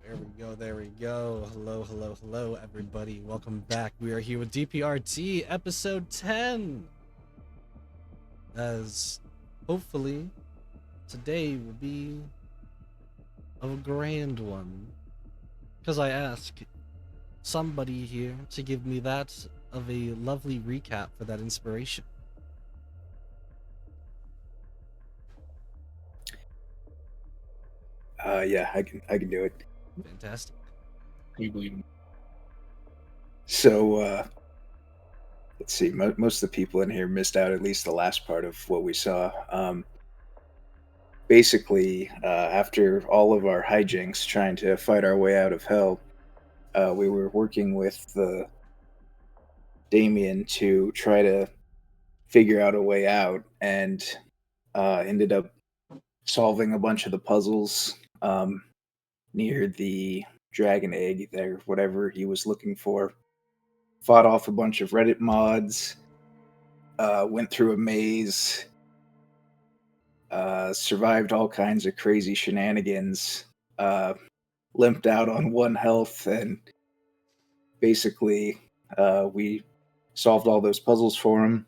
There we go, there we go. Hello, hello, hello, everybody. Welcome back. We are here with D.P.R.D, episode 10. As hopefully today will be a grand one. Because I asked somebody here to give me that of a lovely recap for that inspiration. Yeah, I can do it. Fantastic. You believe me? So, let's see. Most of the people in here missed out at least the last part of what we saw. Basically, after all of our hijinks trying to fight our way out of hell, we were working with the Damien to try to figure out a way out, and ended up solving a bunch of the puzzles near the dragon egg there, whatever he was looking for. Fought off a bunch of Reddit mods, went through a maze, survived all kinds of crazy shenanigans, uh, limped out on one health, and basically we solved all those puzzles for him.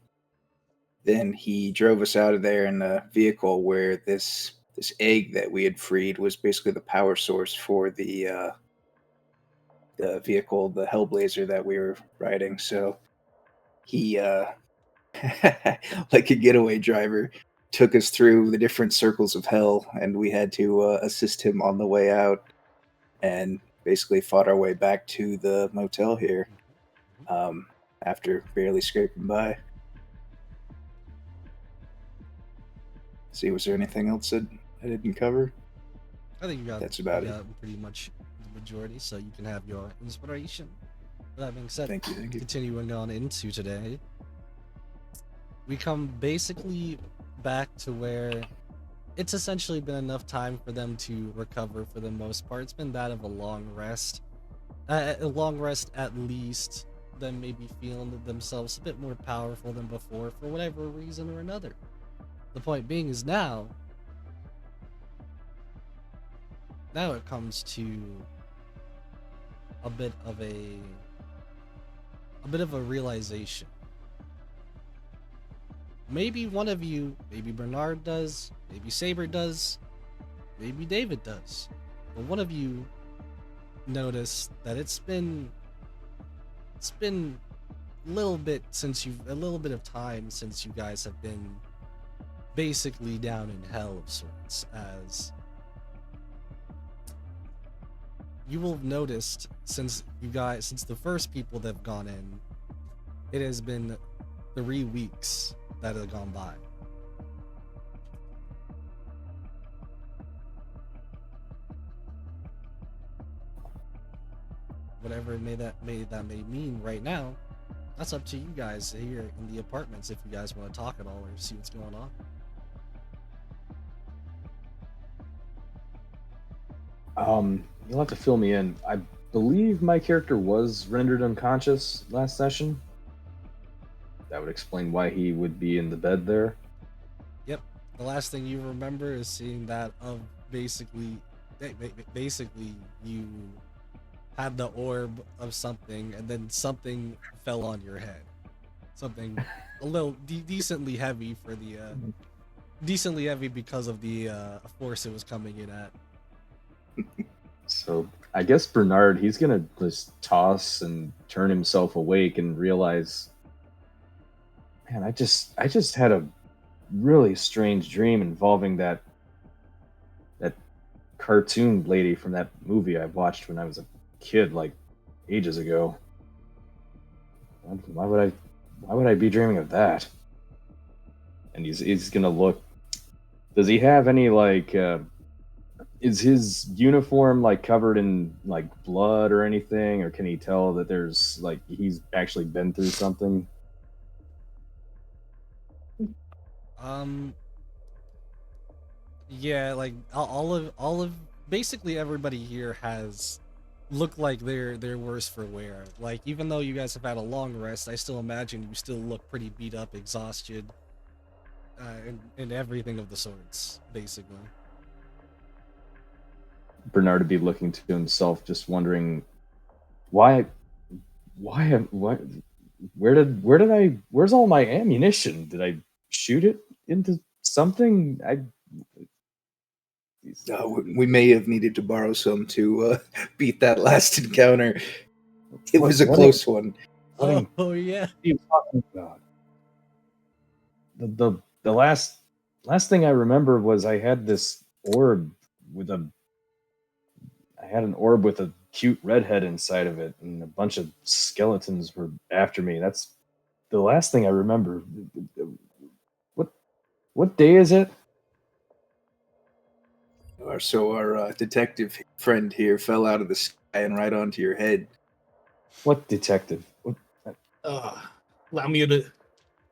Then he drove us out of there in a vehicle where this egg that we had freed was basically the power source for the vehicle, the Hellblazer that we were riding. So he like a getaway driver, took us through the different circles of hell, and we had to assist him on the way out, and basically fought our way back to the motel here um, after barely scraping by. See, was there anything else that I didn't cover? I think That's you about it. got pretty much the majority, so you can have your inspiration. With that being said, Thank you. continuing on into today, we come basically back to where it's essentially been enough time for them to recover for the most part. It's been that of a long rest. A long rest at least, them maybe feeling themselves a bit more powerful than before for whatever reason or another. The point being is now it comes to a bit of a realization. Maybe one of you, maybe Bernard does, maybe Saber does, maybe David does, but one of you notice that it's been a little bit of time since you guys have been basically down in hell of sorts, as you will have noticed since the first people that have gone in, it has been 3 weeks that have gone by. Whatever that may mean right now, that's up to you guys here in the apartments if you guys want to talk at all or see what's going on. You'll have to fill me in. I believe my character was rendered unconscious last session. That would explain why he would be in the bed there. Yep. The last thing you remember is seeing that of basically you had the orb of something and then something fell on your head. Something a little decently heavy for the decently heavy because of the force it was coming in at. So I guess Bernard, he's gonna just toss and turn himself awake and realize, man, I just had a really strange dream involving that cartoon lady from that movie I watched when I was a kid, like ages ago. Why would I be dreaming of that? And he's gonna look. Does he have any like? Is his uniform like covered in like blood or anything, or can he tell that there's like he's actually been through something? Um yeah, like all of basically everybody here has looked like they're worse for wear. Like even though you guys have had a long rest, I still imagine you still look pretty beat up, exhausted, and everything of the sorts, basically. Bernard would be looking to himself, just wondering what, where's all my ammunition? Did I shoot it into something? We may have needed to borrow some to beat that last encounter. It was a close one. Oh yeah. What are you talking about? The last thing I remember was I had this orb with a I had an orb with a cute redhead inside of it, and a bunch of skeletons were after me. That's the last thing I remember. What what day is it? So our detective friend here fell out of the sky and right onto your head. What detective? What, Allow me to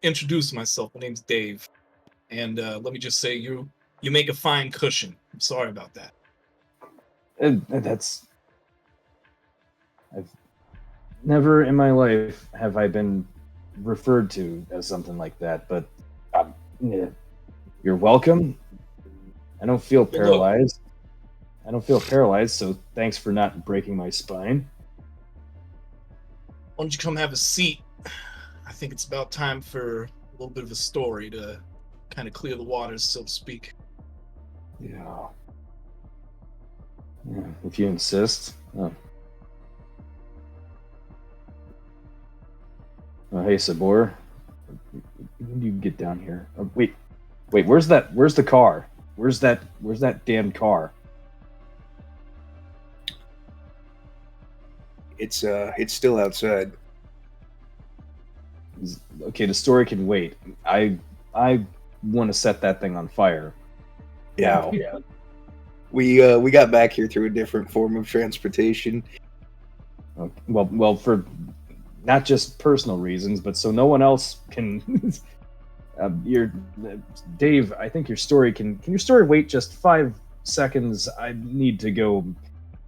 introduce myself. My name's Dave, and let me just say you make a fine cushion. I'm sorry about that. that's I've never in my life have I been referred to as something like that, but yeah, you're welcome. I don't feel Well, look. paralyzed. I don't feel paralyzed, so thanks for not breaking my spine. Why don't you come have a seat? I think it's about time for a little bit of a story to kind of clear the waters, so to speak. Yeah. Yeah, if you insist. Oh. Oh, hey, Sabor. When do you get down here? Oh, wait, where's that? Where's the car? Where's that damn car? It's still outside. Okay, the story can wait. I want to set that thing on fire. Yeah. Now. We got back here through a different form of transportation. Okay, well, for not just personal reasons, but so no one else can. Your Dave, I think your story can your story wait just 5 seconds? I need to go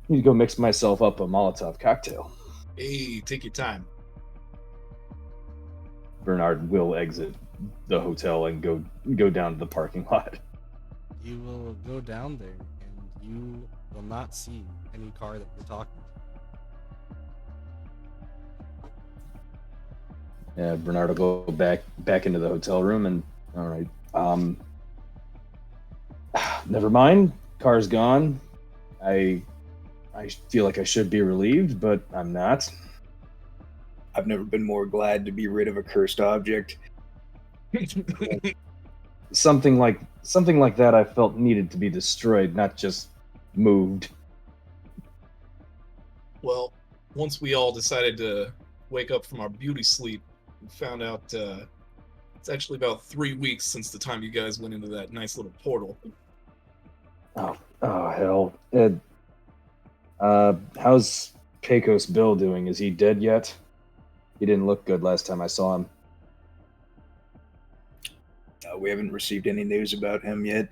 mix myself up a Molotov cocktail. Hey, take your time. Bernard will exit the hotel and go down to the parking lot. You will go down there and you will not see any car that you're talking to. Yeah, Bernard will go back into the hotel room and all right. Never mind. Car's gone. I feel like I should be relieved, but I'm not. I've never been more glad to be rid of a cursed object. Something like that I felt needed to be destroyed, not just moved. Well, once we all decided to wake up from our beauty sleep, we found out it's actually about 3 weeks since the time you guys went into that nice little portal. Oh hell. How's Pecos Bill doing? Is he dead yet? He didn't look good last time I saw him. We haven't received any news about him yet.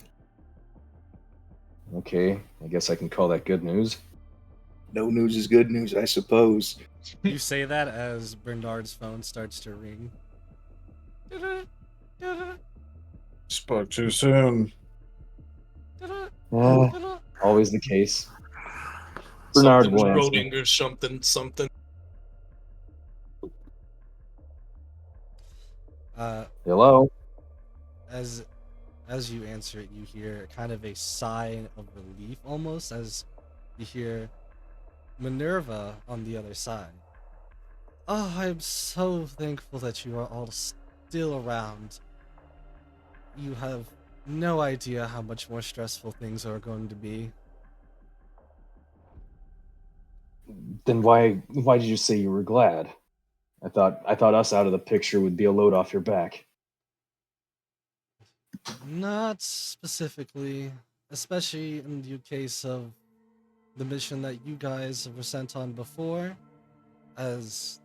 Okay, I guess I can call that good news. No news is good news, I suppose. You say that as Bernard's phone starts to ring. Spoke too soon. Always the case. Bernard Something will answer. Schrodinger, something. Hello? As you answer it, you hear kind of a sigh of relief almost as you hear Minerva on the other side. Oh, I'm so thankful that you are all still around. You have no idea how much more stressful things are going to be. Then why did you say you were glad? I thought us out of the picture would be a load off your back. Not specifically, especially in the case of the mission that you guys were sent on before, as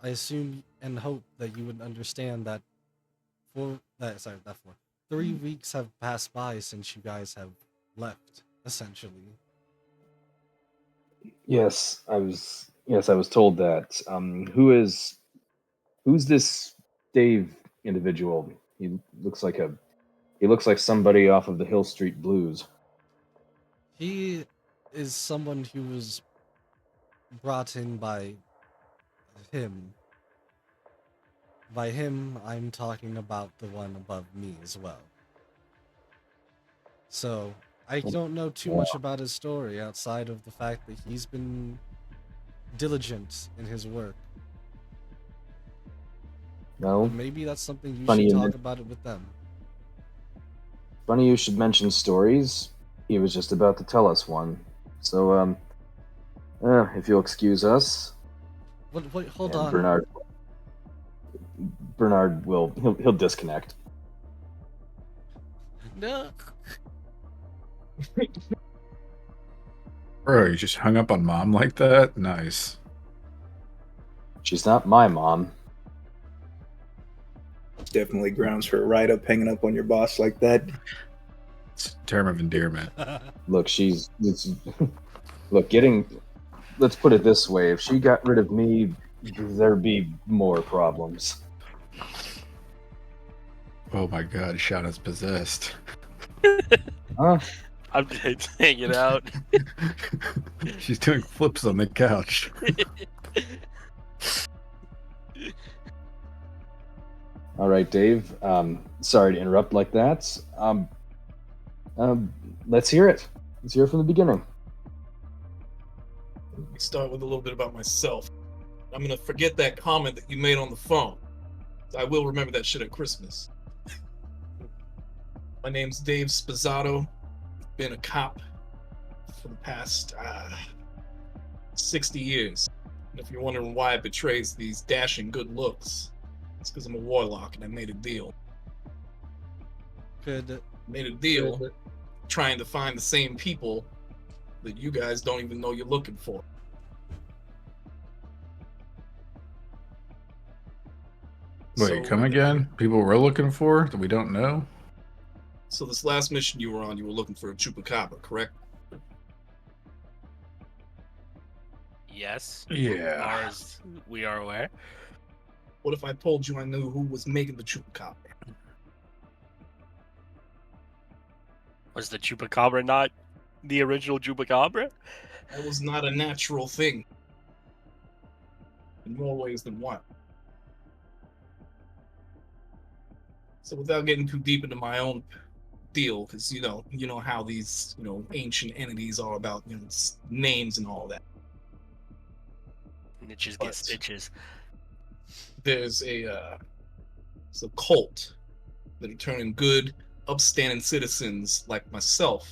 I assume and hope that you would understand that 3 weeks have passed by since you guys have left, essentially. Yes, I was told that. Who's this Dave individual? He looks like somebody off of the Hill Street Blues. He is someone who was brought in by him. By him, I'm talking about the one above me as well. So, I don't know too much about his story outside of the fact that he's been diligent in his work. No. But maybe that's something you Funny should you talk men- about it with them. Funny you should mention stories. He was just about to tell us one. So, if you'll excuse us, Wait, hold and on. Bernard will he'll disconnect. No. Bro, you just hung up on mom like that? Nice. She's not my mom. Definitely grounds for a write up hanging up on your boss like that. It's a term of endearment. Look, let's put it this way, if she got rid of me, there'd be more problems. Oh my god, Shauna's possessed. Huh? I'm just hanging out. She's doing flips on the couch. All right, Dave. Sorry to interrupt like that. Let's hear it. Let's hear it from the beginning. Let me start with a little bit about myself. I'm gonna forget that comment that you made on the phone. I will remember that shit at Christmas. My name's Dave Spazzato. Been a cop for the past 60 years. And if you're wondering why it betrays these dashing good looks, it's because I'm a warlock and I made a deal. Made a deal trying to find the same people that you guys don't even know you're looking for. Wait, come again? People we're looking for that we don't know? So this last mission you were on, you were looking for a chupacabra, correct? Yes. Yeah. Far as we are aware. What if I told you I knew who was making the chupacabra? Was the chupacabra not the original chupacabra? That was not a natural thing. In more ways than one. So without getting too deep into my own deal, because you know how these ancient entities are about names and all that. Niches But get stitches. there's a cult that are turning good, upstanding citizens like myself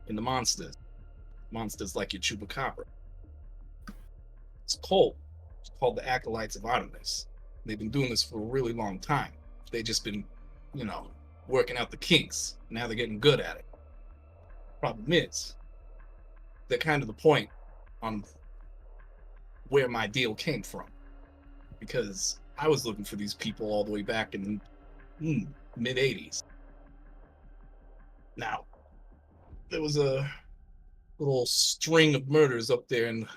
into monsters. Monsters like your chupacabra. It's a cult. It's called the Acolytes of Artemis. They've been doing this for a really long time. They've just been, working out the kinks. Now they're getting good at it. Problem is, they're kind of the point on where my deal came from. Because I was looking for these people all the way back in the mid-'80s. Now, there was a little string of murders up there in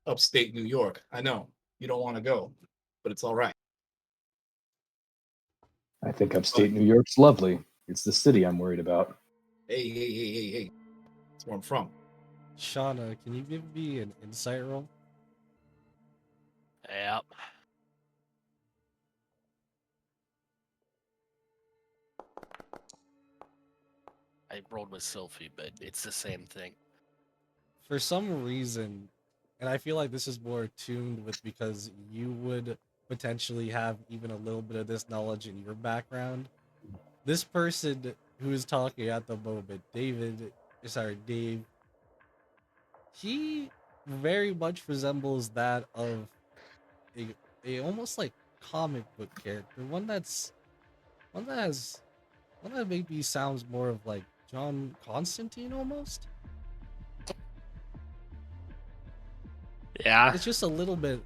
upstate New York. I know, you don't want to go, but it's all right. I think upstate New York's lovely. It's the city I'm worried about. Hey. That's where I'm from. Shauna, can you give me an insight roll? Yep. I rolled with Sylphie, but it's the same thing. For some reason, and I feel like this is more tuned with because you would potentially have even a little bit of this knowledge in your background. This person who is talking at the moment, Dave, he very much resembles that of a almost like comic book character, one that maybe sounds more of like John Constantine almost. Yeah. It's just a little bit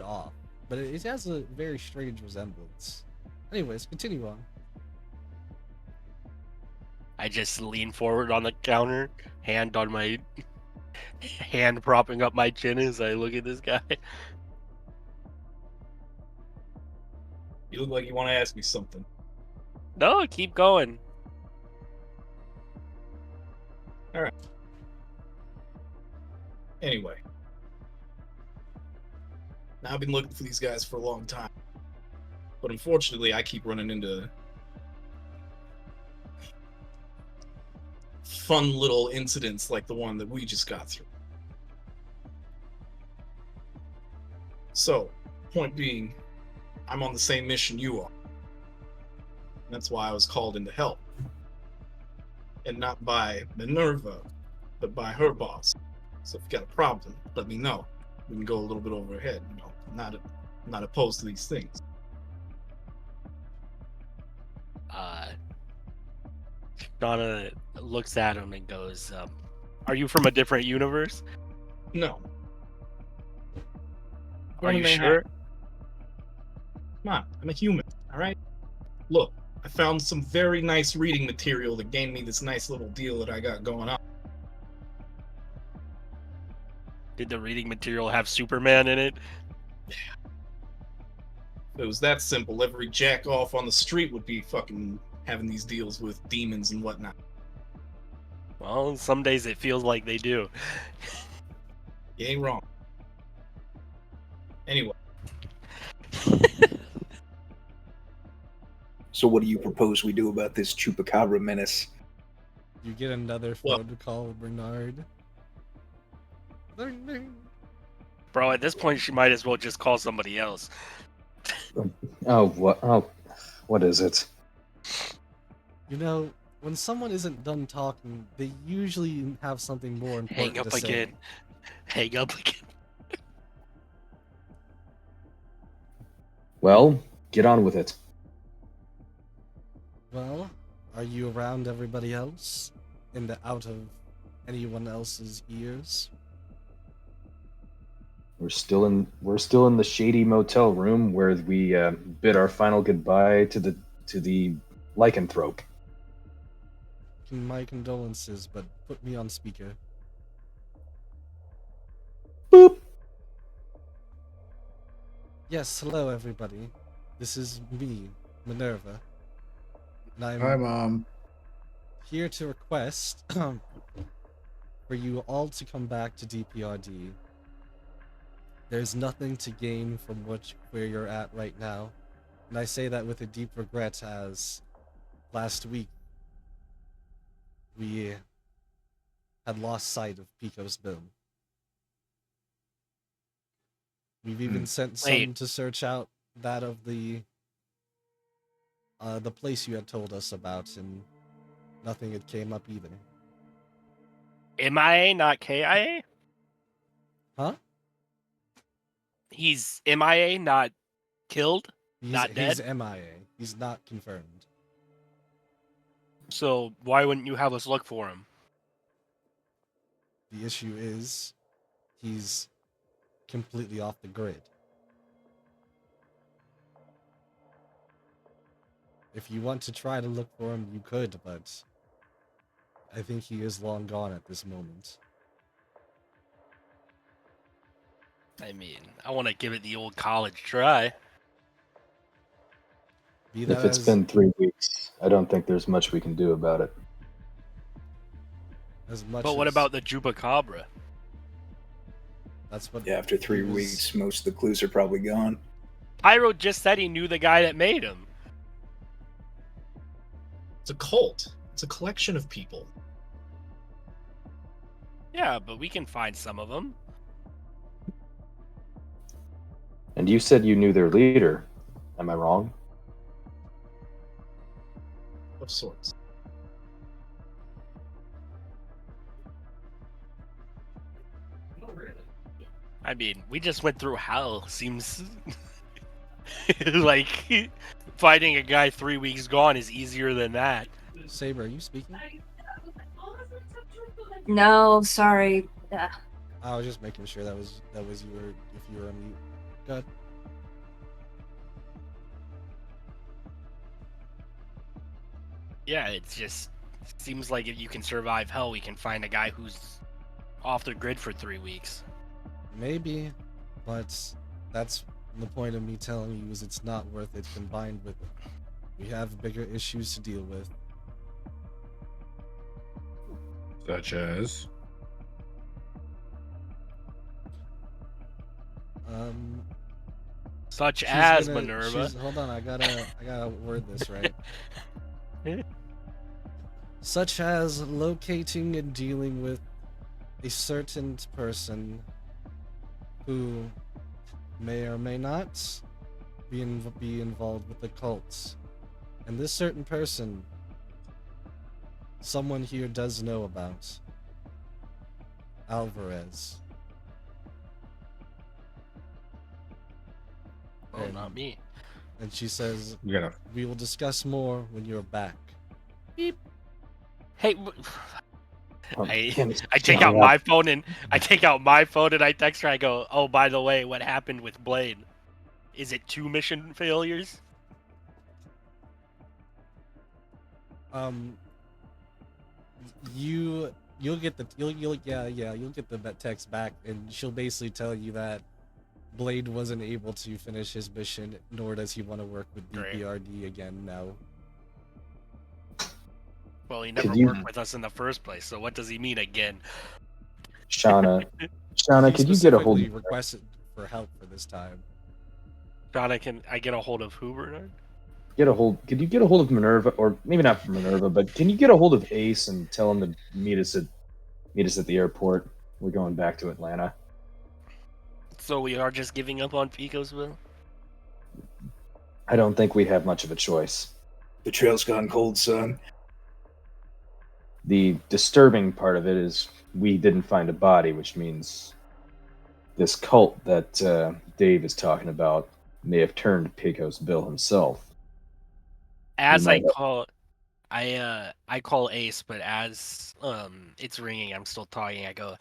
off, but it has a very strange resemblance. Anyways, continue on. I just lean forward on the counter, hand propping up my chin as I look at this guy. You look like you want to ask me something. No, keep going. All right. Anyway. Now, I've been looking for these guys for a long time. But unfortunately, I keep running into fun little incidents like the one that we just got through. So, point being, I'm on the same mission you are. That's why I was called in to help. And not by Minerva, but by her boss. So if you got a problem, let me know. We can go a little bit overhead. You know, I'm not opposed to these things. Donna looks at him and goes, "Are you from a different universe? No. Are you Manhattan. sure?" Come on, I'm a human, alright? Look, I found some very nice reading material that gained me this nice little deal that I got going on. Did the reading material have Superman in it? If it was that simple, every jack off on the street would be fucking having these deals with demons and whatnot. Well, some days it feels like they do. You ain't wrong. Anyway, So what do you propose we do about this chupacabra menace? You get another Well- phone call, Bernard. Ding, ding. Bro, at this point, she might as well just call somebody else. Oh, what? Oh, what is it? You know, when someone isn't done talking, they usually have something more important Hang up to say. again. Hang up again. Well, get on with it. Well, are you around everybody else? Out of anyone else's ears? We're still in the shady motel room where we bid our final goodbye to the lycanthrope. My condolences, but put me on speaker. Boop. Yes, hello everybody. This is me, Minerva. And I'm Hi, Mom. here to request for you all to come back to D.P.R.D. There's nothing to gain from where you're at right now. And I say that with a deep regret, as last week we had lost sight of Pico's boom. We've even sent some Wait. to search out that of the place you had told us about, and nothing had came up either. MIA, not KIA? Huh? He's MIA, not killed? Not He's dead? MIA. He's not confirmed. So why wouldn't you have us look for him? The issue is he's completely off the grid. If you want to try to look for him, you could, but I think he is long gone at this moment. I mean, I want to give it the old college try. Be that If it's as, been 3 weeks, I don't think there's much we can do about it. as much But what as about the Chupacabra? that's what Yeah, after 3 he was- weeks, most of the clues are probably gone. Pyro just said he knew the guy that made him. it's a cult. It's a collection of people. Yeah, but we can find some of them. And you said you knew their leader. Am I wrong? Of sorts. I mean, we just went through hell. Seems like finding a guy 3 weeks gone is easier than that. Saber, are you speaking? No, sorry. I was just making sure that was you were, if you were on mute. Good. Yeah, it's just seems like if you can survive hell, we can find a guy who's off the grid for 3 weeks. Maybe, but that's the point of me telling you is it's not worth it combined with we have bigger issues to deal with. Such as. Such she's as gonna- Minerva. Hold on, I gotta word this right. Such as locating and dealing with a certain person who may or may not be involved with the cults. And this certain person, someone here does know about. Alvarez. Oh, not me. And she says, You gotta. we will discuss more when you're back. Beep. Hey, Damn it, I take shut out up. my phone and I text her. I go, oh, by the way, what happened with Blade? Is it 2 mission failures? You'll get the you'll get the text back, and she'll basically tell you that Blade wasn't able to finish his mission, nor does he want to work with Great. D.P.R.D again now. Well, he never you- worked with us in the first place, so what does he mean again? Shauna, He could you get a hold specifically of requested for help for this time. Donna, can I get a hold of who, Bernard? could you get a hold of Minerva, or maybe not Minerva, but can you get a hold of Ace and tell him to meet us at the airport? We're going back to Atlanta. So we are just giving up on Picosville? I don't think we have much of a choice. The trail's gone cold, son. The disturbing part of it is we didn't find a body, which means this cult that Dave is talking about may have turned Pecos Bill himself. As might I call Ace, but as it's ringing, I'm still talking. I go,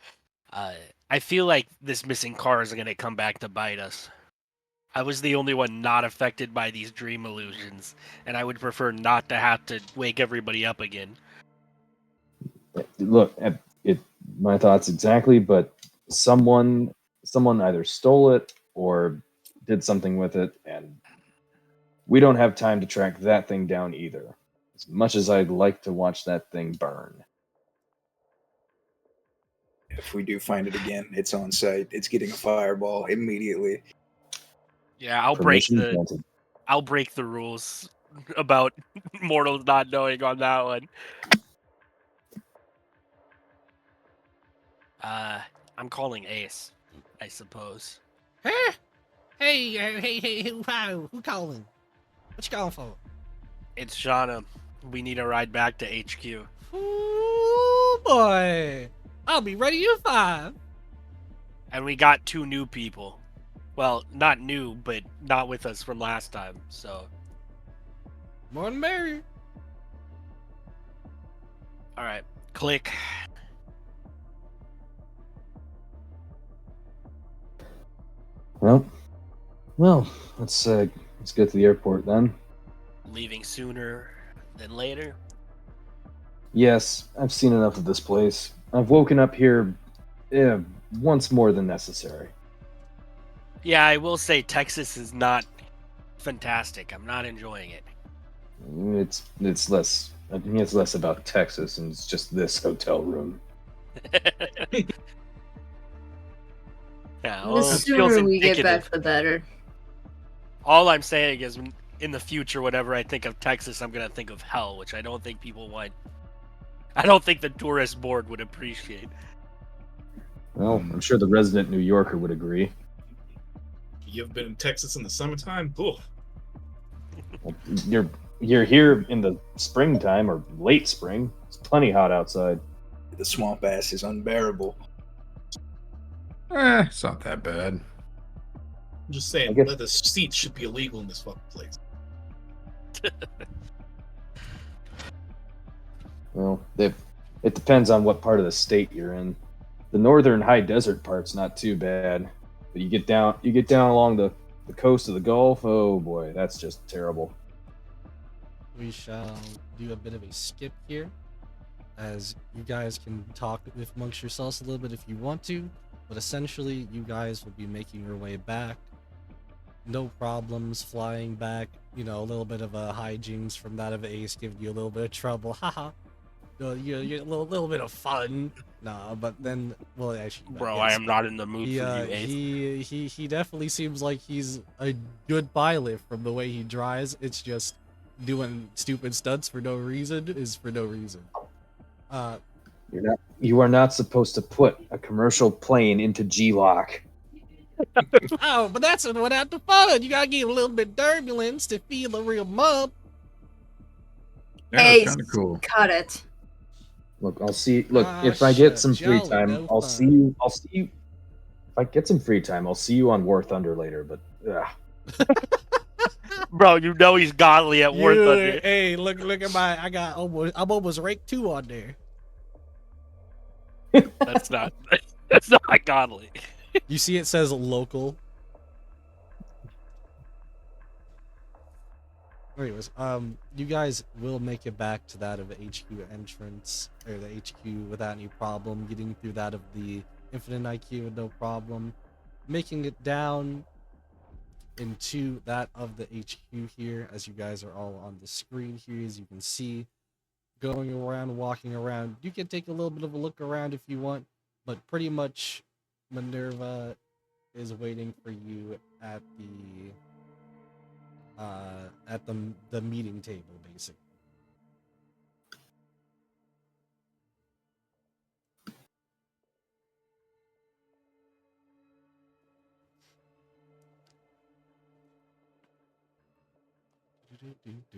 I feel like this missing car is gonna come back to bite us. I was the only one not affected by these dream illusions, and I would prefer not to have to wake everybody up again. Look, my thoughts exactly, but someone either stole it or did something with it, and we don't have time to track that thing down either. As much as I'd like to watch that thing burn. If we do find it again, it's on site. It's getting a fireball immediately. Yeah, I'll Permission break granted. the rules about mortals not knowing on that one. I'm calling Ace, I suppose. Huh? Hey, who calling? What you calling for? It's Shauna. We need a ride back to HQ. Oh boy, I'll be ready in 5. And we got 2 new people. Well, not new, but not with us from last time, so. More than merry. Alright, click. Well, let's get to the airport then. Leaving sooner than later. Yes, I've seen enough of this place. I've woken up here once more than necessary. Yeah, I will say Texas is not fantastic. I'm not enjoying it. It's less. I think it's less about Texas and it's just this hotel room. Yeah, The well, it feels sooner we get indicative. back, the better. All I'm saying is, in the future, whenever I think of Texas, I'm gonna think of hell, which I don't think people want. I don't think the tourist board would appreciate. Well, I'm sure the resident New Yorker would agree. You've been in Texas in the summertime? Ooh. Well, you're here in the springtime or late spring. It's plenty hot outside. The swamp ass is unbearable. It's not that bad. I'm just I saying, guess- leather seats should be illegal in this fucking place. Well, it depends on what part of the state you're in. The northern high desert part's not too bad, but you get down along the coast of the Gulf. Oh boy, that's just terrible. We shall do a bit of a skip here, as you guys can talk amongst yourselves a little bit if you want to, but essentially you guys will be making your way back. No problems flying back, a little bit of a hijinks from that of Ace giving you a little bit of trouble, haha. you're a little bit of fun. Nah, but then, well, actually, Bro, I yes, am but not in the mood he, for you, Ace. he definitely seems like he's a good pilot from the way he drives. It's just doing stupid stunts for no reason is for no reason. You are not supposed to put a commercial plane into G-lock. Oh, but that's without the fun. You gotta give a little bit turbulence to feel a real mub. Yeah, it's Ace, kind of cool. cut it. Look, I'll see. Look, Ah, if I get shut, some free jolly, time, no I'll fun. see you. I'll see you. If I get some free time, I'll see you on War Thunder later. But Bro, you know he's godly at War Thunder. Hey, look at my. I'm almost rank 2 on there. That's not that's not godly. You see, it says local. Anyways, you guys will make it back to that of the HQ entrance, or the HQ without any problem. Getting through that of the Infinite IQ with no problem. Making it down into that of the HQ here, as you guys are all on the screen here, as you can see. Going around, walking around. You can take a little bit of a look around if you want, but pretty much Minerva is waiting for you at the meeting table, basically.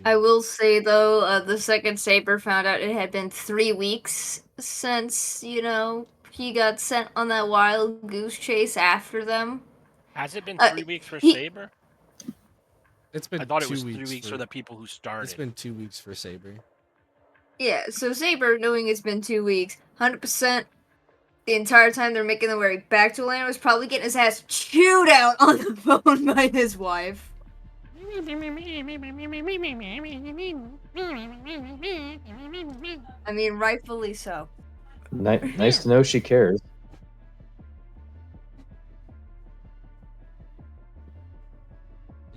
I will say though, the second Saber found out it had been 3 weeks since, he got sent on that wild goose chase after them. Has it been Uh, 3 weeks for he- Saber? It's been I thought it 2 was weeks 3 weeks for the people who started. It's been 2 weeks for Saber. Yeah, so Saber, knowing it's been 2 weeks, 100% the entire time they're making their way back to Atlanta, was probably getting his ass chewed out on the phone by his wife. I mean, rightfully so. nice to know she cares.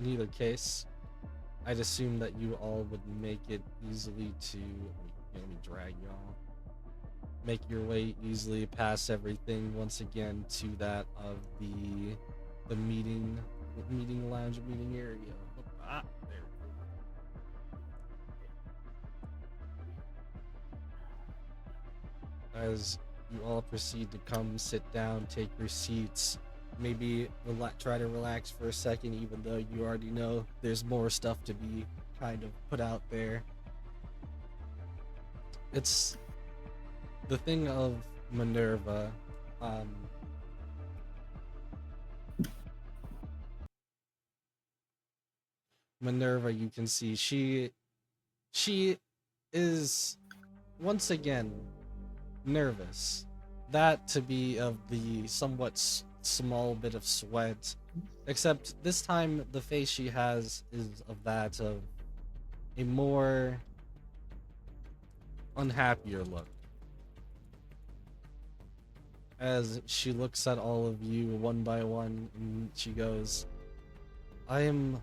In either case, I'd assume that you all would make it easily to. Let me drag y'all. Make your way easily past everything once again to that of the meeting lounge, meeting area. There. As you all proceed to come sit down, take your seats, maybe try to relax for a second, even though you already know there's more stuff to be kind of put out there. It's the thing of Minerva. Minerva, you can see she is once again nervous. That to be of the somewhat small bit of sweat, except this time the face she has is of that of a more unhappier look. As she looks at all of you one by one, and she goes, I am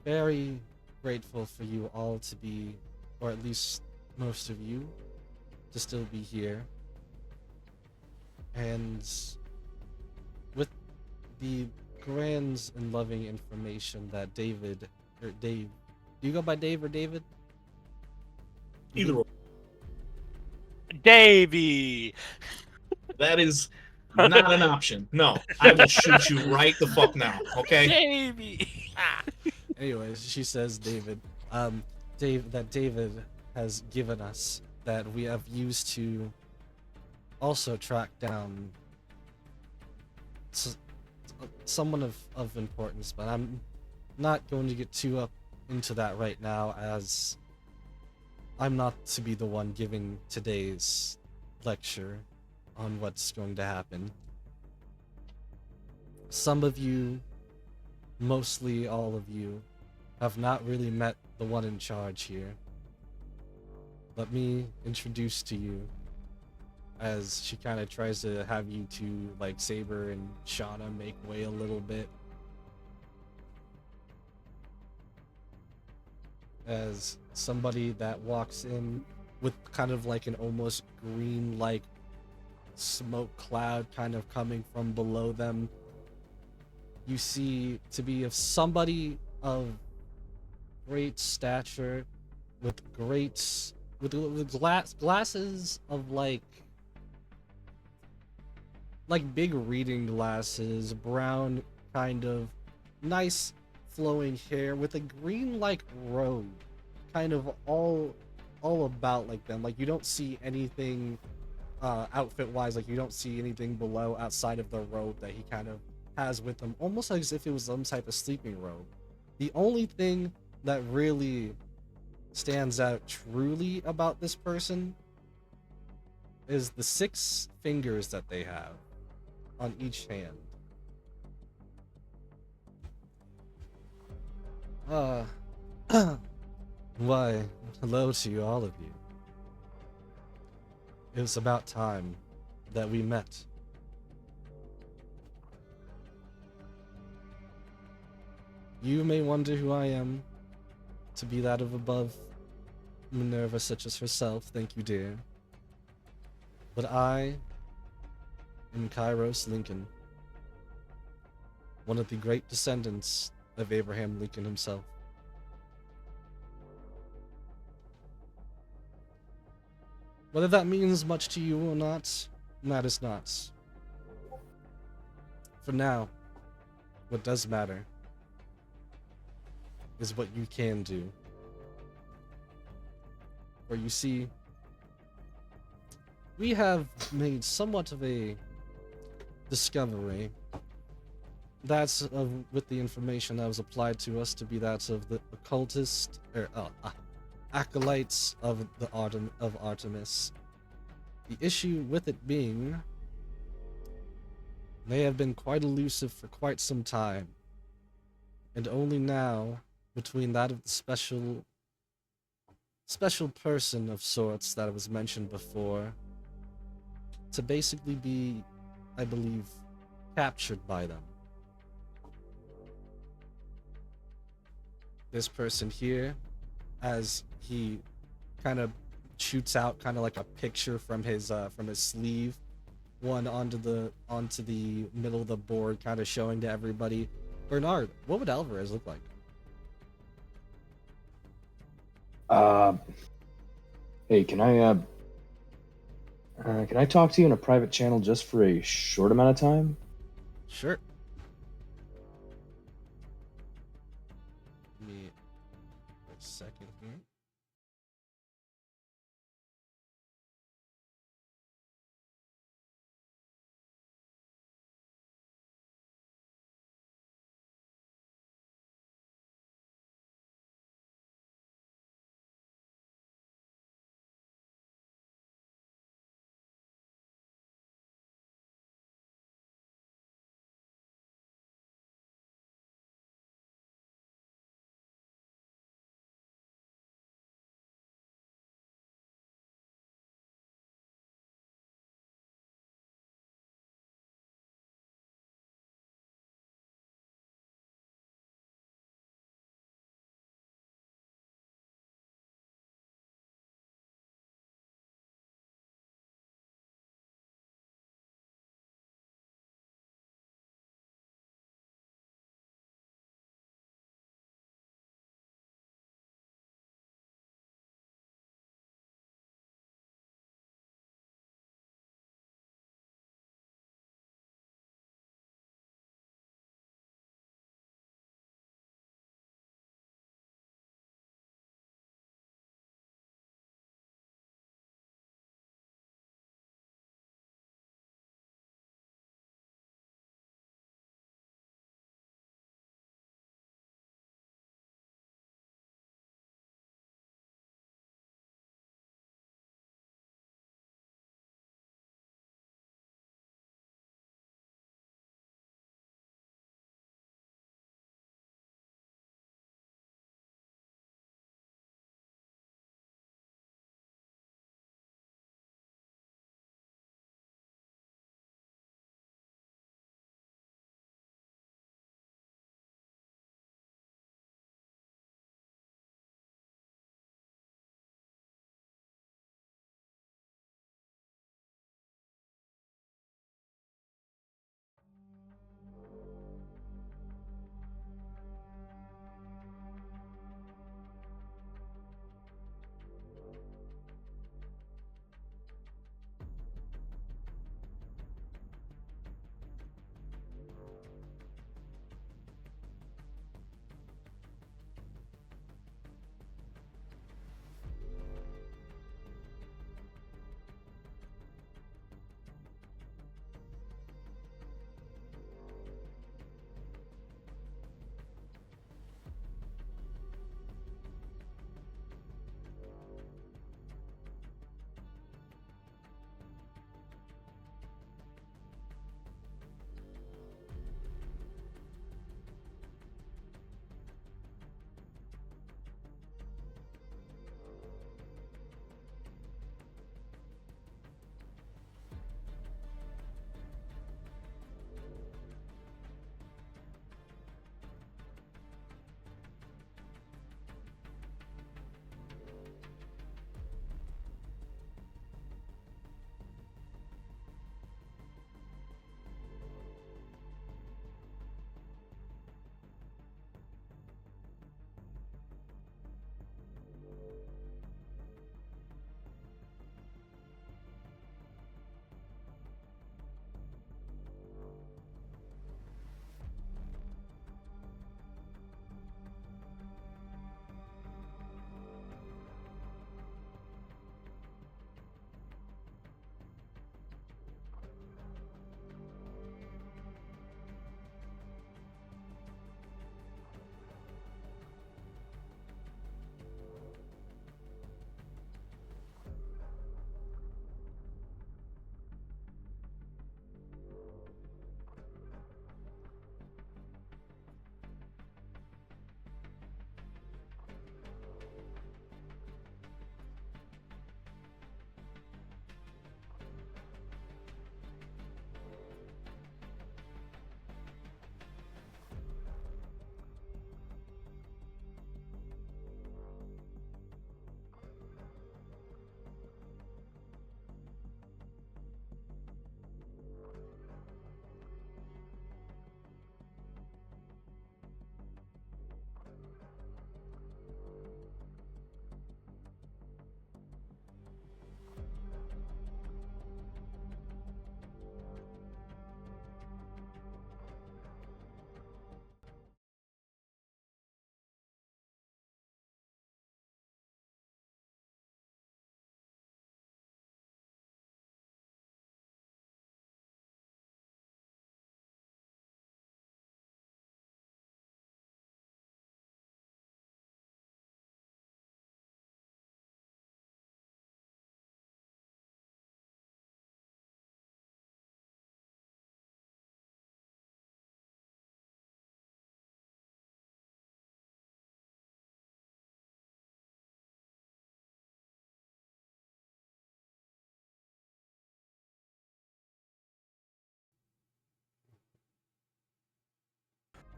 very grateful for you all to be, or at least most of you, to still be here. And with the grand and loving information that Dave, do you go by Dave or David? Either way. Davey! That is not an option. No, I will shoot you right the fuck now. Okay. Davey! Anyways, she says David. David has given us that we have used to also track down someone of importance, but I'm not going to get too up into that right now, as I'm not to be the one giving today's lecture on what's going to happen. Some of you, mostly all of you, have not really met the one in charge here. Let me introduce to you, as she kind of tries to have you two, like Saber and Shauna, make way a little bit. As somebody that walks in with kind of like an almost green like smoke cloud kind of coming from below them. You see to be of somebody of great stature with glasses of like big reading glasses, brown kind of nice flowing hair with a green like robe kind of all about like them. Like you don't see anything outfit wise, like you don't see anything below outside of the robe that he kind of has with him, almost as if it was some type of sleeping robe. The only thing that really stands out truly about this person is the 6 fingers that they have on each hand. Why, hello to you, all of you. It was about time that we met. You may wonder who I am, to be that of above Minerva such as herself, thank you, dear. But I am Kairos Lincoln, one of the great descendants of Abraham Lincoln himself. Whether that means much to you or not, matters not. For now, what does matter is what you can do. For you see, we have made somewhat of a discovery that's with the information that was applied to us to be that of the occultist acolytes of Artemis. The issue with it being, they have been quite elusive for quite some time, and only now, between that of the special person of sorts that was mentioned before, to basically be, I believe, captured by them. This person here, as he kind of shoots out kind of like a picture from his sleeve, one onto the middle of the board, kind of showing to everybody. Bernard, what would Alvarez look like? Hey, can I talk to you in a private channel just for a short amount of time? Sure. Give me a second here.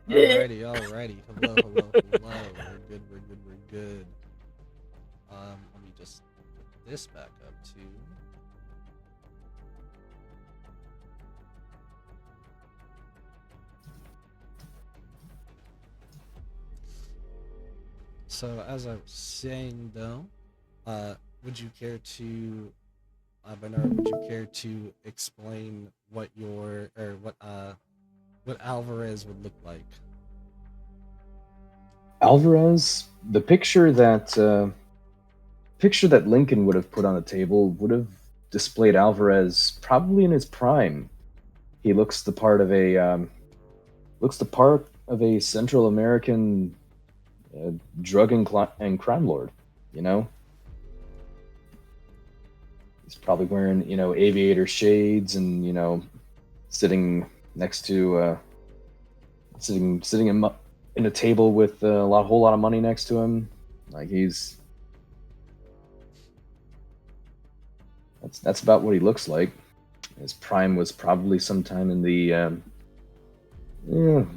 Alrighty. Hello. We're good. Let me just put this back up too. So as I was saying though, would you care to, Bernard, would you care to explain what what Alvarez would look like? Alvarez, the picture that Lincoln would have put on the table would have displayed Alvarez probably in his prime. He looks the part of a Central American drug and crime lord. You know, he's probably wearing aviator shades and sitting next to sitting in a table with whole lot of money next to him. Like that's about what he looks like. His prime was probably sometime in the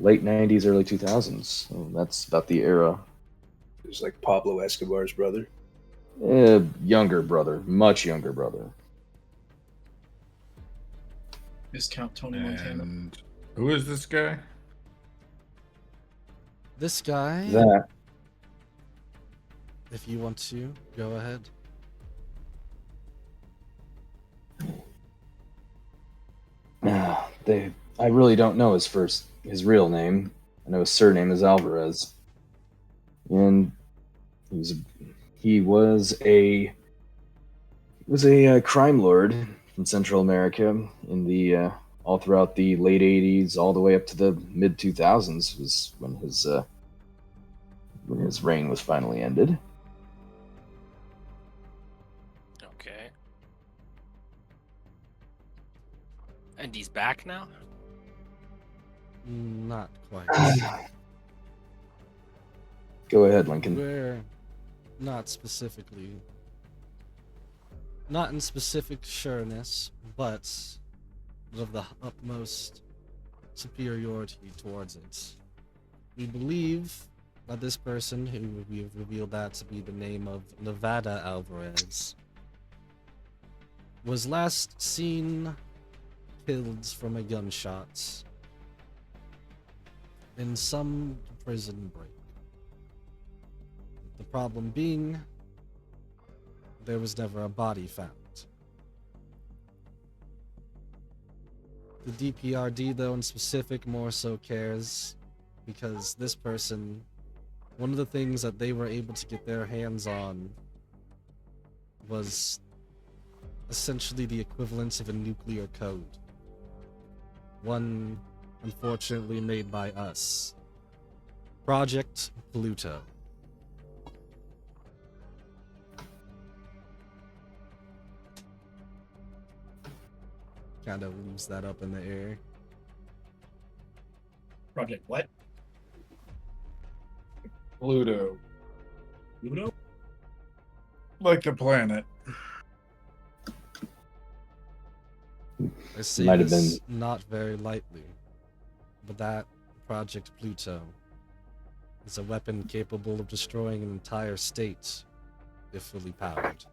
late 90s, early 2000s. So that's about the era. It was like Pablo Escobar's brother. Younger brother, much younger brother. Discount Tony Montana. And who is this guy? This guy, That if you want to, go ahead. I really don't know his real name. I know his surname is Alvarez, and he was a crime lord from Central America in the all throughout the late 80s, all the way up to the mid 2000s was when his reign was finally ended. Okay. And he's back now? Not quite. Go ahead, Lincoln. We're not in specific sureness, but of the utmost superiority towards it. We believe that this person, who we have revealed that to be the name of Nevada Alvarez, was last seen killed from a gunshot in some prison break. The problem being, there was never a body found. The D.P.R.D, though, in specific, more so cares because this person, one of the things that they were able to get their hands on was essentially the equivalent of a nuclear code. One, unfortunately, made by us. Project Pluto. Kind of leaves that up in the air. Project what? Pluto. Pluto? Like the planet. I say Might have this not very lightly, but that Project Pluto is a weapon capable of destroying an entire state if fully powered.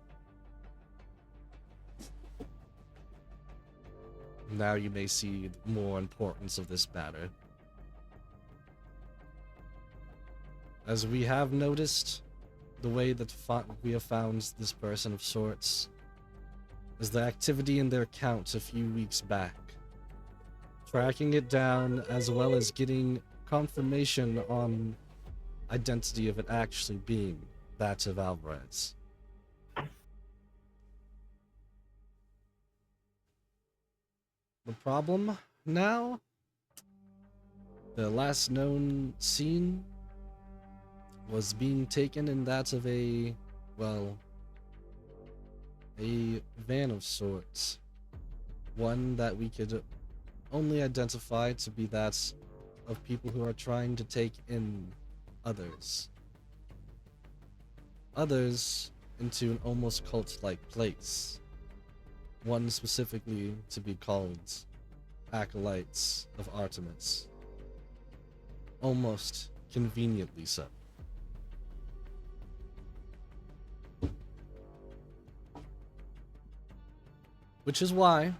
Now you may see more importance of this matter. As we have noticed, the way that we have found this person of sorts is the activity in their account a few weeks back. Tracking it down as well as getting confirmation on identity of it actually being that of Alvarez. The problem now, the last known scene was being taken in that of a van of sorts. One that we could only identify to be that of people who are trying to take in others. Others into an almost cult-like place. One specifically to be called Acolytes of Artemis. almost conveniently so. Which is why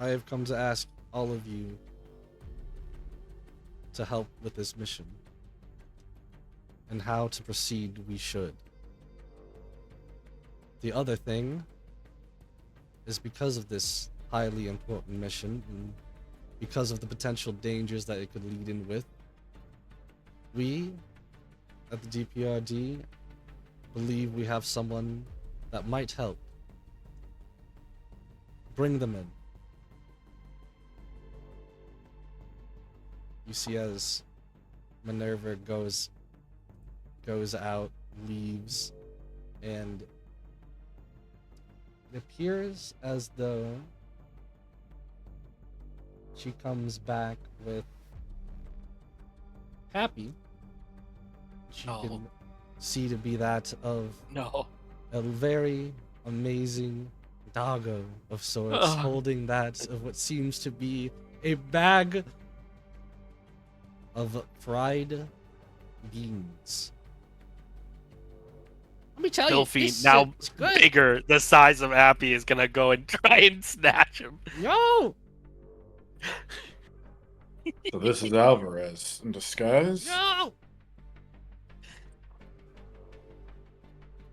I have come to ask all of you to help with this mission and how to proceed we should. The other thing is because of this highly important mission and because of the potential dangers that it could lead in with, we at the D.P.R.D believe we have someone that might help. Bring them in. You see as Minerva goes out, leaves, and it appears as though she comes back with Happy. She can see to be that of a very amazing doggo of sorts, holding that of what seems to be a bag of fried beans. Let me tell Filthy, you, this now shit's good. bigger, the size of Happy is gonna go and try and snatch him. No! So this is Alvarez in disguise? No!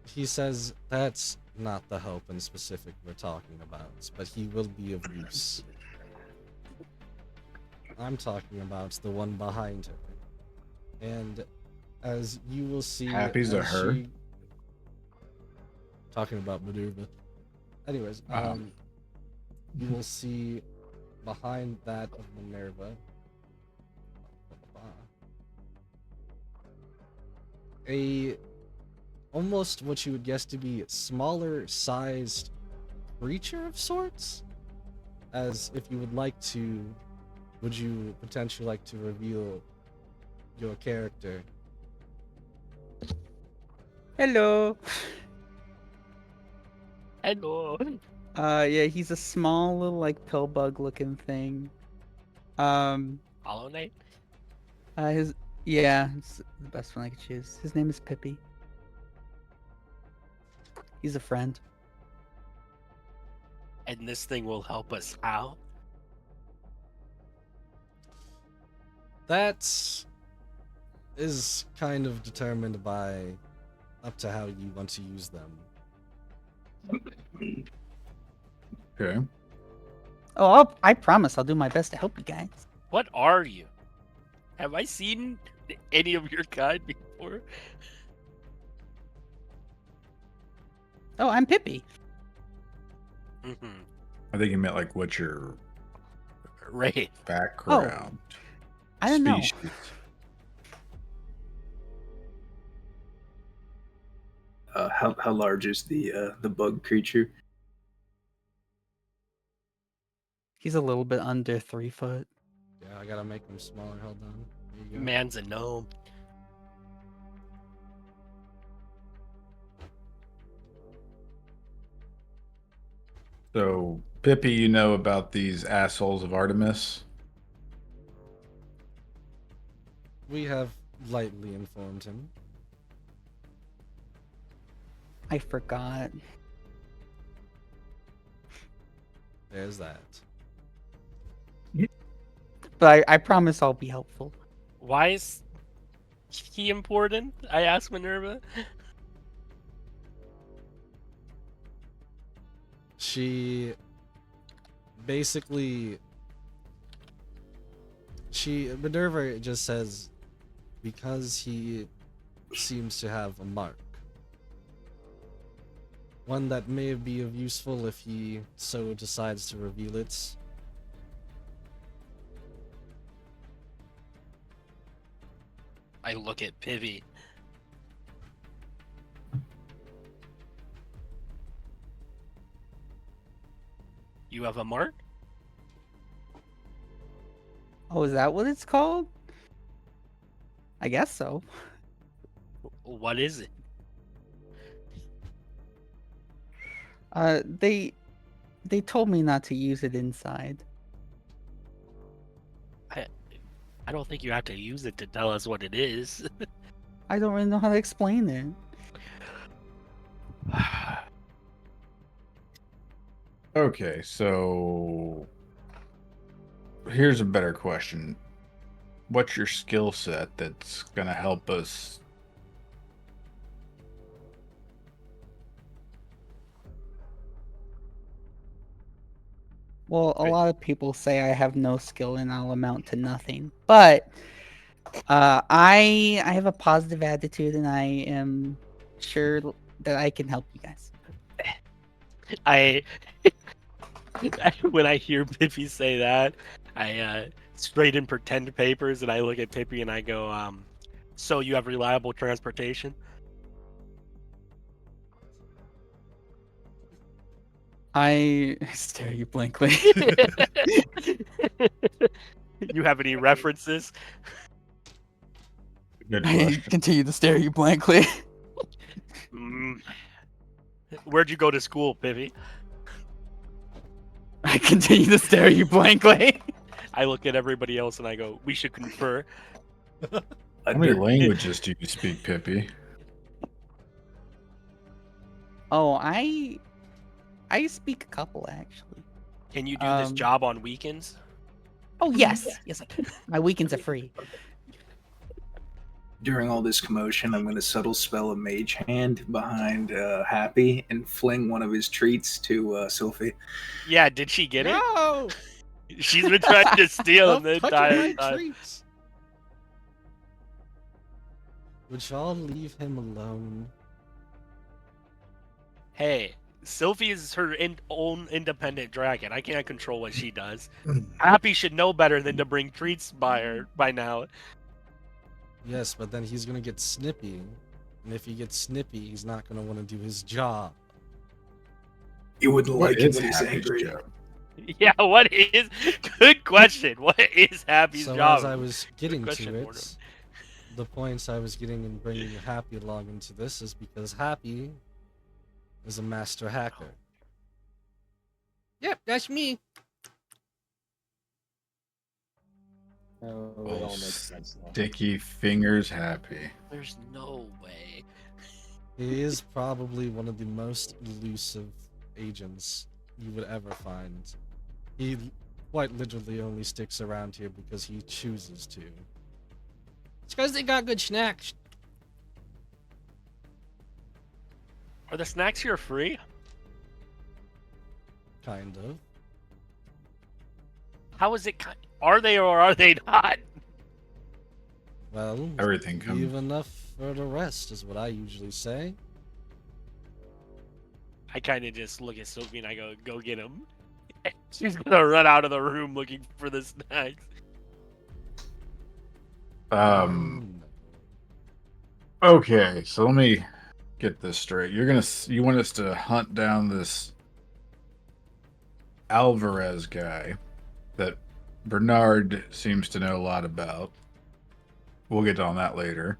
He says that's not the help in specific we're talking about, but he will be of use. I'm talking about the one behind her. And as you will see, Happy's a as her? she... Talking about Minerva. Anyways, you will see behind that of Minerva a almost what you would guess to be smaller sized creature of sorts. As if you would like to, would you potentially like to reveal your character? Hello. Hello. Yeah, he's a small little like pill bug looking thing. Hollow Knight? It's the best one I could choose. His name is Pippi. He's a friend. And this thing will help us out? That is kind of determined by up to how you want to use them. Okay. Oh, I promise I'll do my best to help you guys. What are you? Have I seen any of your kind before? Oh, I'm Pippi. Mm-hmm. I think you meant like what's your Right. background? I don't know. Species. How large is the bug creature? He's a little bit under 3 foot. Yeah, I gotta make them smaller. Hold on. There you go. Man's a gnome. So, Pippi, you know about these assholes of Artemis? We have lightly informed him. I forgot. There's that. But I promise I'll be helpful. Why is he important? I asked Minerva. She basically Minerva just says because he seems to have a mark. One that may be of useful if he so decides to reveal it. I look at Pivy. You have a mark? Oh, is that what it's called? I guess so. What is it? They told me not to use it inside. I don't think you have to use it to tell us what it is. I don't really know how to explain it. Okay, so here's a better question. What's your skill set that's going to help us? Well, a lot of people say I have no skill and I'll amount to nothing. But I have a positive attitude and I am sure that I can help you guys. I when I hear Pippi say that, I straight in pretend papers and I look at Pippi and I go, so you have reliable transportation? I stare at you blankly. You have any references? Good I question. continue to stare at you blankly. Mm. Where'd you go to school, Pippi? I continue to stare at you blankly. I look at everybody else and I go, we should confer. How many languages do you speak, Pippi? Oh, I speak a couple actually. Can you do this job on weekends? Oh yes, yes I can. My weekends are free. During all this commotion, I'm going to subtle spell a mage hand behind Happy and fling one of his treats to Sophie. Yeah, did she get No! it? She's been trying to steal him the Stop touching entire my time. treats. Would y'all leave him alone? Hey, Sophie is her own independent dragon. I can't control what she does. Happy should know better than to bring treats by her by now. Yes, but then he's gonna get snippy. And if he gets snippy, he's not gonna want to do his job. You wouldn't What like it is when he's Happy's angry. job? Yeah, what is? Good question. What is Happy's So job? as I was getting question, to Mortem. it, the points I was getting in bringing Happy along into this is because Happy is a master hacker. Yep, that's me. Oh, it Oh, all makes sense now. sticky fingers, Happy. There's no way. He is probably one of the most elusive agents you would ever find. He quite literally only sticks around here because he chooses to. It's because they got good snacks. Are the snacks here free? Kind of. How is it? Are they or are they not? Well, Everything comes. leave enough for the rest is what I usually say. I kind of just look at Sophie and I go get him. She's gonna run out of the room looking for the snacks. Okay, so let me get this straight. You want us to hunt down this Alvarez guy that Bernard seems to know a lot about. We'll get on that later.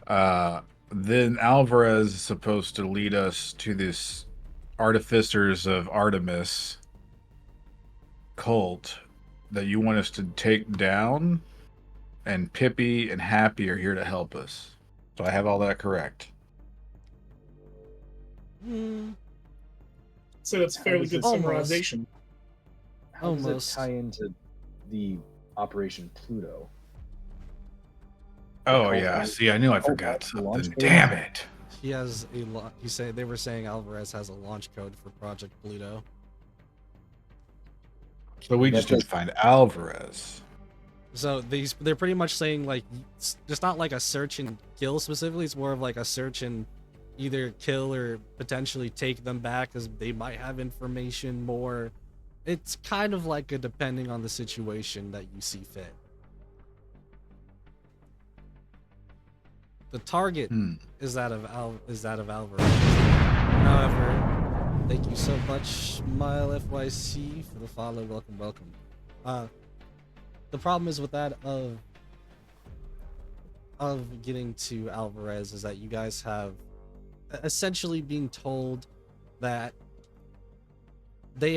Then Alvarez is supposed to lead us to this Artificers of Artemis cult that you want us to take down, and Pippi and Happy are here to help us. So I have all that correct. So that's a fairly good Almost. summarization. How does Almost. it tie into the Operation Pluto? Oh cult yeah, has- see, I knew I oh, forgot that's the launch something. code? Damn it! He has a lot. They were saying Alvarez has a launch code for Project Pluto. So we just need to find Alvarez. So they're pretty much saying like it's just not like a search and kill specifically. It's more of like a search and either kill or potentially take them back because they might have information more. It's kind of like a depending on the situation that you see fit. The target is that of Alvarez. However, thank you so much, Smile FYC, for the follow. Welcome. The problem is with that of getting to Alvarez is that you guys have essentially being told that they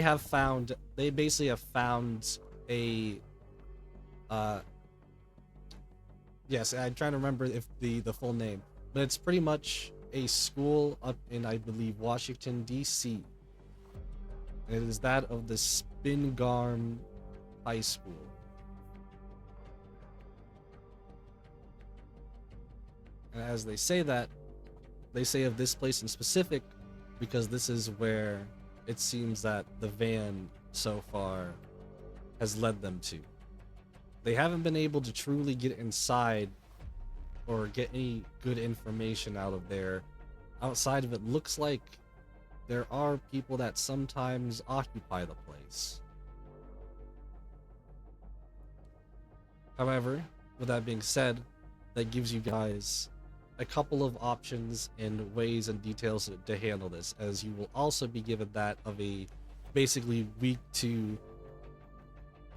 basically have found a Yes, I'm trying to remember if the full name, but it's pretty much a school up in, I believe, Washington D.C. And it is that of the Spingarn High School. And as they say that, they say of this place in specific because this is where it seems that the van so far has led them to. They haven't been able to truly get inside or get any good information out of there. Outside of it, looks like there are people that sometimes occupy the place. However, with that being said, that gives you guys a couple of options and ways and details to handle this, as you will also be given that of a basically week to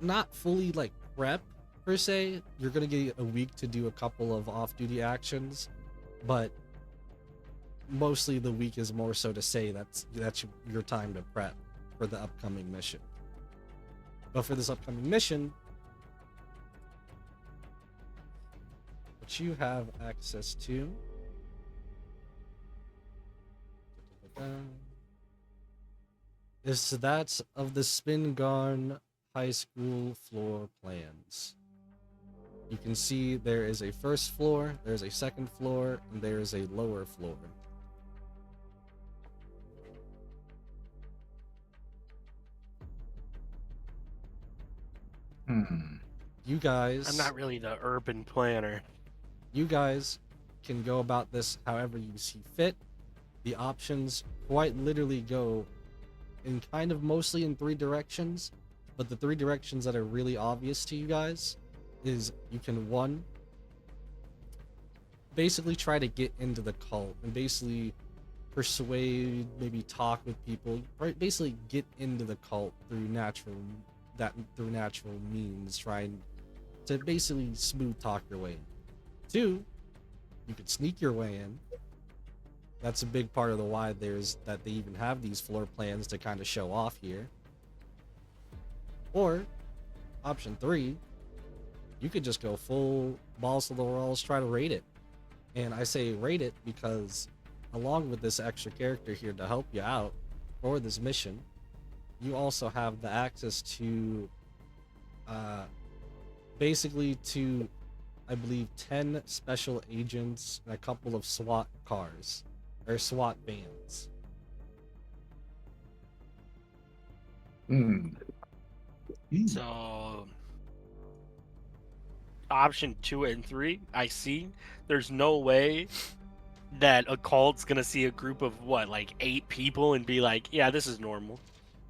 not fully like prep per se. You're gonna get a week to do a couple of off-duty actions, but mostly the week is more so to say that's your time to prep for the upcoming mission. But for this upcoming mission, what you have access to is that of the Spingarn High School floor plans. You can see there is a first floor, there's a second floor, and there is a lower floor. You guys, I'm not really the urban planner. you guys can go about this however you see fit. The options quite literally go in kind of mostly in three directions, but the three directions that are really obvious to you guys is you can, one, basically try to get into the cult and basically persuade, maybe talk with people, right? Basically get into the cult through natural means, trying to basically smooth talk your way in. Two, you could sneak your way in. That's a big part of the why there's that they even have these floor plans to kind of show off here. Or option three, you could just go full balls to the walls, try to raid it. And I say raid it because along with this extra character here to help you out for this mission, you also have the access to basically to, I believe, 10 special agents and a couple of SWAT cars or SWAT vans. So option 2 and 3, I see. There's no way that a cult's gonna see a group of what, like 8 people and be like, yeah, this is normal.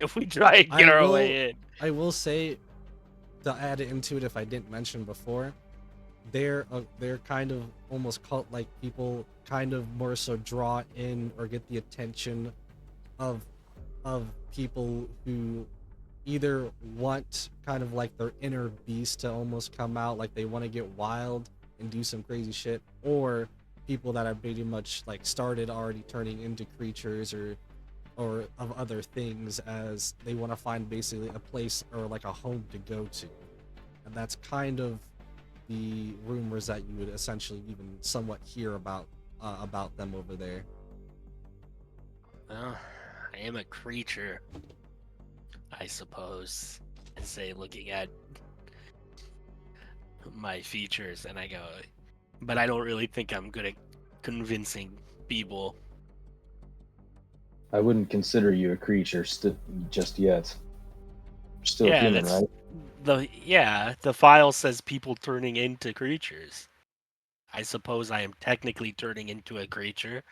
If we try and get our way in. I will say, to add it into it, if I didn't mention before, they're kind of almost cult-like people, kind of more so draw in or get the attention of people who either want kind of like their inner beast to almost come out, like they want to get wild and do some crazy shit, or people that are pretty much like started already turning into creatures or of other things, as they want to find basically a place or like a home to go to. And that's kind of the rumors that you would essentially even somewhat hear about them over there. Well, I am a creature, I suppose. Say, looking at my features, and I go, but I don't really think I'm good at convincing people. I wouldn't consider you a creature just yet. You're still Yeah, human, that's right? the file says people turning into creatures. I suppose I am technically turning into a creature.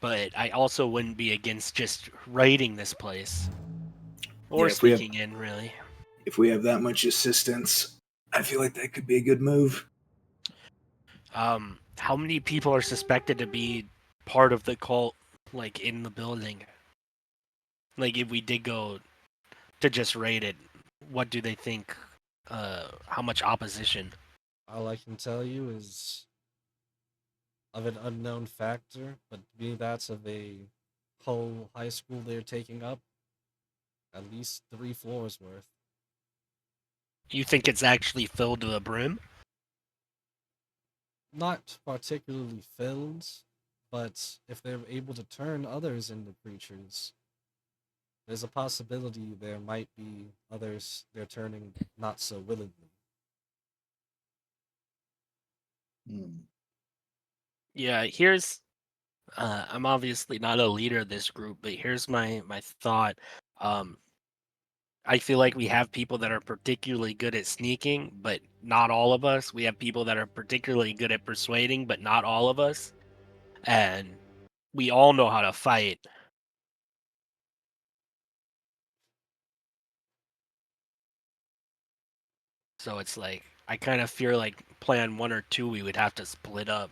But I also wouldn't be against just raiding this place. Or Yeah, if we have sneaking in, really. if we have that much assistance, I feel like that could be a good move. How many people are suspected to be part of the cult, like, in the building? Like, if we did go to just raid it, what do they think? How much opposition? All I can tell you is of an unknown factor, but being that's of a whole high school they're taking up, at least 3 floors worth. You think it's actually filled to the brim? Not particularly filled, but if they're able to turn others into creatures, there's a possibility there might be others they're turning not so willingly. Yeah, here's I'm obviously not a leader of this group, but here's my thought. Um I feel like we have people that are particularly good at sneaking, but not all of us. We have people that are particularly good at persuading, but not all of us. And we all know how to fight. So it's like I kind of fear like plan 1 or 2 we would have to split up.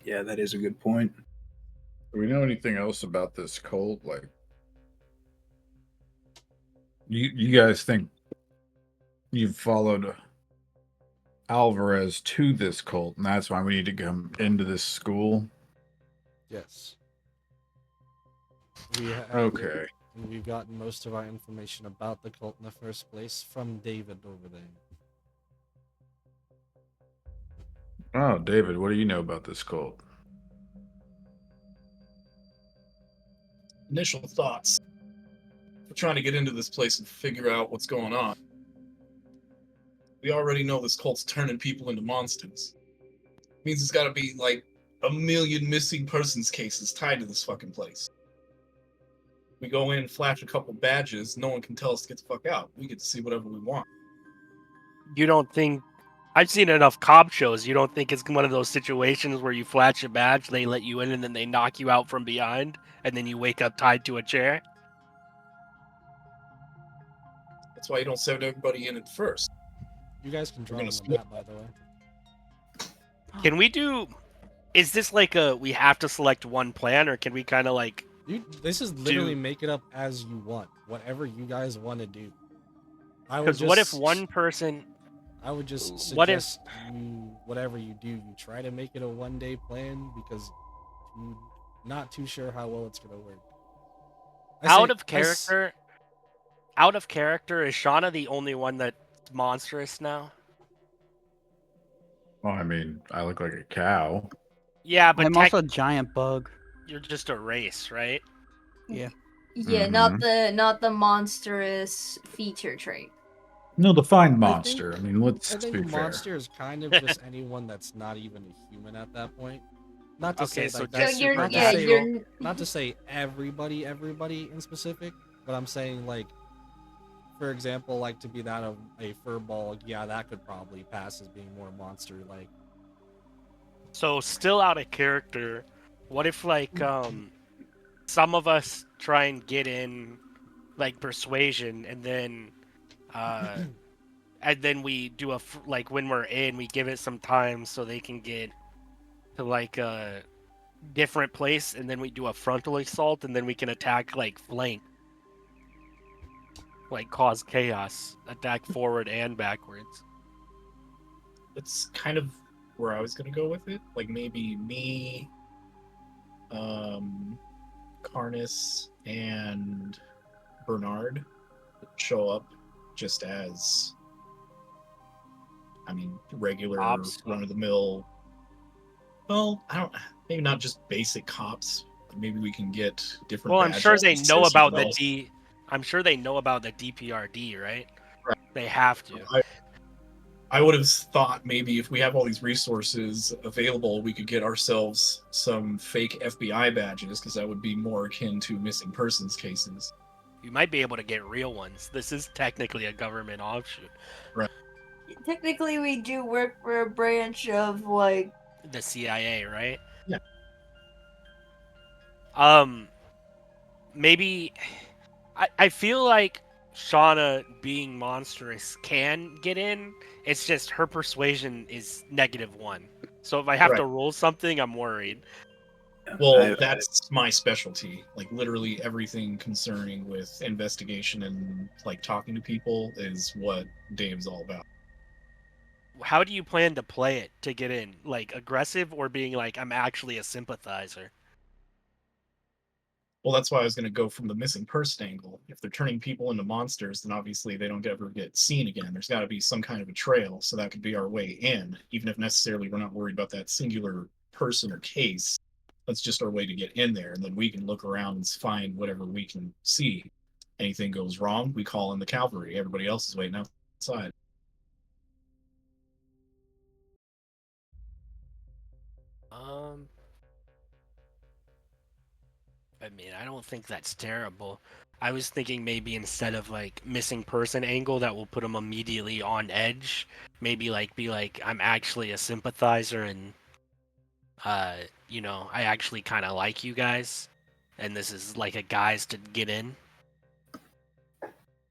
Yeah, that is a good point. Do we know anything else about this cult? Like, you guys think you've followed Alvarez to this cult, and that's why we need to come into this school? Yes. We have Okay. and we've gotten most of our information about the cult in the first place from David over there. Oh, David, what do you know about this cult? Initial thoughts. We're trying to get into this place and figure out what's going on. We already know this cult's turning people into monsters. Means it's got to be like a million missing persons cases tied to this fucking place. We go in, flash a couple badges, no one can tell us to get the fuck out. We get to see whatever we want. You don't think I've seen enough cop shows. You don't think it's one of those situations where you flash a badge, they let you in, and then they knock you out from behind, and then you wake up tied to a chair? That's why you don't send everybody in at first. You guys can draw gonna on the split. map, by the way. Can we do? Is this like we have to select one plan, or can we kind of like? This is literally make it up as you want. Whatever you guys want to do. Because what if one person? I would just What if- suggest you, whatever you do, you try to make it a one-day plan because you're not too sure how well it's gonna work. Out of character, is Shauna the only one that's monstrous now? Well, I mean, I look like a cow. Yeah, but I'm also a giant bug. you're just a race, right? Yeah, Mhm. not the monstrous feature trait. No, defined I monster. I mean, let's I think be fair. monster is kind of just anyone that's not even a human at that point. Not to Okay, say so like So that's you're not to yeah say you're not to say everybody in specific, but I'm saying like, for example, like to be that of a furball, yeah, that could probably pass as being more monster like. So still out of character. What if like some of us try and get in like persuasion, and then we do like when we're in, we give it some time so they can get to like a different place, and then we do a frontal assault, and then we can attack like flank, like cause chaos, attack forward and backwards. It's kind of where I was gonna go with it. Like maybe me, Carnus, and Bernard show up just as, I mean, regular Cops. run-of-the-mill. Well, I don't. Maybe not just basic cops. Maybe we can get different. Well, I'm sure badges they that know say about something the else. I'm sure they know about the D.P.R.D, right? Right. They have to. I would have thought maybe if we have all these resources available, we could get ourselves some fake FBI badges, because that would be more akin to missing persons cases. You might be able to get real ones. This is technically a government offshoot. technically we do work for a branch of like The CIA, right? Yeah. Maybe I feel like Shauna being monstrous can get in. It's just her persuasion is -1. So if I have to roll something, I'm worried. Well, that's my specialty. Like literally everything concerning with investigation and like talking to people is what Dave's all about. how do you plan to play it to get in? Like aggressive or being like I'm actually a sympathizer? Well, that's why I was going to go from the missing person angle. If they're turning people into monsters, then obviously they don't ever get seen again. There's got to be some kind of a trail, so that could be our way in, even if necessarily we're not worried about that singular person or case. That's just our way to get in there, and then we can look around and find whatever we can see. Anything goes wrong, we call in the cavalry. Everybody else is waiting outside. I mean, I don't think that's terrible. I was thinking maybe instead of like missing person angle that will put them immediately on edge, maybe like be like I'm actually a sympathizer and I actually kind of like you guys and this is like a guise to get in.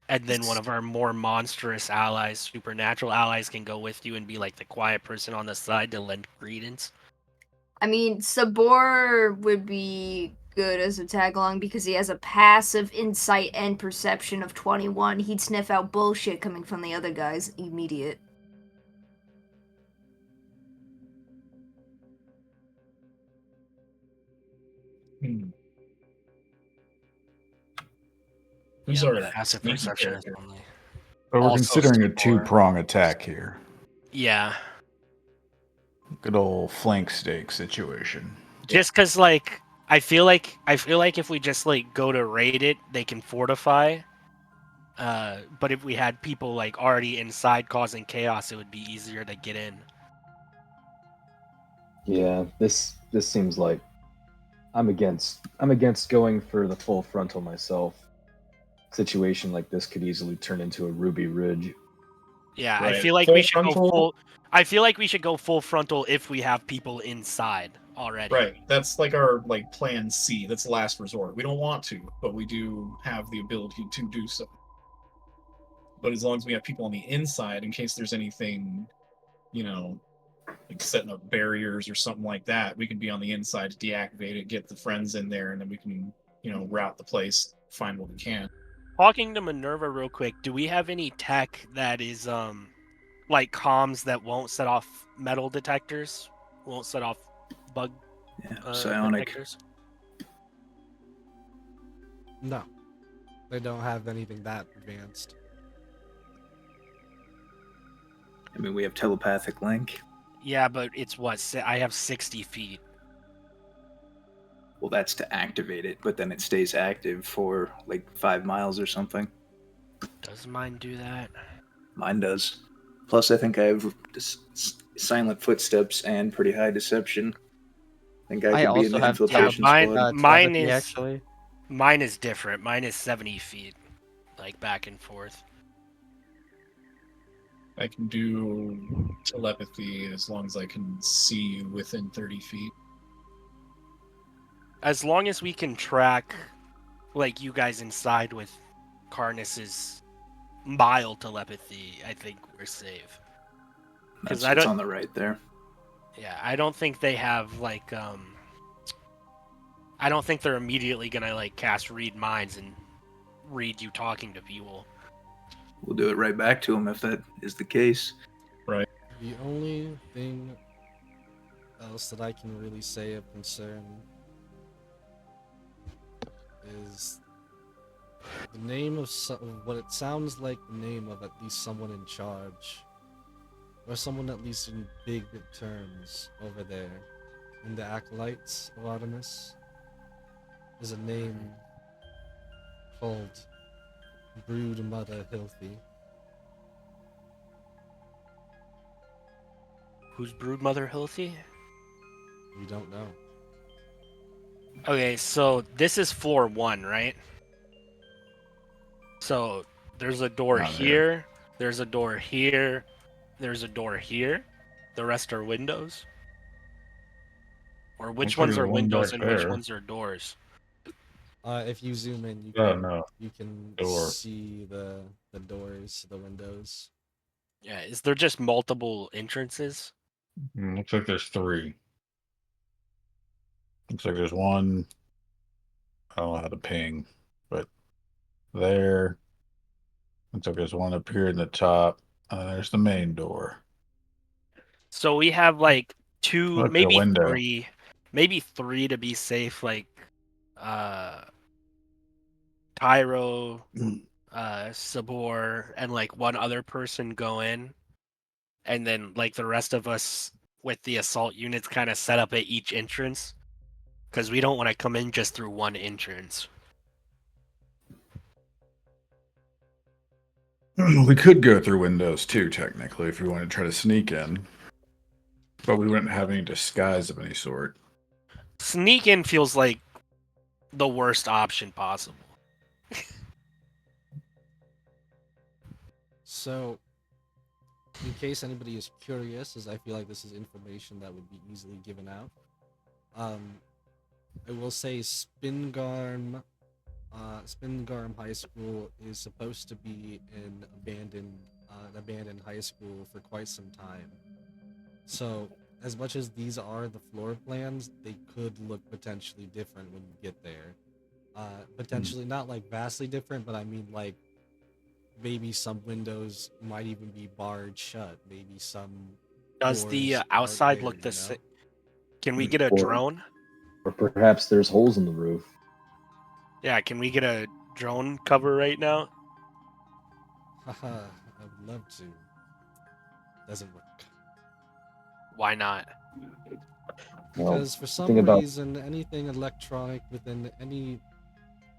And then one of our more monstrous allies, supernatural allies, can go with you and be like the quiet person on the side to lend credence. I mean, Sabor would be good as a tag along because he has a passive insight and perception of 21. He'd sniff out bullshit coming from the other guys immediate. Who's Yeah, our but passive sneaky perception is character? only. But we're Also considering a Sabor. two-prong attack here. Yeah. Good old flank steak situation. Just because, like, I feel like if we just like go to raid it, they can fortify. But if we had people like already inside causing chaos, it would be easier to get in. Yeah, this seems like I'm against going for the full frontal myself. Situation like this could easily turn into a Ruby Ridge. Yeah, Right. I feel like Full we should go frontal? full. I feel like we should go full frontal if we have people inside already. Right. That's like our like plan C. That's last resort. We don't want to, but we do have the ability to do so. But as long as we have people on the inside, in case there's anything, like setting up barriers or something like that, we can be on the inside to deactivate it, get the friends in there, and then we can, route the place, find what we can. Talking to Minerva real quick, do we have any tech that is like comms that won't set off metal detectors? Won't set off bug psionic. detectors? No, they don't have anything that advanced. I mean, we have telepathic link. Yeah, but it's what? I have 60 feet. Well, that's to activate it, but then it stays active for like 5 miles or something. Does mine do that? Mine does. Plus, I think I have silent footsteps and pretty high deception. I think I could be in also the have infiltration mine- squad. mine telepathy, is- actually. Mine is different. Mine is 70 feet, like back and forth. I can do telepathy as long as I can see you within 30 feet. As long as we can track, like, you guys inside with Carnus's mild telepathy, I think we're safe. That's I what's don't- on the right there. Yeah, I don't think they have, like, I don't think they're immediately gonna, like, cast read minds and read you talking to people. We'll do it right back to him if that is the case. Right. The only thing else that I can really say of concern is the name of what it sounds like the name of at least someone in charge, or someone at least in big terms over there in the Acolytes of Artemis is a name called Brood Mother Hilthy. Who's Broodmother Hilthy? You don't know. Okay, so this is floor 1, right? So there's a door Not here, there's a door here, there's a door here. The rest are windows? Or which Looks like ones there's are one windows back and which there. ones are doors? If you zoom in, you Oh, can no. you can Door. see the doors, the windows. Yeah, is there just multiple entrances? Looks like there's 3. Looks like there's one. I don't know how to ping, but there. Looks like there's one up here in the top. There's the main door. So we have like two, Look, the maybe window. three to be safe. Like, Tyro, Sabor, and like one other person go in, and then like the rest of us with the assault units kind of set up at each entrance, because we don't want to come in just through one entrance. We could go through windows too, technically, if we want to try to sneak in. But we wouldn't have any disguise of any sort. Sneak in feels like the worst option possible. So, in case anybody is curious, as I feel like this is information that would be easily given out, I will say Spingarm High School is supposed to be an abandoned high school for quite some time. So, as much as these are the floor plans, they could look potentially different when you get there. Potentially not like vastly different, but I mean like maybe some windows might even be barred shut. Maybe some Does the doors aren't outside there, look the you know? same? Can we get a Or- drone? Or perhaps there's holes in the roof. Yeah, can we get a drone cover right now? Haha, I would love to. Doesn't work. Why not? Well, Because for some think about reason, anything electronic within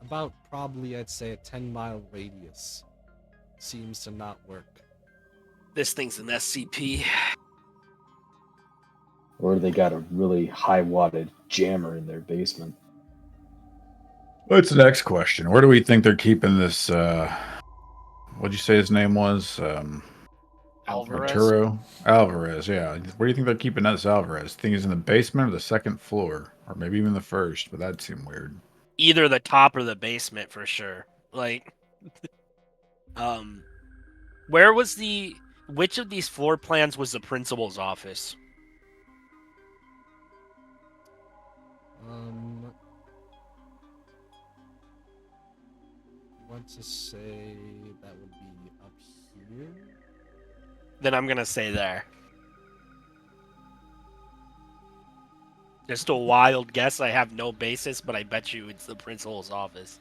about probably I'd say a 10-mile radius seems to not work. This thing's an SCP. or they got a really high watted jammer in their basement. What's the next question? Where do we think they're keeping this? What'd you say his name was? Alvarez? Arturo Alvarez. Yeah. Where do you think they're keeping this Alvarez? Think he's in the basement or the second floor, or maybe even the first? But that'd seem weird. Either the top or the basement for sure. Like, where was which of these floor plans was the principal's office? Want to say that would be up here. Then I'm gonna say there. Just a wild guess. I have no basis, but I bet you it's the principal's office.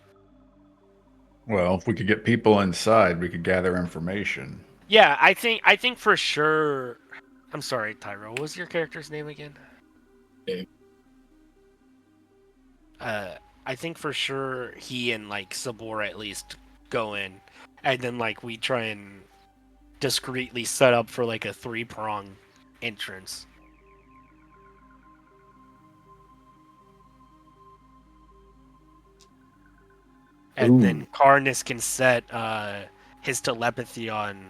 Well, if we could get people inside, we could gather information. Yeah, I think for sure. I'm sorry, Tyro. What was your character's name again? Dave. I think for sure he and like Sabor at least go in, and then like we try and discreetly set up for like a 3-prong entrance. And then Karnas can set his telepathy on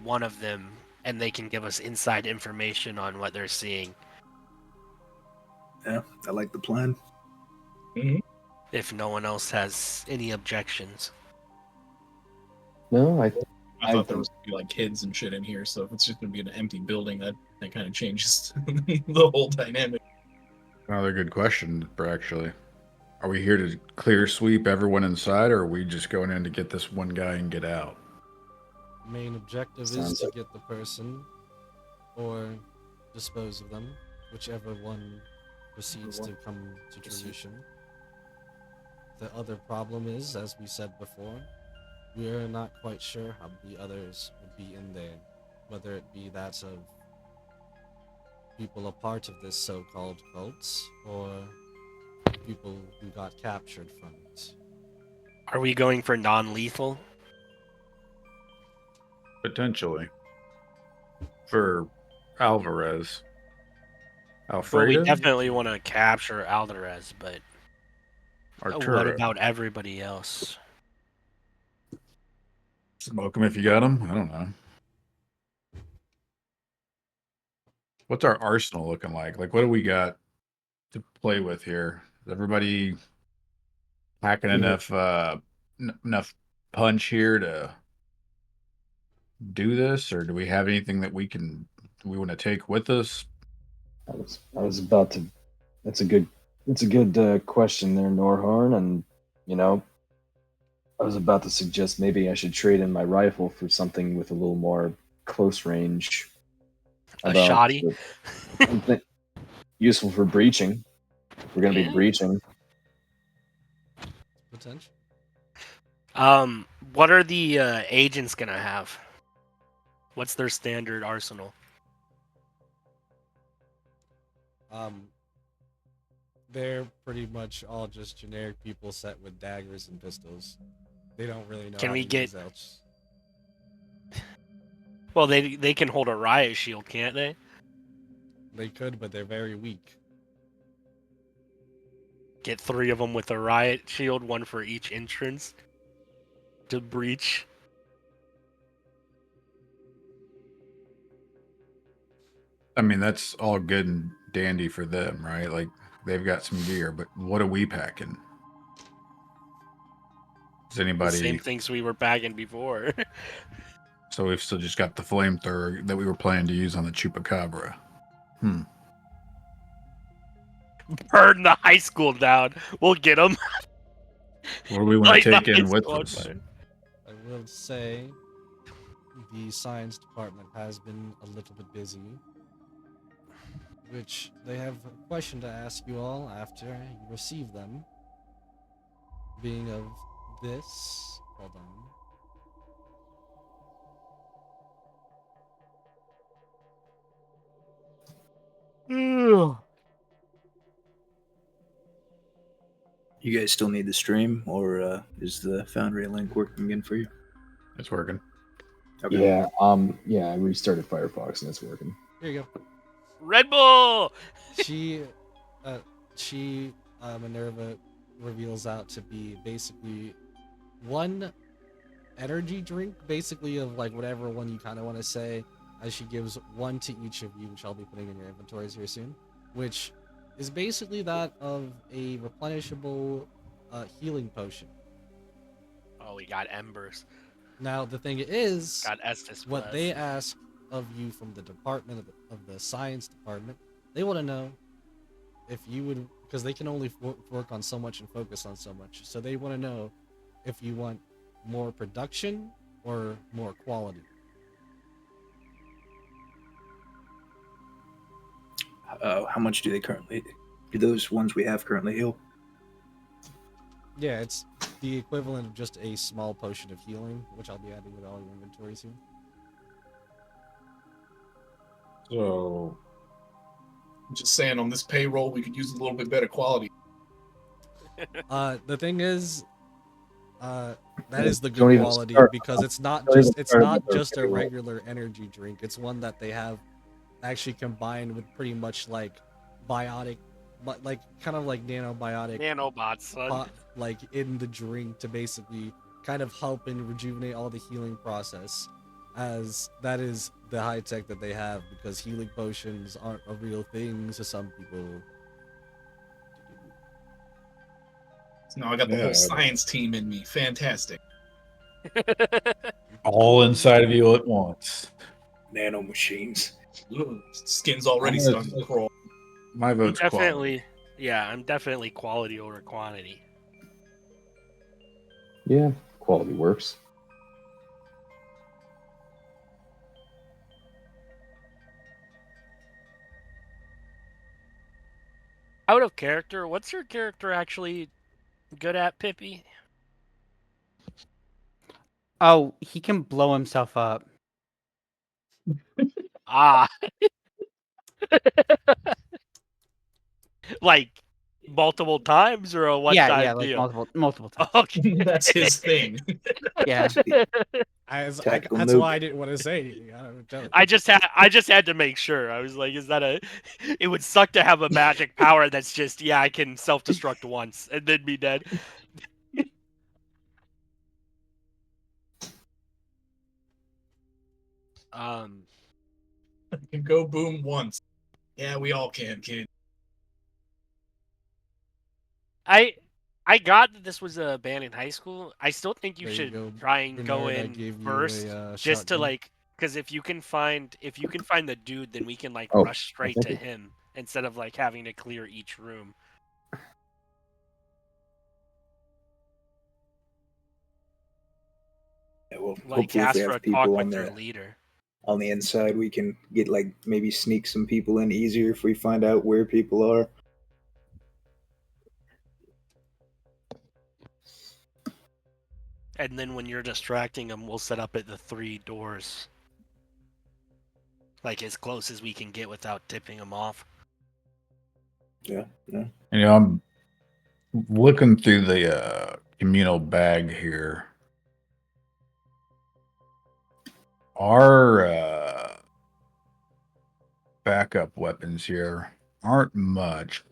one of them, and they can give us inside information on what they're seeing. Yeah, I like the plan. If no one else has any objections. No, I thought there think- was gonna be like kids and shit in here, so if it's just gonna be an empty building, that kind of changes the whole dynamic. Another good question, actually. Are we here to clear sweep everyone inside, or are we just going in to get this one guy and get out? Main objective is Sounds to like- get the person or dispose of them, whichever one proceeds to come to fruition. The other problem is, as we said before, we are not quite sure how the others would be in there, whether it be that of people a part of this so-called cult or people who got captured from it. Are we going for non-lethal? Potentially. For Alvarez. Well, Alfredo? we definitely want to capture Alvarez, but Arturo. what about everybody else? Smoke him if you got him? I don't know. What's our arsenal looking like? Like, what do we got to play with here? Is everybody packing enough enough punch here to do this, or do we have anything that we want to take with us? I was about to. That's a good question there, Norhorn, and I was about to suggest maybe I should trade in my rifle for something with a little more close range. A about shoddy. something useful for breaching. We're gonna be Yeah. breaching. Potential. What are the agents gonna have? What's their standard arsenal? They're pretty much all just generic people set with daggers and pistols. They don't really know Can how we to get- use else. Well, they can hold a riot shield, can't they? They could, but they're very weak. Get 3 of them with a riot shield, 1 for each entrance to breach. I mean, that's all good and dandy for them, right? Like they've got some gear, but what are we packing? Does The anybody? same things we were bagging before. So we've still just got the flamethrower that we were planning to use on the chupacabra. Burn the high school down. We'll get them. What do we want to take in with us? I will say the science department has been a little bit busy, which they have a question to ask you all after you receive them. Being of this, hold on. You guys still need the stream, or is the Foundry link working again for you? It's working. Okay. Yeah. Yeah. I restarted Firefox and it's working. Here you go. Red Bull. She Minerva reveals out to be basically one energy drink, basically of like whatever one you kind of want to say, as she gives one to each of you, which I'll be putting in your inventories here soon, which is basically that of a replenishable healing potion. Oh, we got embers. Now the thing is, Got Estus what Plus. they ask of you from the department of the science department, they want to know if you would, because they can only work on so much and focus on so much, so they want to know if you want more production or more quality. How much do those ones we have currently heal? Yeah, it's the equivalent of just a small potion of healing, which I'll be adding with all your inventory soon. So I'm just saying, on this payroll, we could use a little bit better quality. The thing is, that is the Don't good even quality, start. because it's not Don't even just start with a our regular energy drink. It's one that they have actually combined with pretty much like biotic, but like kind of like nanobiotic Nanobots, son. like in the drink to basically kind of help and rejuvenate all the healing process, as that is the high tech that they have, because healing potions aren't a real thing to some people. So now I got the Yeah. whole science team in me. Fantastic. all inside of you at once. Nano machines. Ugh, skin's already I'm starting to crawl. My vote's quality. Definitely. Yeah, I'm definitely quality over quantity. Yeah. Quality works. Out of character, what's your character actually good at, Pippi? Oh, he can blow himself up. Ah. Like multiple times or a one-time Yeah, like deal? multiple times. Okay. That's his thing. Yeah. Tactical That's nuke. why I didn't want to say anything. I don't tell it. I just had to make sure. I was like, is that a? It would suck to have a magic power that's just I can self-destruct once and then be dead. Can go boom once. Yeah, we all can, kid. I got that this was a band in high school. I still think you There should go, try and go Bernard, I in gave you first, a just to shotgun. like, because if you can find the dude, then we can like Oh, rush straight thank to you. him instead of like having to clear each room. Yeah, we'll Like hopefully if ask we for a have talk people with their leader. on the inside, we can get like maybe sneak some people in easier if we find out where people are. And then when you're distracting them, we'll set up at the 3 doors. Like as close as we can get without tipping them off. Yeah. I'm looking through the communal bag here. Our backup weapons here aren't much.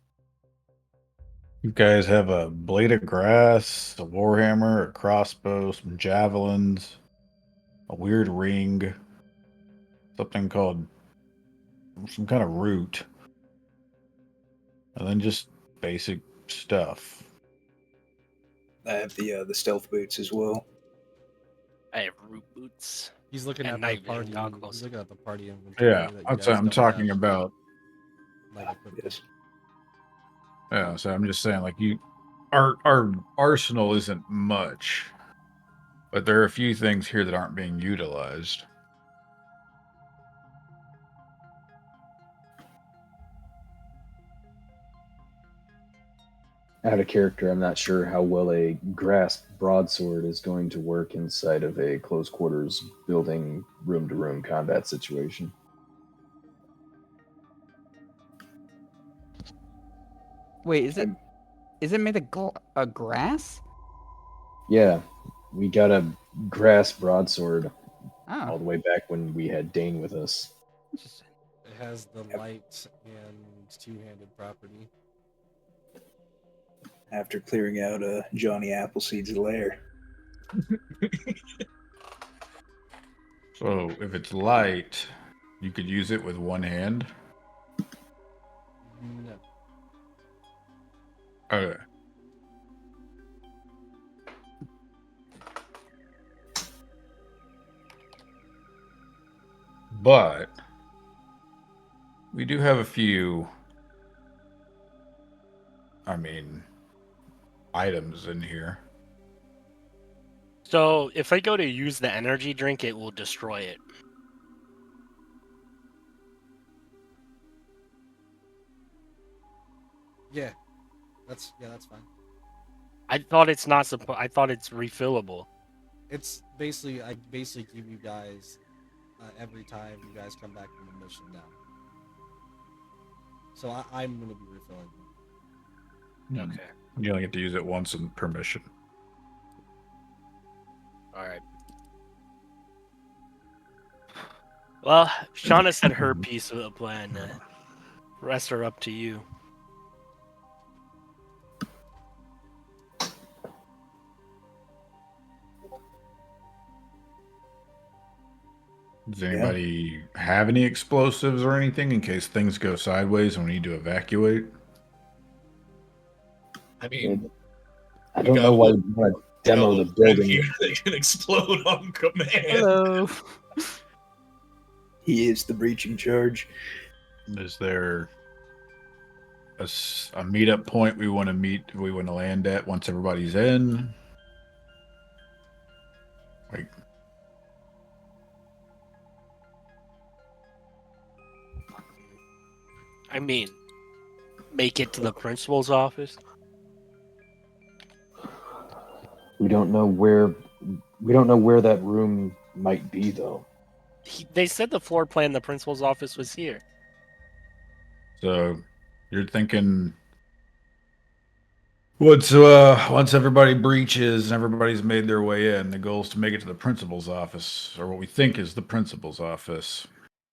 You guys have a blade of grass, a warhammer, a crossbow, some javelins, a weird ring, something called some kind of root, and then just basic stuff. I have the stealth boots as well. I have root boots. He's looking And at the night vision party. goggles. He's looking at the party inventory. Yeah, that you that's guys what I'm don't talking have, about. like, equipped. Yes. Yeah, so I'm just saying, like, our arsenal isn't much, but there are a few things here that aren't being utilized. Out of character, I'm not sure how well a grasp broadsword is going to work inside of a close quarters building room to room combat situation. Wait, is it made of grass? Yeah, we got a grass broadsword all Oh, the way back when we had Dane with us. interesting. It has the light and two-handed property. After clearing out Johnny Appleseed's lair. So if it's light, you could use it with one hand. No. Okay. But we do have a few, items in here. So if I go to use the energy drink, it will destroy it. Yeah, that's fine. I thought it's not supposed. I thought it's refillable. It's basically I basically give you guys every time you guys come back from a mission now. So I'm gonna be refilling them. Okay. You only get to use it once per mission. All right. Well, Shauna said her piece of the plan. Rest are up to you. Does anybody have any explosives or anything in case things go sideways and we need to evacuate? I mean, I don't know why you want to demo the building. Here that can explode on command. Hello. He is the breaching charge. Is there a meetup point we want to land at once everybody's in? Like, I mean, make it to the principal's office. We don't know where that room might be though. They said the floor plan in the principal's office was here. so you're thinking once everybody breaches and everybody's made their way in, the goal is to make it to the principal's office, or what we think is the principal's office.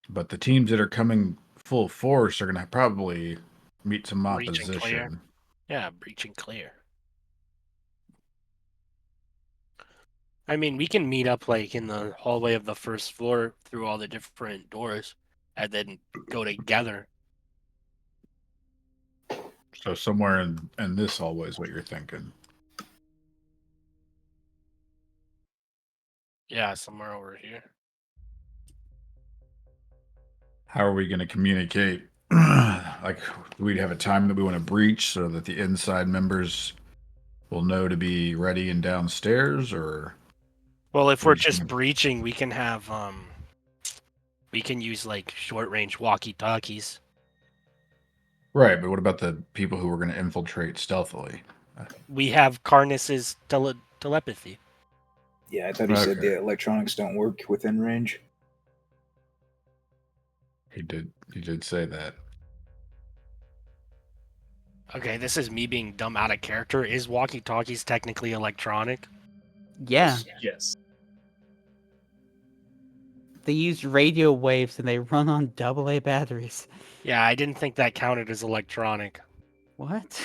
But the teams that are coming full force are going to probably meet some Breach and clear. opposition. Yeah, breach and clear. I mean, we can meet up like in the hallway of the first floor through all the different doors, and then go together. So somewhere in this hallway is what you're thinking. Yeah, somewhere over here. How are we going to communicate? Like, we'd have a time that we want to breach so that the inside members will know to be ready and downstairs, or Well, if We're we're just just gonna- breaching, we can have We can use like short range walkie talkies. Right, but what about the people who were going to infiltrate stealthily? We have Karnas's telepathy. Yeah, I thought he said Okay. the electronics don't work within range. He did say that. Okay, this is me being dumb out of character. Is walkie talkies technically electronic? Yeah, Yes. they use radio waves and they run on AA batteries. Yeah, I didn't think that counted as electronic. What?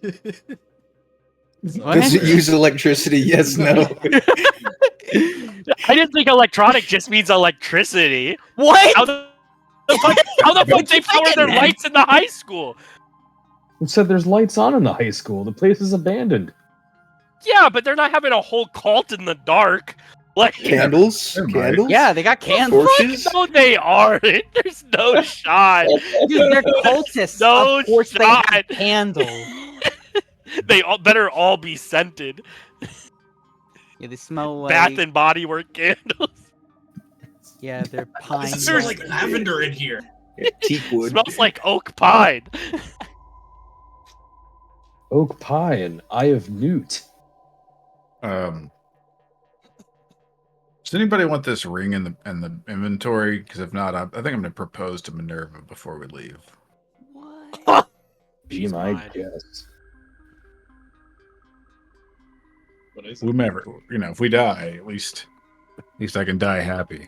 Does it use electricity? Yes, no. I didn't think electronic just means electricity. What? How the fuck they power their then? lights in the high school? Who said there's lights on in the high school? The place is abandoned. Yeah, but they're not having a whole cult in the dark. Like, Candles? Never mind. Candles? Yeah, they got candles. Torches? no, they aren't. There's no shot. Dude, they're cultists. No Of course they have shot. candles. They all better all be scented. Yeah, they smell like... Bath and Body Work candles. Yeah, they're pine. It smells like lavender in here. Yeah, teak wood. Smells like oak pine. Oak pie and Eye of Newt. Does anybody want this ring in the inventory? Because if not, I think I'm going to propose to Minerva before we leave. What? Be She's my mine. guess. What is it? Whomever, if we die, at least I can die happy.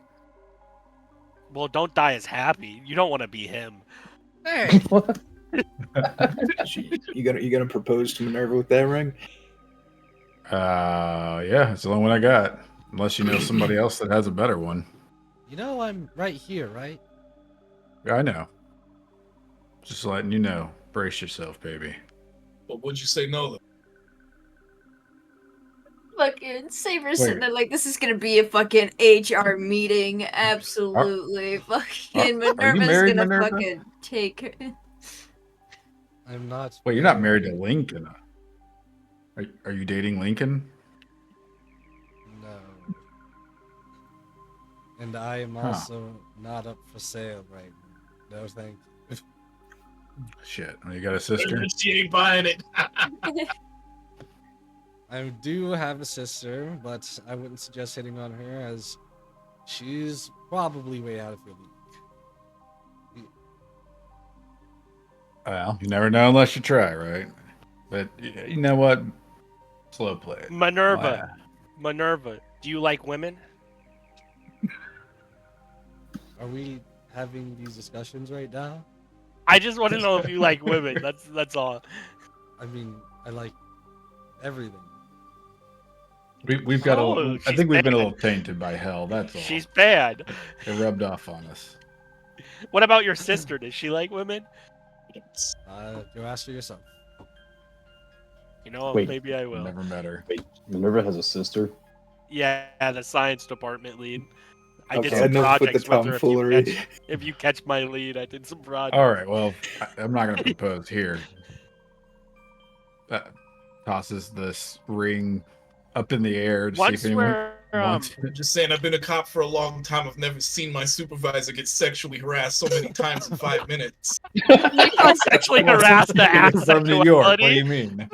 Well, don't die as happy. You don't want to be him. Hey. What? You gonna propose to Minerva with that ring? Yeah, it's the only one I got. Unless you know somebody else that has a better one. You know I'm right here, right? Yeah, I know. Just letting you know. Brace yourself, baby. But would you say no, though? Fucking Saber's sitting there like, this is gonna be a fucking HR meeting. Absolutely. Fucking Minerva's married, gonna Minerva? fucking take her. I'm not. Wait, you're not married to Lincoln. Are you dating Lincoln? No. And I am also not up for sale right now. No, thank you. Shit. You got a sister? She ain't buying it. I do have a sister, but I wouldn't suggest hitting on her as she's probably way out of your league. Well, you never know unless you try, right? But you know what? Slow play. Minerva. Minerva, do you like women? Are we having these discussions right now? I just want to know if you like women. That's all. I mean, I like everything. We've got Oh, I think we've been a little tainted by hell. That's all. She's bad. It rubbed off on us. What about your sister? Does she like women? Go ask her yourself. You know, Wait. maybe I will. Never met her. Minerva has a sister. Yeah, the science department lead. I did Okay, some enough with the projects with her. tomfoolery. If you catch my lead, I did some projects. All right. Well, I'm not going to propose here. Tosses this ring up in the air to Once see if anyone we're wants it. Just saying, I've been a cop for a long time. I've never seen my supervisor get sexually harassed so many times in 5 minutes. sexually harassed the act From New York. What do sexuality. you mean?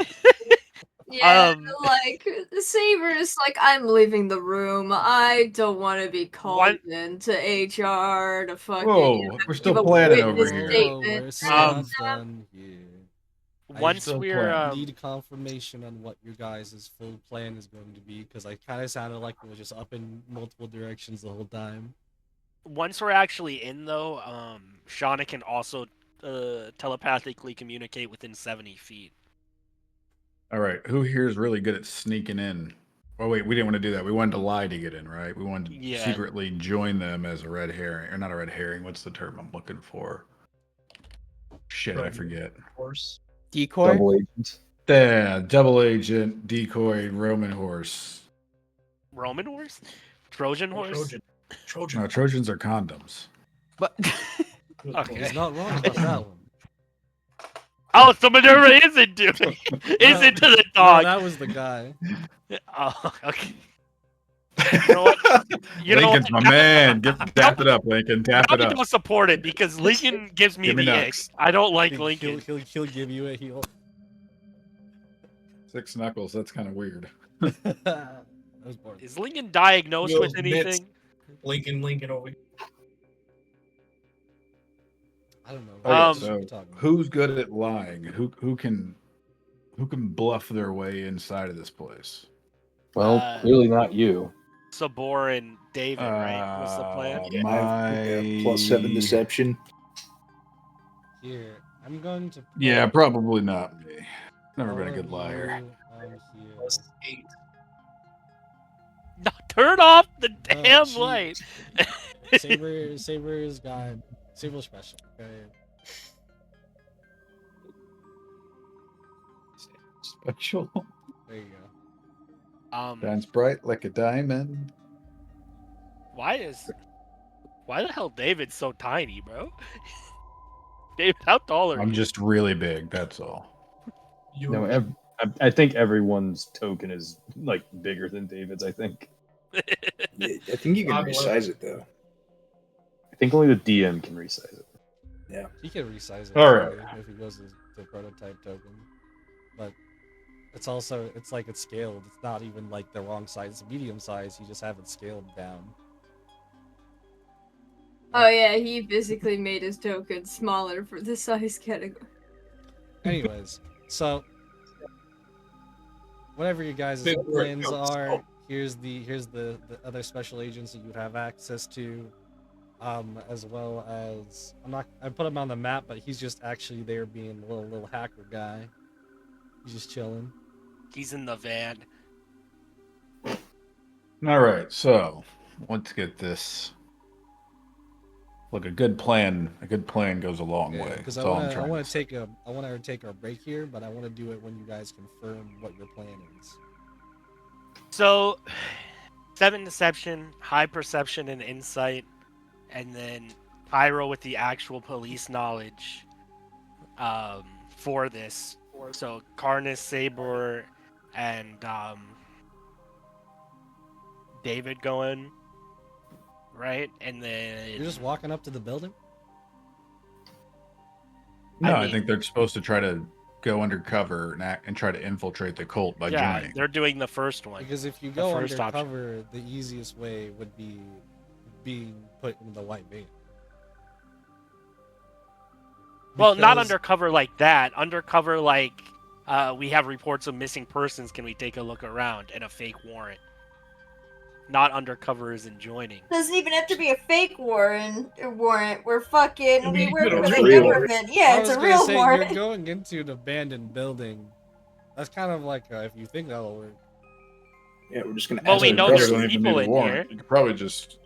Yeah, like Saber's like, I'm leaving the room. I don't want to be called One- into HR to fucking Whoa, we're still give a planning over witness here. statement. We're still Um, not done here. Once still we're playing. Need confirmation on what your guys' full plan is going to be, because I kind of sounded like it was just up in multiple directions the whole time. once we're actually in though, Shauna can also telepathically communicate within 70 feet. All right. Who here is really good at sneaking in? Oh, wait. We didn't want to do that. We wanted to lie to get in, right? We wanted to Yeah. secretly join them as a red herring. Or not a red herring. What's the term I'm looking for? Shit, I forget. Of course. Decoy? Double agent. Yeah, double agent, decoy, Roman horse. Roman horse? Trojan horse? Trojan. No, Trojans are condoms. But Okay. He's not wrong about that one. Oh, so Minerva isn't doing is into the No, dog. that was the guy. Oh, okay. You know what? You know Lincoln's what? my man. Tap it up, Lincoln. Tap Now it I up. don't support it because Lincoln gives me Give me the nuts. ick. I don't like He'll, Lincoln. he'll give you a heal. 6 knuckles. That's kind of weird. That was boring. Is Lincoln diagnosed Will with Smith. anything? Lincoln over here. I don't know. Okay, Um, so We're talking about. who's good at lying? Who can bluff their way inside of this place? Well, clearly not you. Sabor and David, right? What's the plan? Yeah, I have +7 deception. Here, I'm going to. Yeah, pull probably not me. Never all been a of good liar. you on here. +8. No, turn off the No, damn she- light. Saber's got Saber special. Okay. Special. There you go. Shines bright like a diamond. why the hell David's so tiny, bro? David, how tall are I'm you? just really big. That's all. No, I think everyone's token is like bigger than David's. I think. Yeah, I think you can I'm resize it though. I think only the DM can resize it. Yeah. He can resize it All right. if he goes to prototype token, but it's also like it's scaled. It's not even like the wrong size. It's medium size. You just have it scaled down. Oh yeah, he physically made his token smaller for the size category. Anyways, so whatever your guys' Big word. plans are, here's the other special agents that you have access to, as well as I put him on the map, but he's just actually there being a little hacker guy. He's just chilling. He's in the van. All right, so let's get this. Look, a good plan goes a long way. Because That's I all I'm want trying to to say. take our break here, but I want to do it when you guys confirm what your plan is. So, 7 deception, high perception and insight, and then Pyro with the actual police knowledge for this. So, Karnas, Sabor, and David going, right? And then You're just walking up to the building? No, I I mean- think they're supposed to try to go undercover and try to infiltrate the cult by joining. they're doing the first one. Because if you go first option. undercover, the easiest way would be being put in the white van. Well, not Because- undercover like that. Undercover like we have reports of missing persons. Can we take a look around? And a fake warrant. Not undercover as in joining. Doesn't even have to be a fake warrant. We're fucking. I We mean, work you for know, the real. government. Yeah, I it's was a gonna real say, warrant. You're going into an abandoned building. That's kind of like if you think that'll work. Yeah, we're just gonna. Well, ask we the know Probably there's don't question. even people need a in warrant. here. You could probably just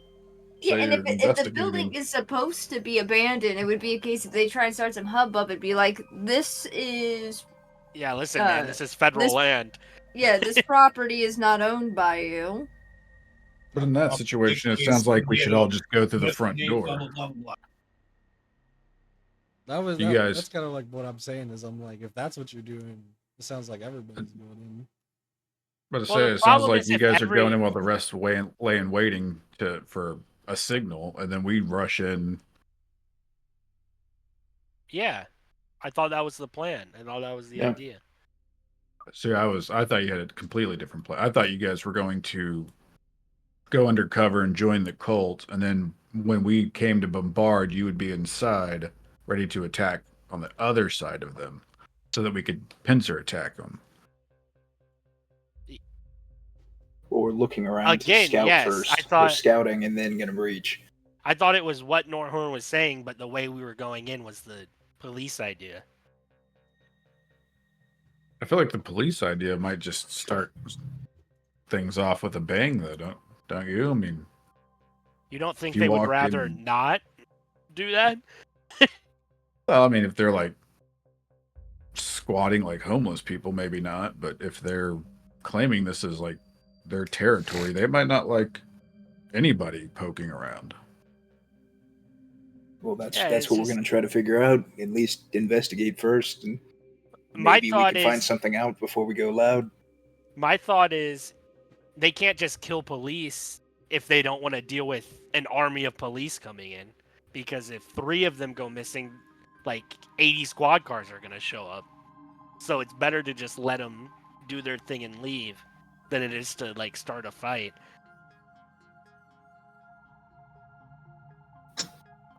Yeah, say and you're if the investigating. building is supposed to be abandoned, it would be a case if they try and start some hubbub. It'd be like, this is, Yeah, listen, man. This is federal this- land. yeah, this property is not owned by you. But in that situation, it sounds like we should all just go through the front door. Blah, blah, blah, blah. You guys- That's kind of like what I'm saying is I'm like, if that's what you're doing, it sounds like everybody's going in. But to Well, say, the it sounds problem like is you if guys are every- going in while the rest lay in waiting for a signal, and then we rush in. Yeah, I thought that was the plan. I thought that was the Yeah. idea. See, I thought you had a completely different plan. I thought you guys were going to go undercover and join the cult, and then when we came to bombard, you would be inside, ready to attack on the other side of them, so that we could pincer attack them. Well, we're looking around Again, to scout yes, first. I thought- We're scouting and then gonna breach. I thought it was what Northorn was saying, but the way we were going in was the police idea. I feel like the police idea might just start things off with a bang, though, don't you? I mean, You don't think If you they would walk rather in- not do that? well, I mean, if they're like squatting like homeless people, maybe not. But if they're claiming this as like their territory, they might not like anybody poking around. Well, that's Yeah, that's it's what just- we're gonna try to figure out. At least investigate first, and My maybe we thought can find is something out before we go loud. my thought is they can't just kill police if they don't want to deal with an army of police coming in. Because if 3 of them go missing, like 80 squad cars are gonna show up. So it's better to just let them do their thing and leave than it is to like start a fight.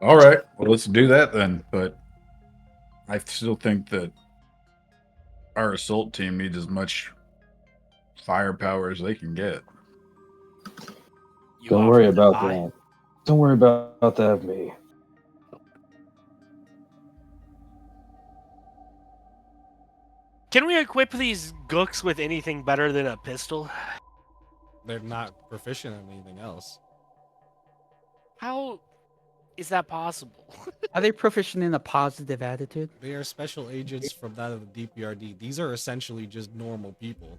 All right, well, let's do that then. But I still think that our assault team needs as much firepower as they can get. You Don't offer worry to about buy? that. Don't worry about that, me. Can we equip these gooks with anything better than a pistol? They're not proficient in anything else. How is that possible? Are they proficient in a positive attitude? They are special agents from that of the D.P.R.D. These are essentially just normal people.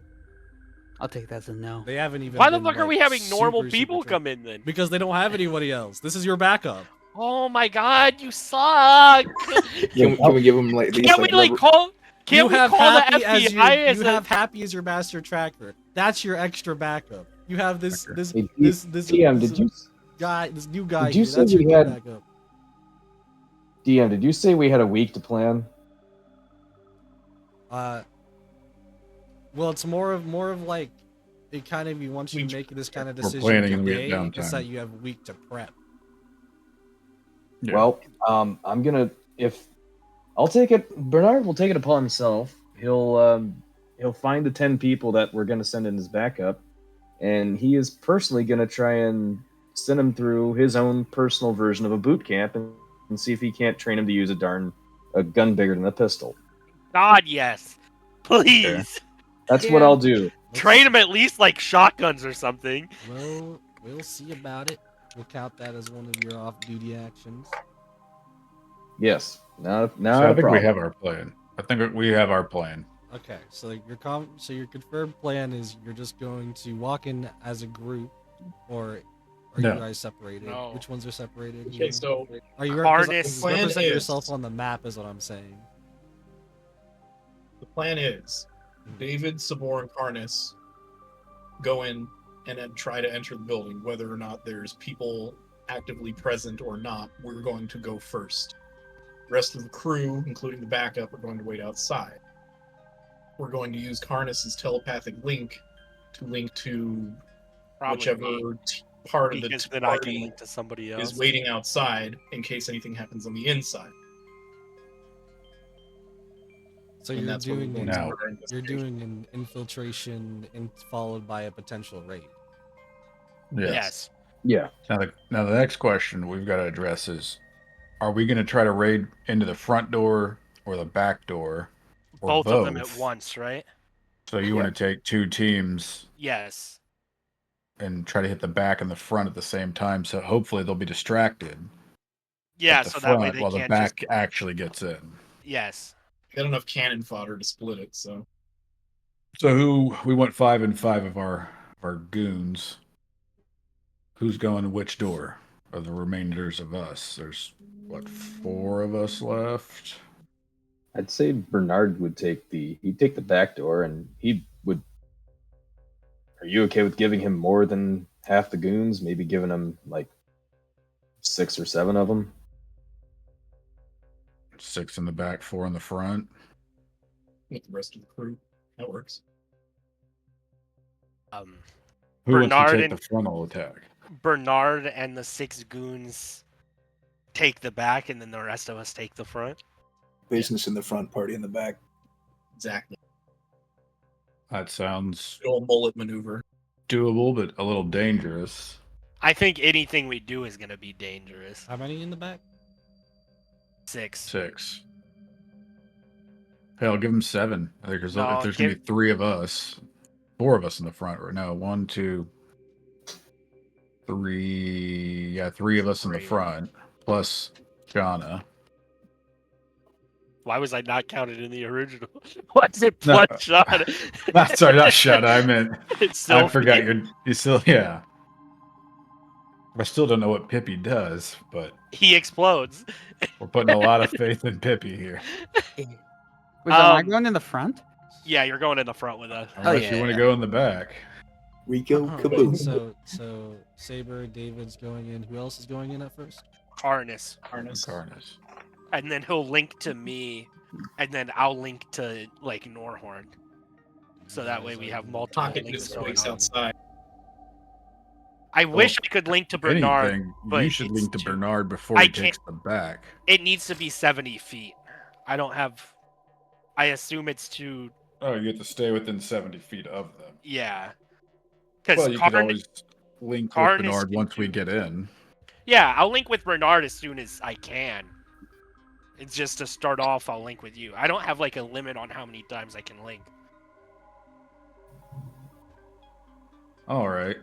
I'll take that as a no. They haven't even. Why the been, fuck are like, we having normal super people trained. come in then? Because they don't have anybody else. This is your backup. Oh my god, you suck! Can we give them like these Can't we like call? Can't You we have call the Happy as FBI as you a? have Happy as your master tracker. That's your extra backup. You have this Tracker. this Hey, this DM, this did you guy, this new guy did you here. say That's your we new had- backup. DM? Did you say we had a week to plan? Well, it's more of like it kind of once you We- make this kind of We're decision planning and we get today, it's downtime. that you have a week to prep. Yeah. Well, I'm gonna I'll take it. Bernard will take it upon himself. He'll find the 10 people that we're gonna send in as backup, and he is personally gonna try and send him through his own personal version of a boot camp and see if he can't train him to use a gun bigger than a pistol. God, yes, please That's what I'll do. train them at least like shotguns or something. We'll see about it. We'll count that as one of your off-duty actions. Yes. Now So I a think we problem. have our plan. I think we have our plan. Okay, so your confirmed plan is you're just going to walk in as a group, or are No. you guys separated? No. Which ones are separated? Okay, so Are you Harness. Plan represent is- yourself on the map? Is what I'm saying. the plan is David, Sabor, and Karnas go in and then try to enter the building. Whether or not there's people actively present or not, we're going to go first. The rest of the crew, including the backup, are going to wait outside. We're going to use Karnas's telepathic link to link to Probably whichever me, part of the because then I can party link to somebody else. is waiting outside in case anything happens on the inside. So And you're that's what we're doing going No. to start our you're investigation. doing an infiltration followed by a potential raid. Yes. Yeah. Now the next question we've got to address is: are we going to try to raid into the front door or the back door, or Both of them at once, right? So you want to take 2 teams Yes. and try to hit the back and the front at the same time. So hopefully they'll be distracted. Yeah, at the so front that way they while the can't back just. actually gets in. Yes. Got enough cannon fodder to split it, so So we want 5 and 5 of our goons. Who's going to which door of the remainders of us? There's what, 4 of us left? I'd say Bernard would he'd take the back door, and he would. Are you okay with giving him more than half the goons? Maybe giving him like 6 or 7 of them. 6 in the back, 4 in the front. with the rest of the crew. That works. Who wants Bernard to take and- the frontal attack? Bernard and the 6 goons take the back, and then the rest of us take the front. Business in the front, party in the back. Exactly. That sounds Good old mullet maneuver. doable, but a little dangerous. I think anything we do is going to be dangerous. How many in the back? 6. 6. Hey, I'll give him 7. I think No, if there's going to be 3 of us, 4 of us in the front right now. 1, 2, 3. Yeah, 3 of us in the 3. front, plus Jana. Why was I not counted in the original? Why is it No. bloodshot? Sorry, not shut. I meant It's I so forgot you still, yeah. I still don't know what Pippi does, but He explodes. we're putting a lot of faith in Pippi here. Was am I Um, going in the front? Yeah, you're going in the front with us. Unless yeah, you want to yeah. go in the back. Rico Wait, Kaboom. so Saber, David's going in. Who else is going in at first? Harness. Carnus. And then he'll link to me, and then I'll link to like Norhorn. So that way we have multiple Pocket links just going waits on. outside. I wish I could link to If Bernard, anything, but you should it's link to too- Bernard before I he takes the back. It needs to be 70 feet. I don't have. I assume it's too. Oh, you have to stay within 70 feet of them. Yeah. Because Well, you could always link with Carnus Bernard can once we do- get in. Yeah, I'll link with Bernard as soon as I can. It's just to start off, I'll link with you. I don't have like a limit on how many times I can link. All right.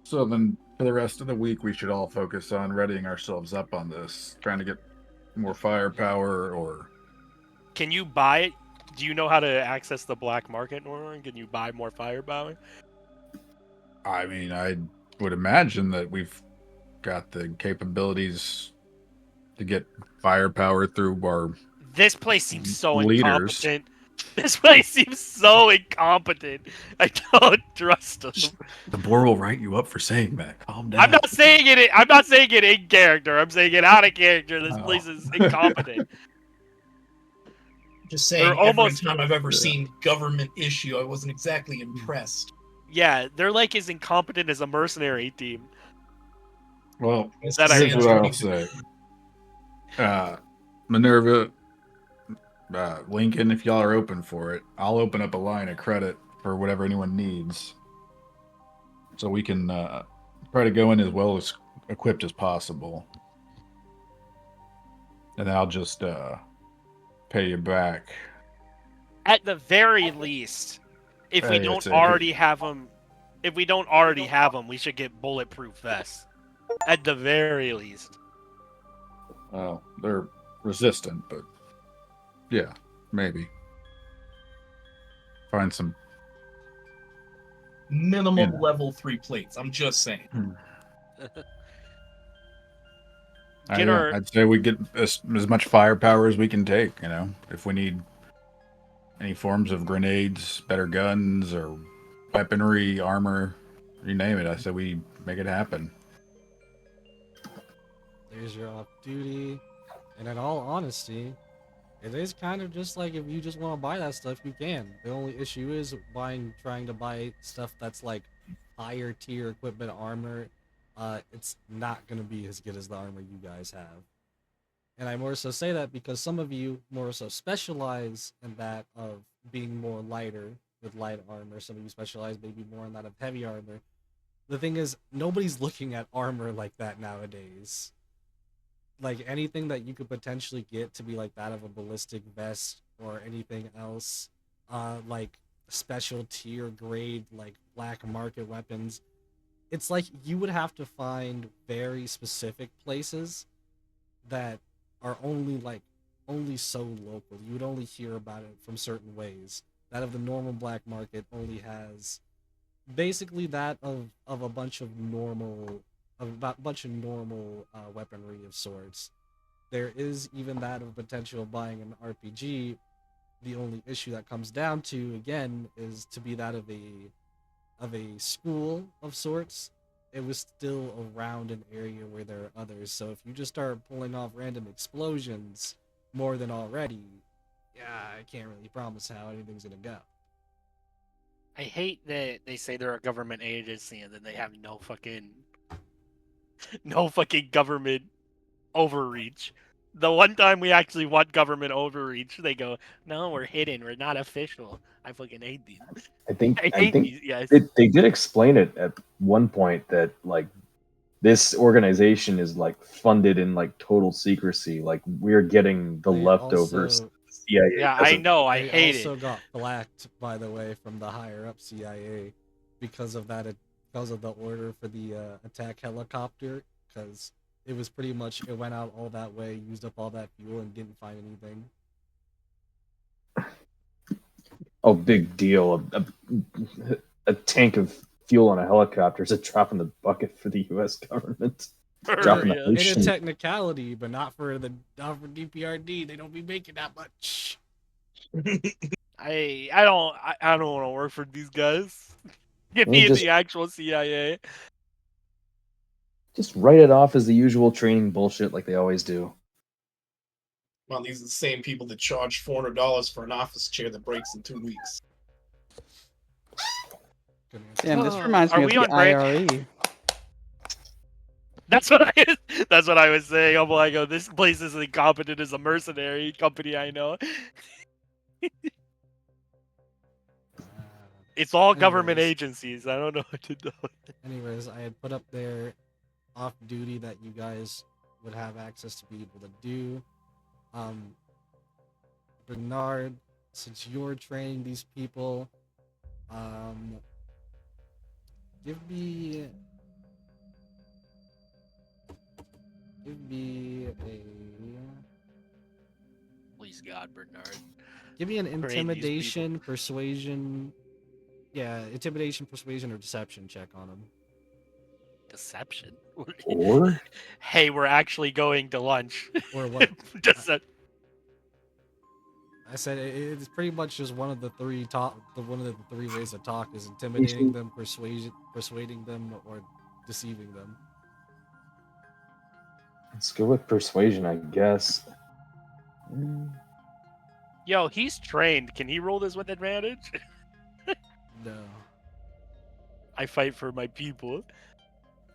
So then, for the rest of the week, we should all focus on readying ourselves up on this, trying to get more firepower or. Can you buy it? Do you know how to access the black market, Norman? Can you buy more firepower? I mean, I would imagine that we've got the capabilities to get firepower through our This place seems so leaders. incompetent. This place seems so incompetent. I don't trust them. The boar will write you up for saying that. Calm down. I'm not saying it. I'm not saying it in character. I'm saying it out of character. This Oh. place is incompetent. Just saying, They're almost- every time I've ever seen government issue, I wasn't exactly impressed. Yeah, they're like as incompetent as a mercenary team. Well, That I here's know. what I'll say. Minerva, Lincoln, if y'all are open for it, I'll open up a line of credit for whatever anyone needs. So we can try to go in as well as equipped as possible. And then I'll just pay you back. At the very least, if we Hey, don't it's a- already have them, we should get bulletproof vests. At the very least. Well, they're resistant, but yeah, maybe. Find some. Minimum Yeah. level 3 plates. I'm just saying. I'd say we get as much firepower as we can take, you know, if we need any forms of grenades, better guns, or weaponry, armor, you name it. I say we make it happen. There's your off duty. And in all honesty, it is kind of just like if you just want to buy that stuff, you can. The only issue is trying to buy stuff that's like higher tier equipment, armor. It's not going to be as good as the armor you guys have. And I more so say that because some of you more so specialize in that of being more lighter with light armor. Some of you specialize maybe more in that of heavy armor. The thing is, nobody's looking at armor like that nowadays. Like anything that you could potentially get to be like that of a ballistic vest or anything else, like special tier grade, like black market weapons. It's like you would have to find very specific places that are only so local. You would only hear about it from certain ways. That of the normal black market only has basically that of a bunch of normal weaponry of sorts. There is even that of potential of buying an RPG. The only issue that comes down to again is to be that of a school of sorts. It was still around an area where there are others. So if you just start pulling off random explosions more than already, yeah, I can't really promise how anything's gonna go. I hate that they say they're a government agency and then they have no fucking government overreach. The one time we actually want government overreach, they go, "No, we're hidden. We're not official." I fucking hate these. I think I hate these guys. they did explain it at one point that like this organization is like funded in like total secrecy. Like we're getting the They leftovers. also- CIA Yeah, I doesn't- know. I They hate also it. got blacked, by the way, from the higher up CIA because of that. Because of the order for the attack helicopter, because it was pretty much it went out all that way, used up all that fuel, and didn't find anything. Oh, big deal. A tank of fuel on a helicopter is a drop in the bucket for the U.S. government. Drop in the Yeah. In a ocean. technicality, but not for D.P.R.D. They don't be making that much. I don't want to work for these guys. Give We'll me just- the actual CIA. Just write it off as the usual training bullshit like they always do. Well, these are the same people that charge $400 for an office chair that breaks in 2 weeks. Good answer. Damn, this reminds Are me of we the on break? IRE. That's what I was saying. I'm like, oh, this place is incompetent as a mercenary company I know. It's all government Anyways. agencies. I don't know what to do. Anyways, I had put up there off duty that you guys would have access to be able to do. Bernard, since you're training these people, give me a Please God, Bernard. give me an Train these intimidation, persuasion. Yeah, intimidation, persuasion, or deception check on them. Deception. Or Hey, we're actually going to lunch. Or what? I said it's pretty much just one of the three one of the three ways to talk is intimidating them, persuading them, or deceiving them. let's go with persuasion, I guess. Yo, he's trained. Can he roll this with advantage? No. I fight for my people.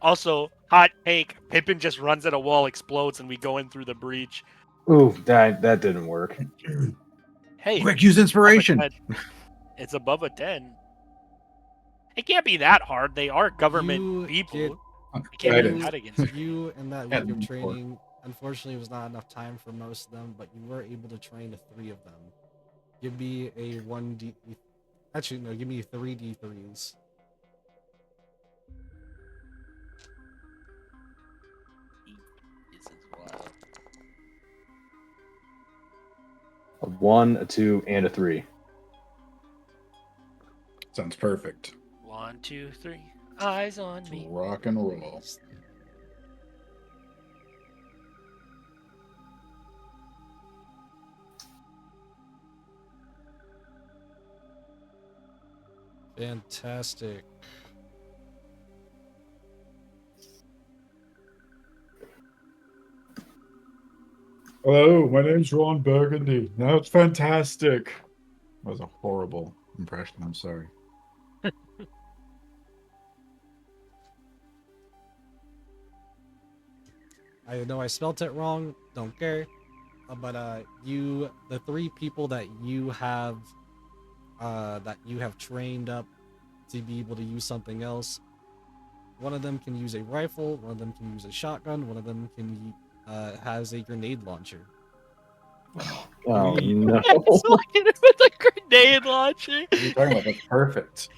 Also, hot take. Pippin just runs at a wall, explodes, and we go in through the breach. Ooh, that didn't work. Hey, Quick, use inspiration. it's above a 10. It can't be that hard. They are government You people. Get- It can't be Guidance. that against you. You and that Yeah, week of before. training, unfortunately, it was not enough time for most of them, but you were able to train 3 of them. Give me a 1d. Actually, no, give me 3 d3s. This is wild. A 1, a 2, and a 3. Sounds perfect. 1, 2, 3. Eyes on me. Rock and roll. Fantastic. Hello, my name's Ron Burgundy. Now it's fantastic. That was a horrible impression. I'm sorry. I know I spelt it wrong. Don't care. But the 3 people that you have trained up to be able to use something else. One of them can use a rifle. One of them can use a shotgun. One of them can has a grenade launcher. Oh no! It's fucking with a grenade launcher. What are you talking about? That's perfect.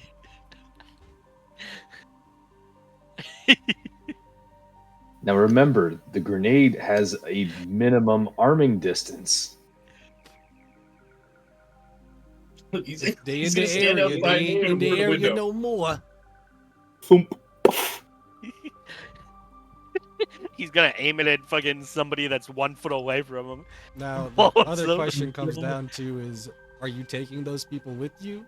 Now remember, the grenade has a minimum arming distance. He's They in gonna the stand area. outside They ain't in the the area window. no more. Thump. He's gonna aim it at fucking somebody that's 1 foot away from him. Now, the Blow up other some- question comes down to is, are you taking those people with you?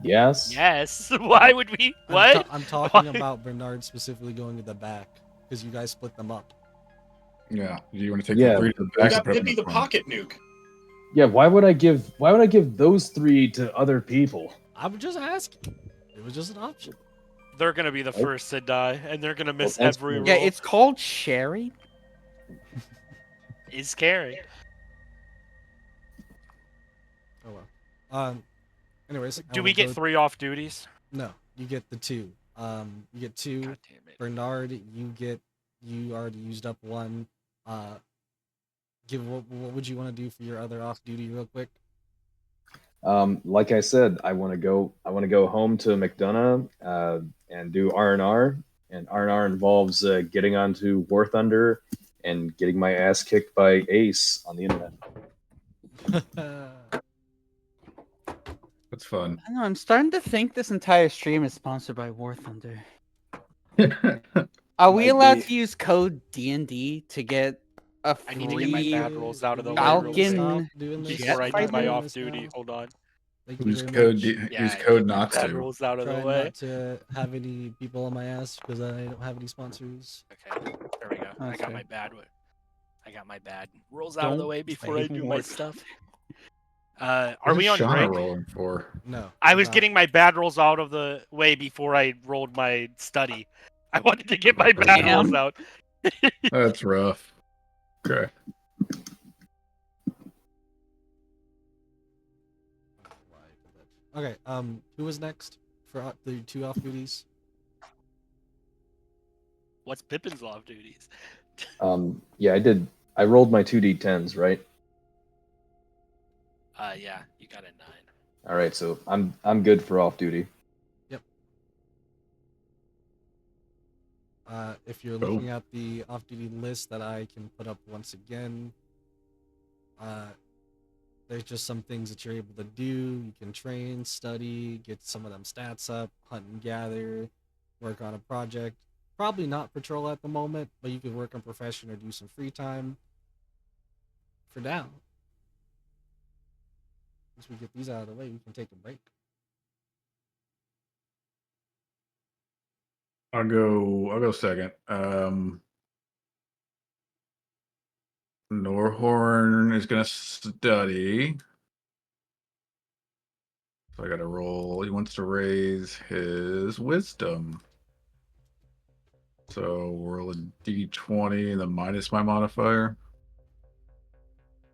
Yes. Yes. Why would we? What? I'm talking Why? about Bernard specifically going to the back because you guys split them up. Yeah. Do you want to take Yeah. the 3 to the I back? got and put them Pippy in the front? pocket nuke. Yeah. Why would I give those 3 to other people? I would just ask. It was just an option. They're gonna be the first to die, and they're gonna miss that's every cool. roll. Yeah, it's called sharing. It's scary. Oh well. Anyways, I Do wanna we get go- 3 off duties? No, you get the 2. You get 2. God damn it. Bernard, you already used up 1. What would you want to do for your other off duty real quick? Like I said, I want to go home to McDonough and do R&R, and R&R involves getting onto War Thunder and getting my ass kicked by Ace on the internet. That's fun. I know. I'm starting to think this entire stream is sponsored by War Thunder. Are we Might allowed be. to use code D&D to get a I need to get my free bad rolls out of the way real quick Falcon Stop doing this. jet before I do fighter? my Doing off this duty. now. Hold on. Thank you Whose very code? much. Whose Yeah, code get not bad to? rules out of the Trying way. not to have any people on my ass because I don't have any sponsors. Okay, there we go. I That's got fair. my bad. I got my bad rules out of the Don't way before say I do my more. stuff. What Are is we on Shauna break? rolling for? No. I we're was not. getting my bad rolls out of the way before I rolled my study. I wanted to get my bad Damn. rolls out. That's rough. Okay. Okay. Who was next for the 2 off duties? What's Pippin's off duties? Yeah, I did. I rolled my 2d10s, right? Yeah, you got a 9. All right, so I'm good for off duty. If you're looking at the off duty list that I can put up once again, there's just some things that you're able to do. You can train, study, get some of them stats up, hunt and gather, work on a project. Probably not patrol at the moment, but you could work on profession or do some free time. For now, once we get these out of the way, we can take a break. I'll go second. Norhorn is gonna study. So I gotta roll. He wants to raise his wisdom. So roll a d20 and then minus my modifier.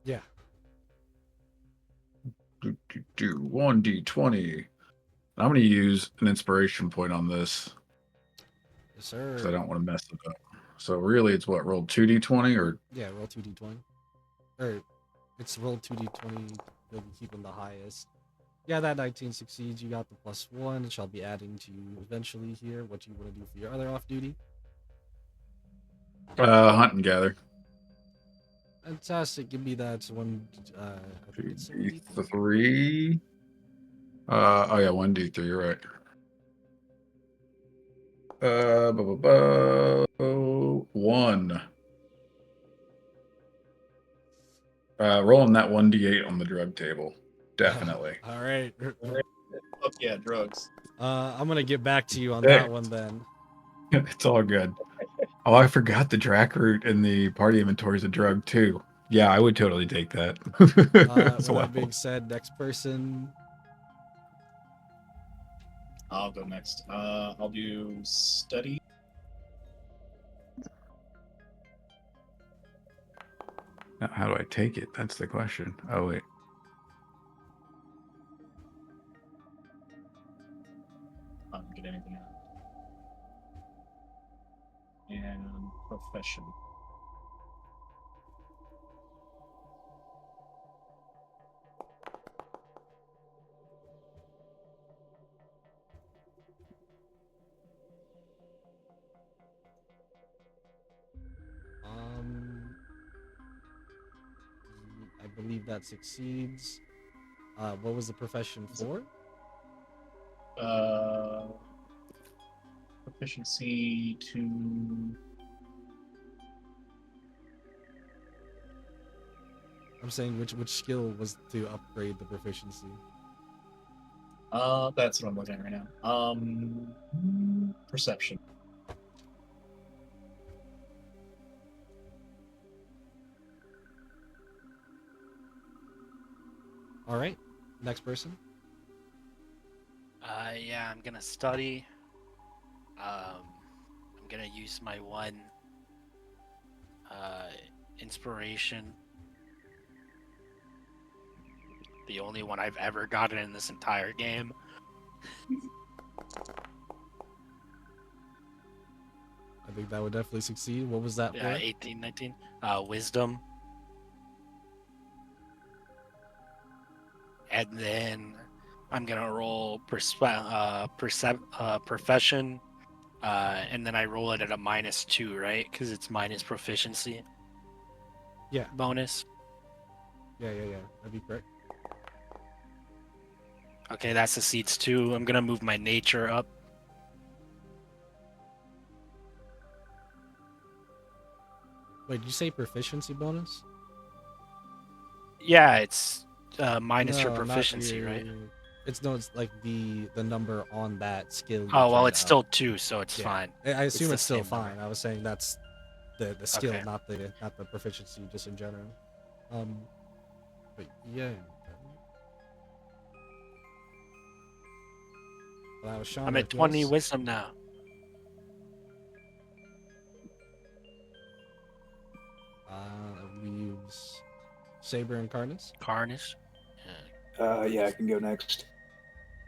Yeah. Do 1d20. I'm gonna use an inspiration point on this Yes, sir. because I don't want to mess it up. So really, it's what, roll 2d20 or Yeah, roll 2d20. Or it's roll 2d20. You'll be keeping the highest. Yeah, that 19 succeeds. You got the +1. It shall be adding to you eventually here. What you want to do for your other off duty? hunt and gather. Fantastic. Give me that one. I think it's 3. Oh yeah, 1d3. You're right. 1. Rolling that 1d8 on the drug table. Definitely. All right. Fuck yeah, drugs. I'm gonna get back to you on Hey. that one then. It's all good. Oh, I forgot the drac root in the party inventory is a drug too. Yeah, I would totally take that. With that being said, next person. I'll go next. I'll do study. Now, how do I take it? That's the question. Oh wait. I don't get anything out. And profession. I believe that succeeds. What was the profession for? Proficiency to. I'm saying which skill was to upgrade the proficiency. That's what I'm looking at right now. Perception. All right. Next person. Yeah, I'm gonna study. I'm gonna use my 1 inspiration. The only one I've ever gotten in this entire game. I think that would definitely succeed. What was that Yeah, for? 18, 19. Wisdom. And then I'm gonna roll profession, and then I roll it at a -2, right? Because it's minus proficiency. Yeah. Bonus. Yeah. That'd be correct. Okay, that succeeds too. I'm gonna move my nature up. Wait, did you say proficiency bonus? Yeah, it's minus your No, not proficiency, your right? It's no, it's like the number on that skill. You Oh well, get it's up. still 2, so it's Yeah. fine. I assume the it's still same number. fine. I was saying that's the skill, Okay. not the proficiency, just in general. But yeah. Well, Sean, I'm that at 20 goes. wisdom now. Leaves Saber and Carnus. Carnage. Yeah, I can go next.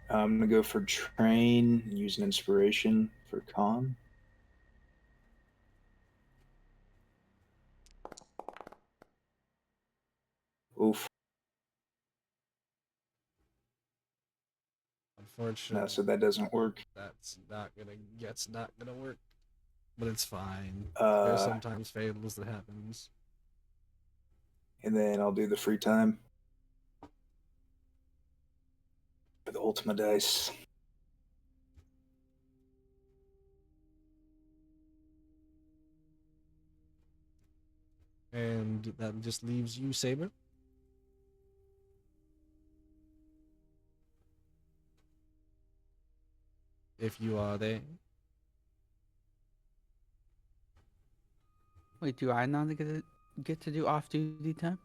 I'm gonna go for train. Use an inspiration for con. Oof. Unfortunately, No, so that doesn't work. that's not gonna work. But it's fine. There's Uh, sometimes fails that happens. and then I'll do the free time for the Ultima dice. And that just leaves you, Saber. If you are there. Wait, do I not get to do off-duty time?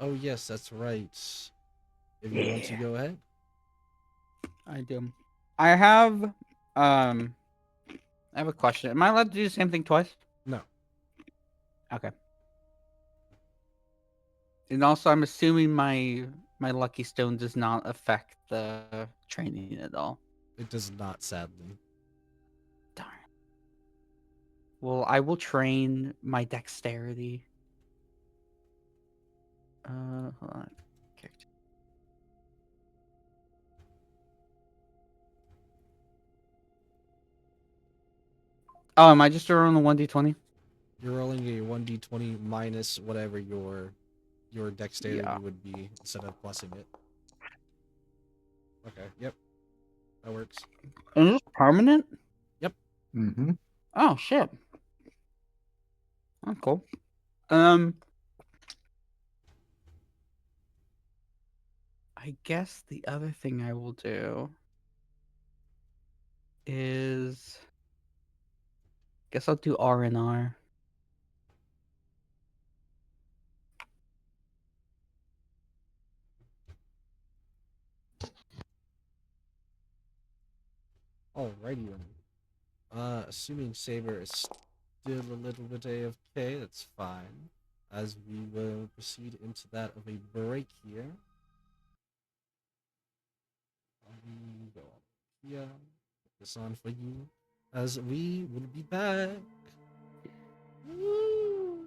Oh yes, that's right. If you want to Yeah. go ahead. I do. I have I have a question. Am I allowed to do the same thing twice? No. Okay. And also, I'm assuming my lucky stone does not affect the training at all. It does not, sadly. Darn. Well, I will train my dexterity. Hold on. Character. Oh, am I just rolling the 1d20? You're rolling a 1d20 minus whatever your dexterity Yeah. would be instead of plussing it. Okay, yep. That works. Is this permanent? Mm-hmm. Oh shit. Oh, cool. I guess the other thing I will do is guess I'll do R&R. Alrighty then. Assuming Saber is still a little bit AFK, that's fine. As we will proceed into that of a break here. Go here. Put this on for you. As we will be back. Woo!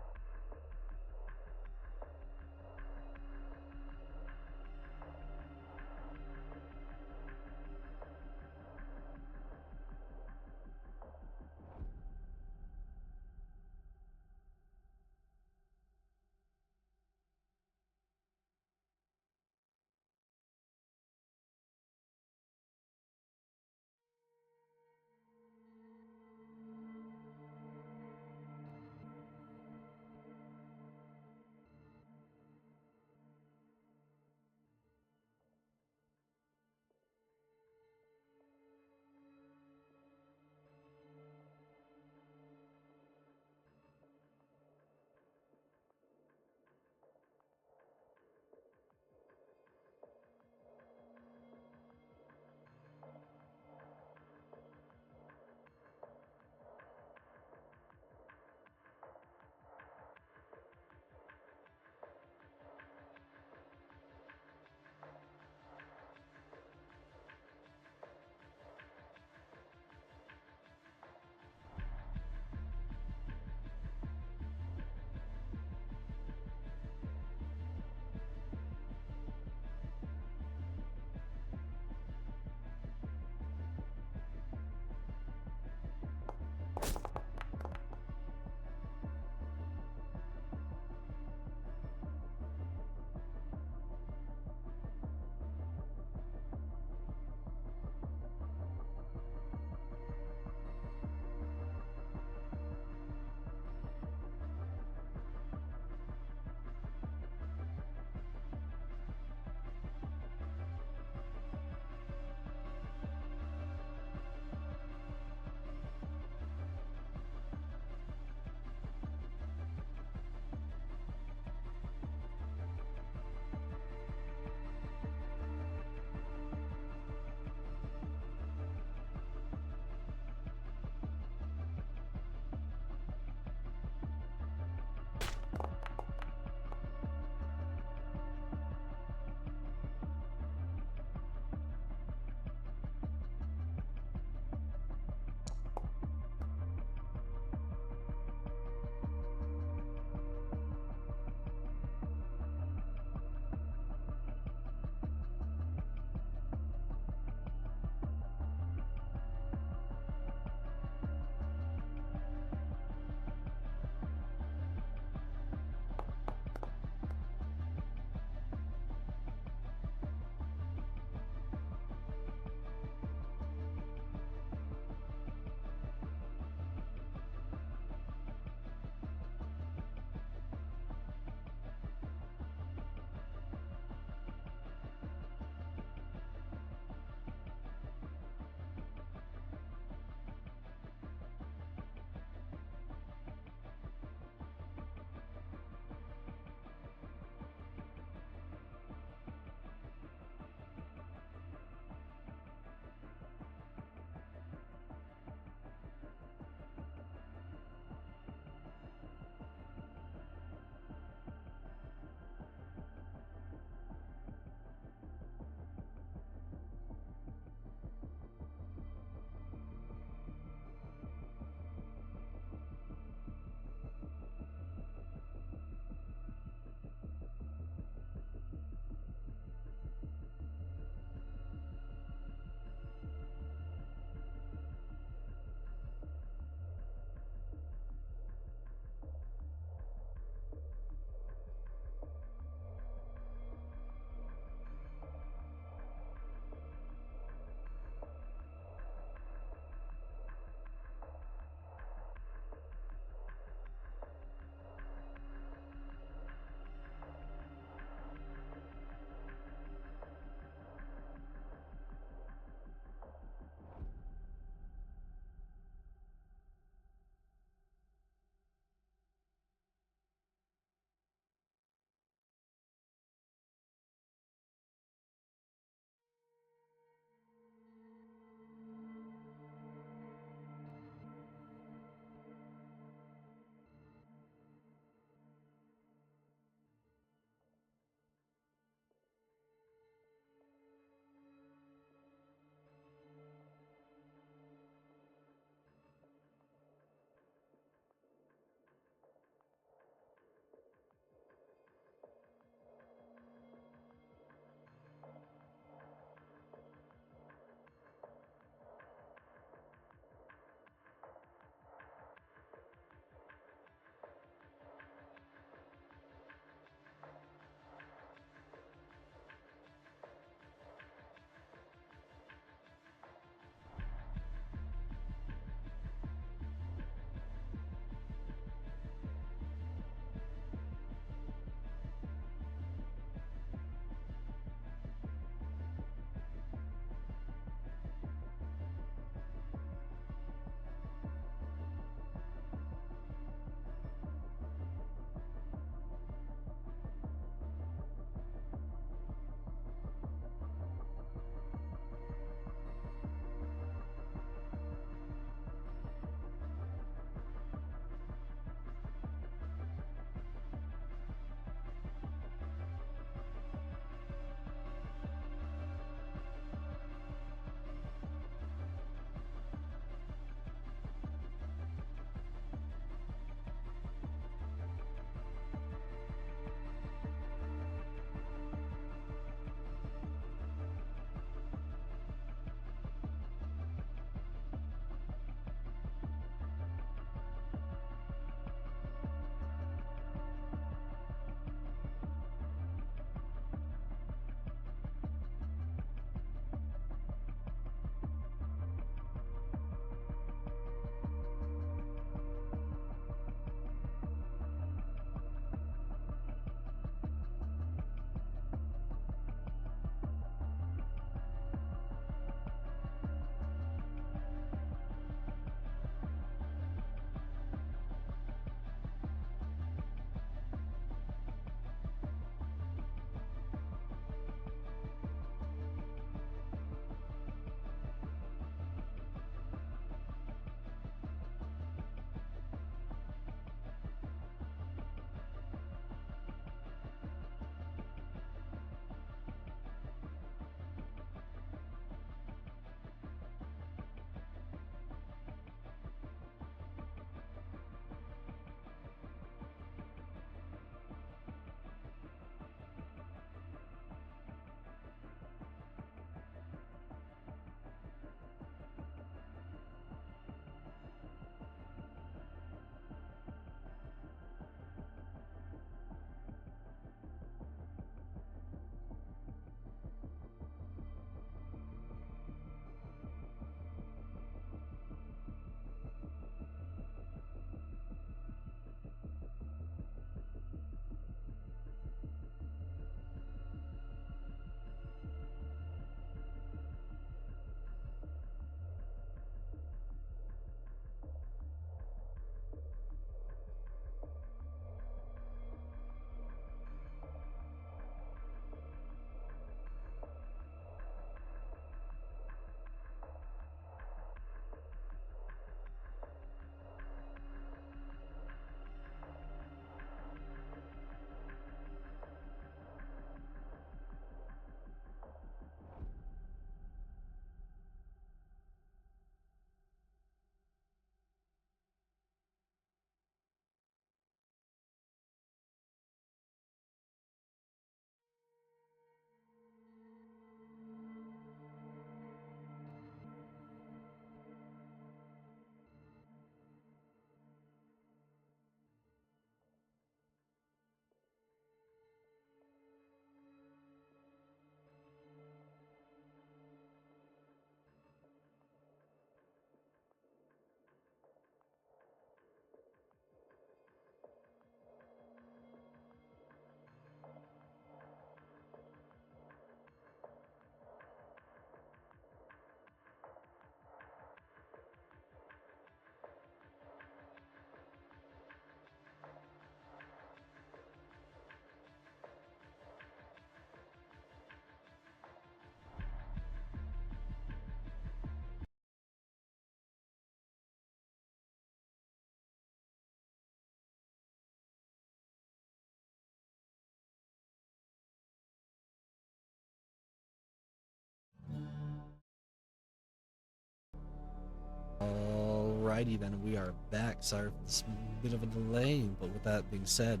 Alrighty then, we are back. Sorry for this bit of a delay, but with that being said,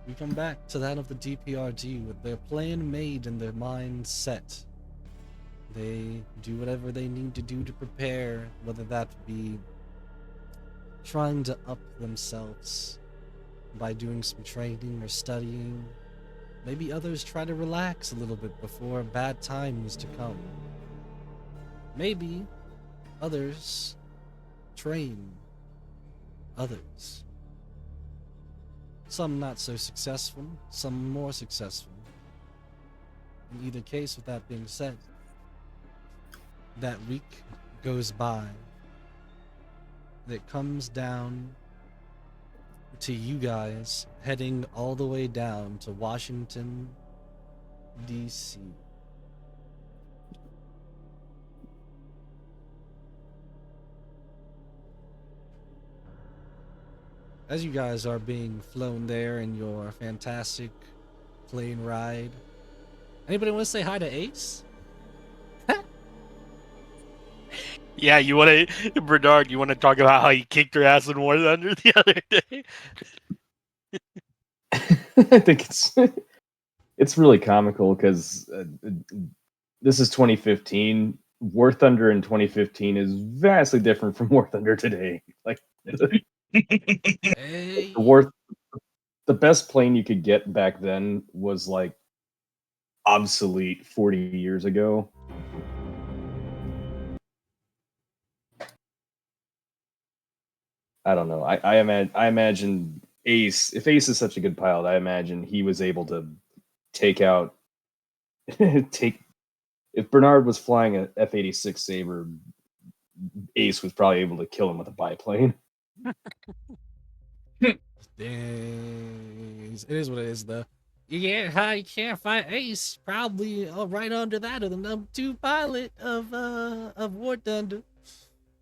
we come back to that of the D.P.R.D. with their plan made and their mind set. They do whatever they need to do to prepare, whether that be trying to up themselves by doing some training or studying. Maybe others try to relax a little bit before bad times to come. Maybe others train others. Some not so successful, some more successful. In either case, with that being said, that week goes by. It comes down to you guys heading all the way down to Washington, D.C. As you guys are being flown there in your fantastic plane ride, anybody want to say hi to Ace? Yeah, you want to, Bernard? You want to talk about how you kicked your ass in War Thunder the other day? I think it's really comical because this is 2015. War Thunder in 2015 is vastly different from War Thunder today. Like Hey. the best plane you could get back then was like obsolete 40 years ago. I don't know. I imagine Ace. If Ace is such a good pilot, I imagine he was able to take out take. If Bernard was flying a F-86 Sabre, Ace was probably able to kill him with a biplane. Dang. It is what it is, though. You can't fight Ace. Probably right under that of the number 2 pilot of War Thunder.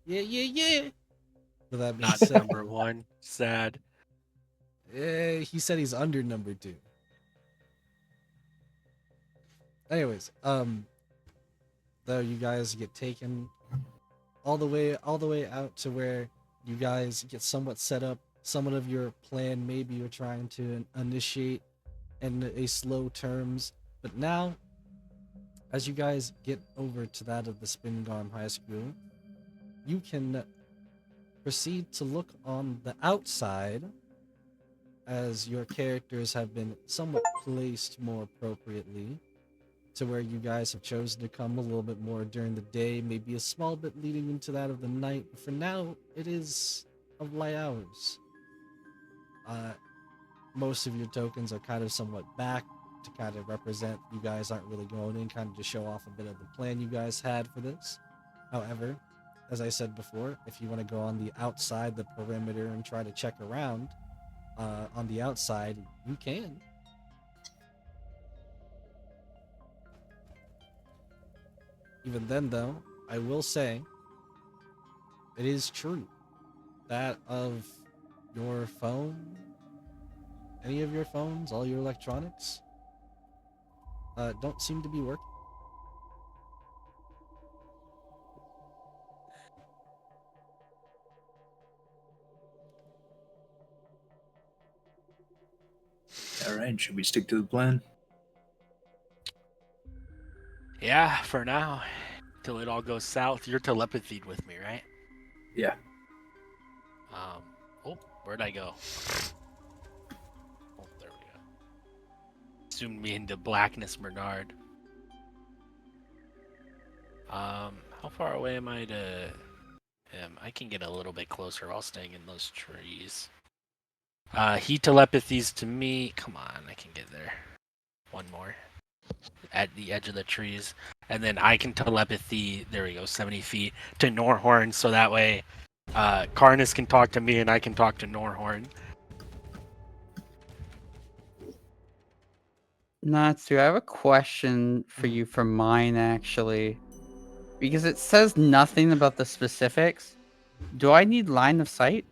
Yeah. With that being Not said, number one. Sad. he said he's under number 2. Anyways, though you guys get taken all the way out to where you guys get somewhat set up. Somewhat of your plan maybe you're trying to initiate in a slow terms, but now as you guys get over to that of the Spingarm High School, you can proceed to look on the outside as your characters have been somewhat placed more appropriately to where you guys have chosen to come a little bit more during the day, maybe a small bit leading into that of the night. But for now, it is of light hours. Most of your tokens are kind of somewhat back to kind of represent you guys aren't really going in, kind of to show off a bit of the plan you guys had for this. However, as I said before, if you want to go on the outside, the perimeter, and try to check around on the outside, you can. Even then, though, I will say it is true that of your phone, any of your phones, all your electronics, don't seem to be working. All right, should we stick to the plan? Yeah, for now. Till it all goes south. You're telepathied with me, right? Yeah. Where'd I go? Oh, there we go. Zoomed me into blackness, Bernard. How far away am I to him? I can get a little bit closer while staying in those trees. He telepathies to me. Come on, I can get there. One more. At the edge of the trees. And then I can telepathy, there we go, 70 feet to Norhorn, so that way Karnas can talk to me and I can talk to Norhorn. Natsu, I have a question for you from mine, actually. Because it says nothing about the specifics. Do I need line of sight?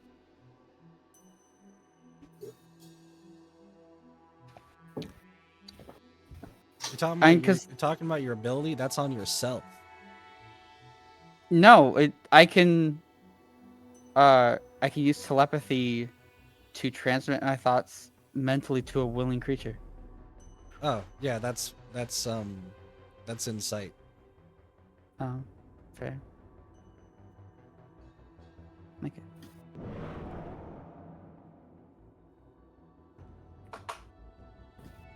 You're talking about your ability? That's on yourself. No, I can I can use telepathy to transmit my thoughts mentally to a willing creature. Oh, yeah, that's insight. Oh, fair. Okay.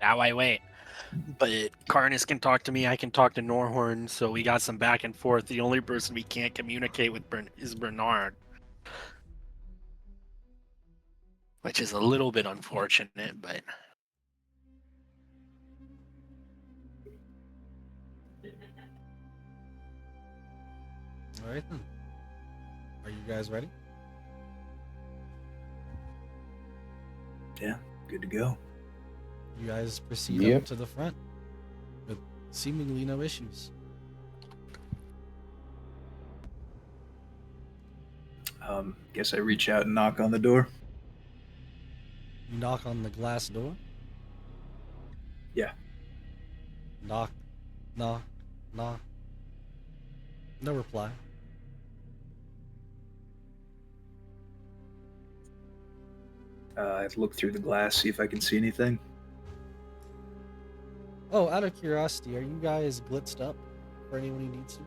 Now I wait. But Karnas can talk to me, I can talk to Norhorn, so we got some back and forth. The only person we can't communicate with is Bernard. Which is a little bit unfortunate, but... Alright then. Are you guys ready? Yeah, good to go. You guys proceed Yep. up to the front with seemingly no issues. Guess I reach out and knock on the door. You knock on the glass door. Yeah. Knock, knock, knock. No reply. I look through the glass, see if I can see anything. Oh, out of curiosity, are you guys blitzed up for anyone who needs to?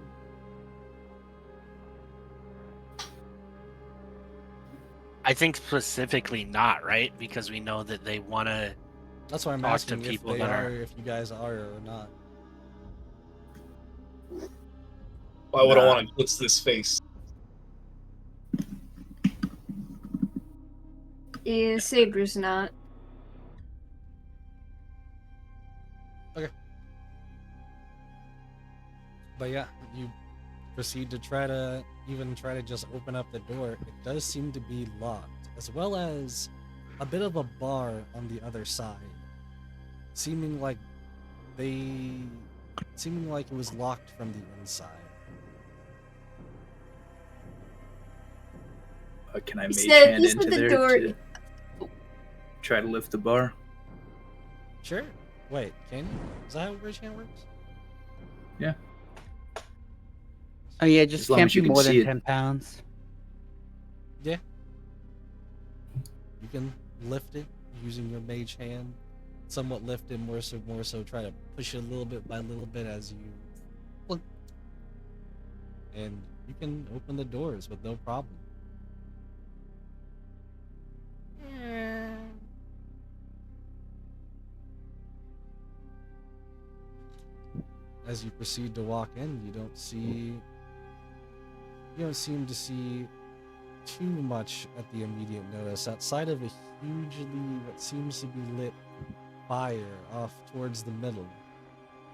I think specifically not, right? Because we know that they want to... That's why I'm Talk to asking if people they that are, are- if you guys are or not. Why would I Nah. want to blitz this face? Yeah, Saber's not. But yeah, you proceed to try to just open up the door. It does seem to be locked, as well as a bit of a bar on the other side, seeming like it was locked from the inside. Can I He mage said- hand he said into the there door- to try to lift the bar? Sure. Wait, can you? Is that how Rage Hand works? Yeah. Oh yeah, As just long can't as be you can more than see it. 10 pounds. Yeah. You can lift it using your mage hand. Somewhat lift it, more so try to push it little bit by little bit as you look. And you can open the doors with no problem. As you proceed to walk in, you don't seem to see too much at the immediate notice outside of a hugely what seems to be lit fire off towards the middle.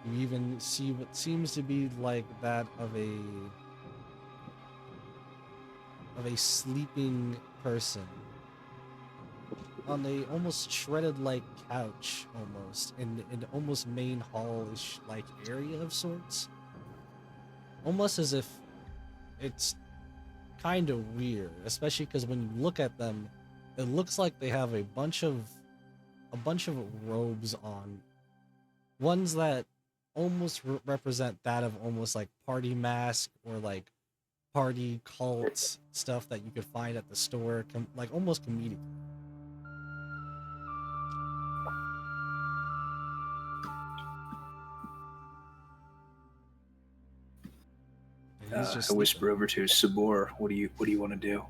You even see what seems to be like that of a sleeping person on a almost shredded like couch, almost in an almost main hall-ish like area of sorts, almost as if it's kind of weird, especially because when you look at them, it looks like they have a bunch of robes on, ones that almost represent that of almost like party mask or like party cult stuff that you could find at the store, like almost comedic. And he's just I sleeping. whisper over to Sabor, what do you want to do?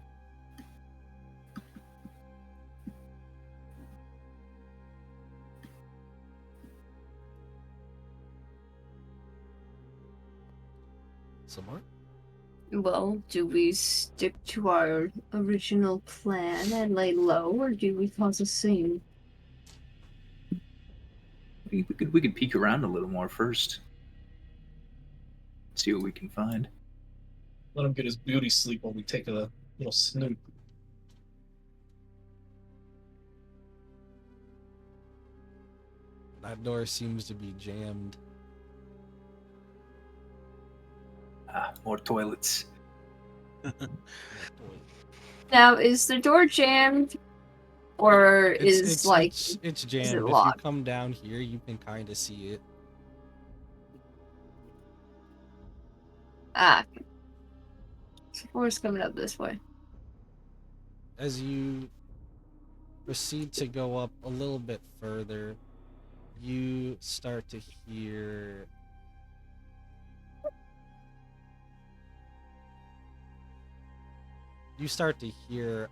Some more? Well, do we stick to our original plan and lay low, or do we cause a scene? We could peek around a little more first. See what we can find. Let him get his beauty sleep while we take a little snoop. That door seems to be jammed. More toilets. Now, is the door jammed, or is It's jammed. If you locked? come down here, you can kind of see it. Ah, Sabor's coming up this way. as you proceed to go up a little bit further, you start to hear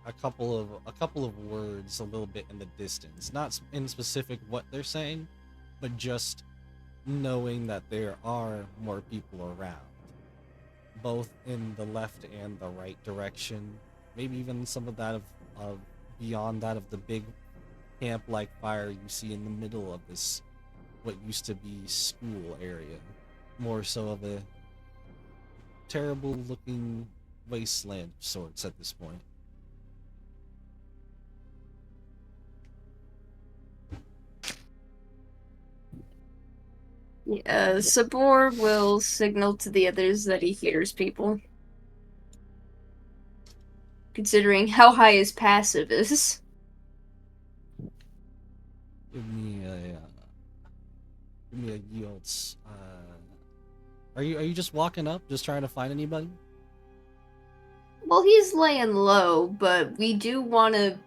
a couple of words a little bit in the distance, not in specific what they're saying, but just knowing that there are more people around, both in the left and the right direction, maybe even some of that of beyond that of the big camp-like fire you see in the middle of this what used to be school area, more so of a terrible looking wasteland of sorts at this point. Sabor will signal to the others that he hears people. Considering how high his passive is. Give me a yields. Are you just walking up, just trying to find anybody? Well, he's laying low, but we do want to.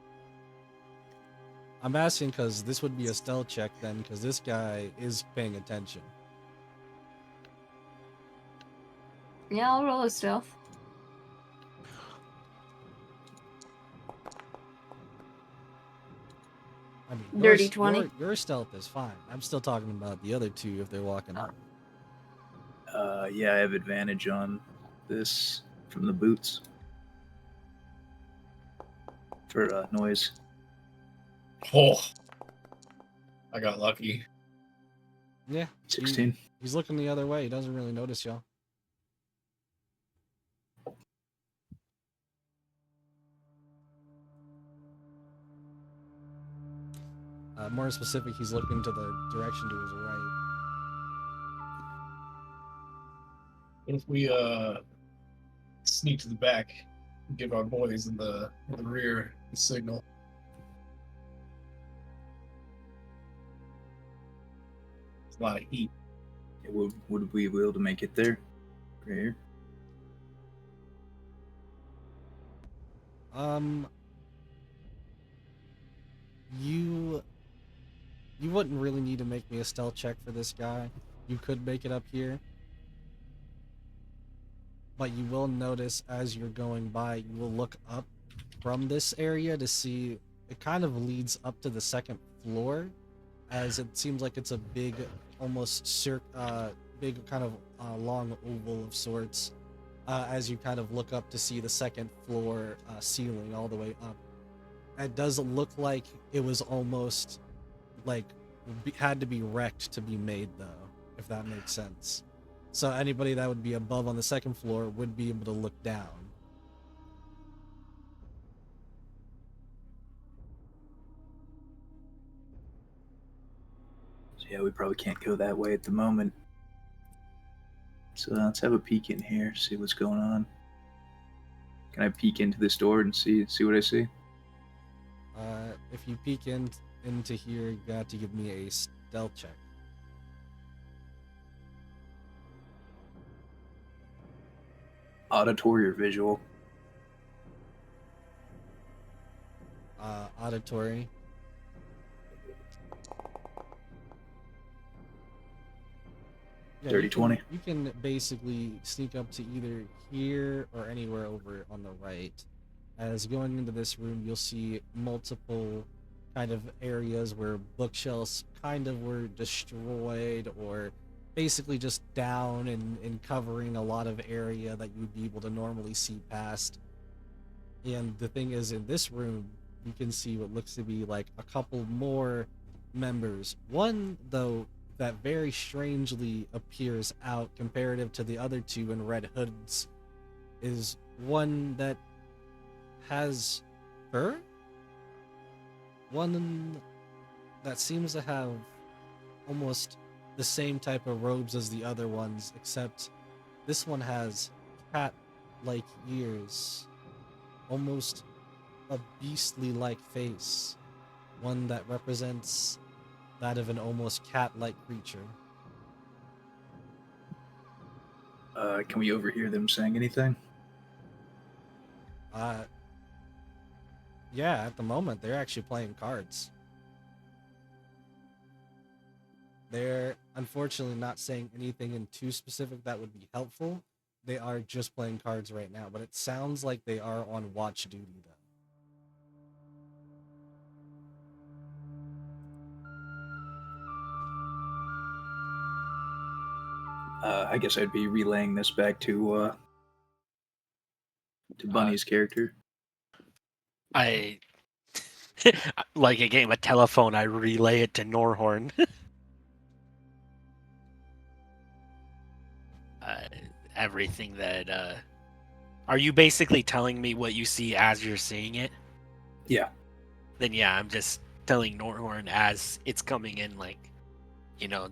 I'm asking because this would be a stealth check then, because this guy is paying attention. Yeah, I'll roll a stealth. I mean, Dirty 20. Your stealth is fine. I'm still talking about the other two if they're walking up. Yeah, I have advantage on this from the boots for noise. Oh, I got lucky. Yeah. 16. He's looking the other way. He doesn't really notice y'all. More specific, he's looking to the direction to his right. If we sneak to the back, give our boys in the rear the signal. It's a lot of heat. Would we be able to make it there? Right here? You wouldn't really need to make me a stealth check for this guy. You could make it up here. But you will notice as you're going by, you will look up from this area to see it kind of leads up to the second floor, as it seems like it's a big, almost big kind of long oval of sorts. As you kind of look up to see the second floor ceiling all the way up. It does look like it was almost like had to be wrecked to be made, though, if that makes sense. So anybody that would be above on the second floor would be able to look down. So yeah, we probably can't go that way at the moment. So let's have a peek in here, see what's going on. Can I peek into this door and see what I see? If you peek into here, you got to give me a stealth check. Auditory or visual? Auditory. Yeah, Dirty 20. You can basically sneak up to either here or anywhere over on the right. As going into this room, you'll see multiple kind of areas where bookshelves kind of were destroyed or basically just down and covering a lot of area that you'd be able to normally see past. And the thing is, in this room, you can see what looks to be like a couple more members. One, though, that very strangely appears out comparative to the other two in red hoods, is one that has fur? One that seems to have almost the same type of robes as the other ones, except this one has cat-like ears, almost a beastly-like face, one that represents that of an almost cat-like creature. Can we overhear them saying anything? Yeah, at the moment they're actually playing cards. They're unfortunately not saying anything in too specific that would be helpful. They are just playing cards right now, but it sounds like they are on watch duty though. I guess I'd be relaying this back to Bunny's character. I like a game of telephone. I relay it to Norhorn. Everything that. Are you basically telling me what you see as you're seeing it? Yeah. Then yeah, I'm just telling Norhorn as it's coming in. Like,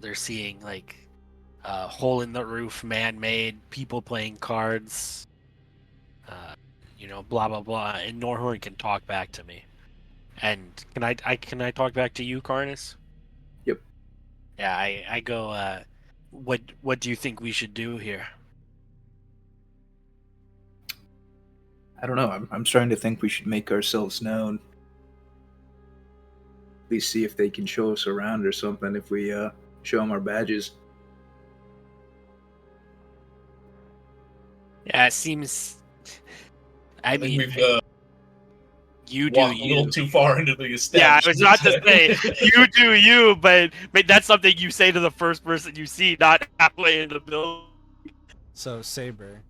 they're seeing like hole in the roof, man-made, people playing cards. Blah blah blah, and Norhorn can talk back to me. And can I talk back to you, Karnas? Yep. Yeah, I go. What do you think we should do here? I don't know. I'm starting to think we should make ourselves known. At least see if they can show us around or something if we show them our badges. Yeah, it seems. I think mean, we've you do walked a little you. too far into the Yeah, I establishment. was about to say you do you, but that's something you say to the first person you see, not halfway in the building. So Saber,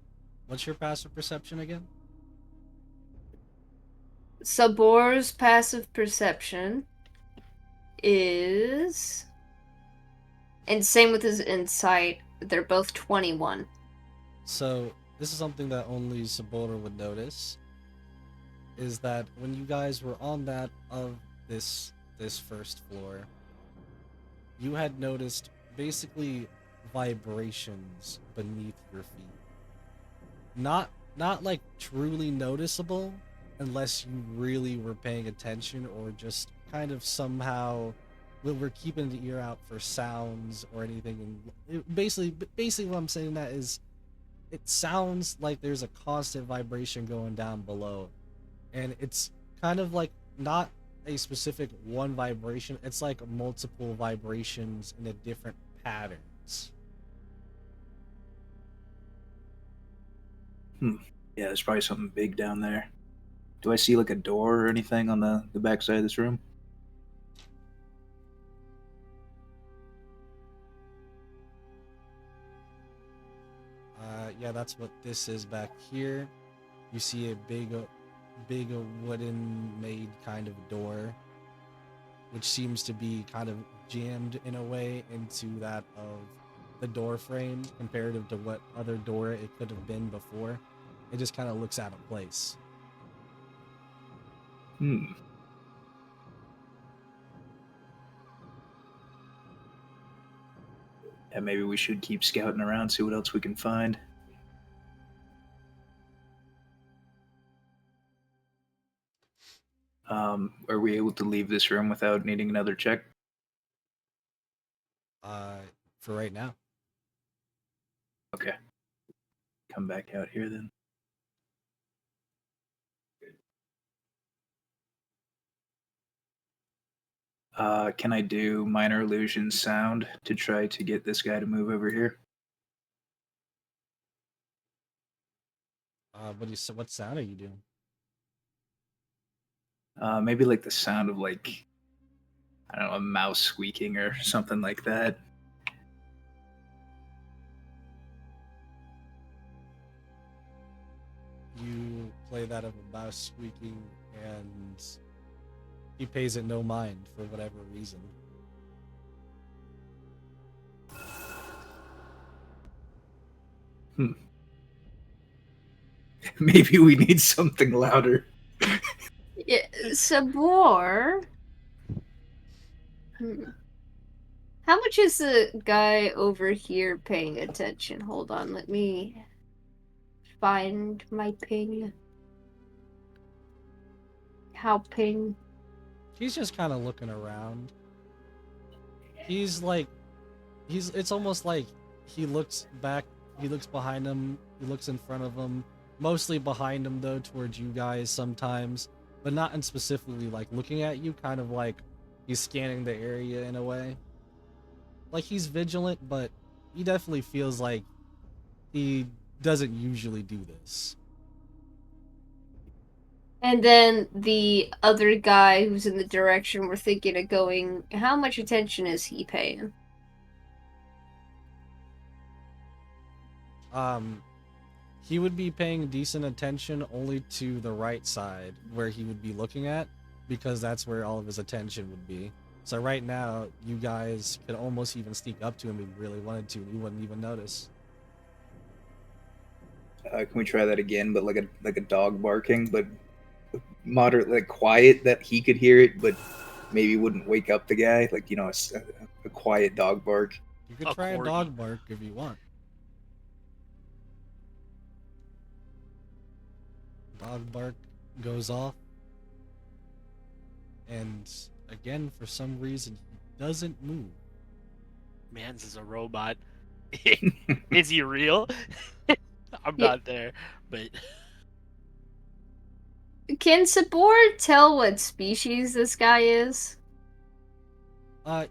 what's your passive perception again? Sabor's passive perception is, and same with his insight. They're both 21. So this is something that only Sabora would notice. Is that when you guys were on that of this first floor, you had noticed basically vibrations beneath your feet. Not like truly noticeable unless you really were paying attention or just kind of somehow we're keeping the ear out for sounds or anything. And basically what I'm saying that is it sounds like there's a constant vibration going down below, and it's kind of like not a specific one vibration, it's like multiple vibrations in a different patterns. Yeah, there's probably something big down there. Do I see like a door or anything on the back side of this room? Yeah, that's what this is back here. You see a big wooden made kind of door, which seems to be kind of jammed in a way into that of the door frame comparative to what other door it could have been before. It just kind of looks out of place. Hmm. Yeah, maybe we should keep scouting around, see what else we can find. Are we able to leave this room without needing another check? For right now. Okay. Come back out here then. Can I do minor illusion sound to try to get this guy to move over here? What sound are you doing? Maybe like the sound of like, I don't know, a mouse squeaking or something like that. You play that of a mouse squeaking, and he pays it no mind for whatever reason. Maybe we need something louder. Yeah, Sabor. How much is the guy over here paying attention? Hold on, let me find my ping. How ping? He's just kind of looking around. It's almost like he looks back, he looks behind him, he looks in front of him, mostly behind him though, towards you guys sometimes. but not in specifically like looking at you, kind of like he's scanning the area in a way. Like he's vigilant, but he definitely feels like he doesn't usually do this. And then the other guy who's in the direction we're thinking of going, how much attention is he paying? He would be paying decent attention only to the right side where he would be looking at, because that's where all of his attention would be. So right now, you guys could almost even sneak up to him if you really wanted to, and he wouldn't even notice. Can we try that again, but like a dog barking, but moderate, like quiet that he could hear it, but maybe wouldn't wake up the guy, like a quiet dog bark. You could A try a corgi. dog bark if you want. Dog bark goes off, and again, for some reason, he doesn't move. Mans is a robot. Is he real? I'm Yeah. not there, but Can Sabor tell what species this guy is? Can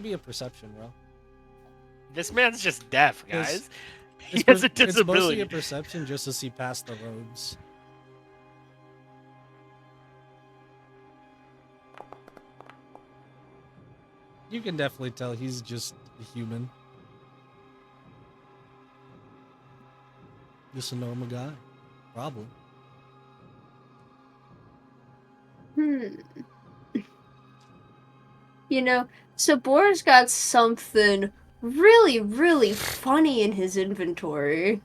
be a perception roll. this man's just deaf, Yes. guys. He has a It's mostly disability. a perception just to see past the robes. You can definitely tell he's just a human. Just a normal guy. Probably. You know, Sabor's got something really, really funny in his inventory.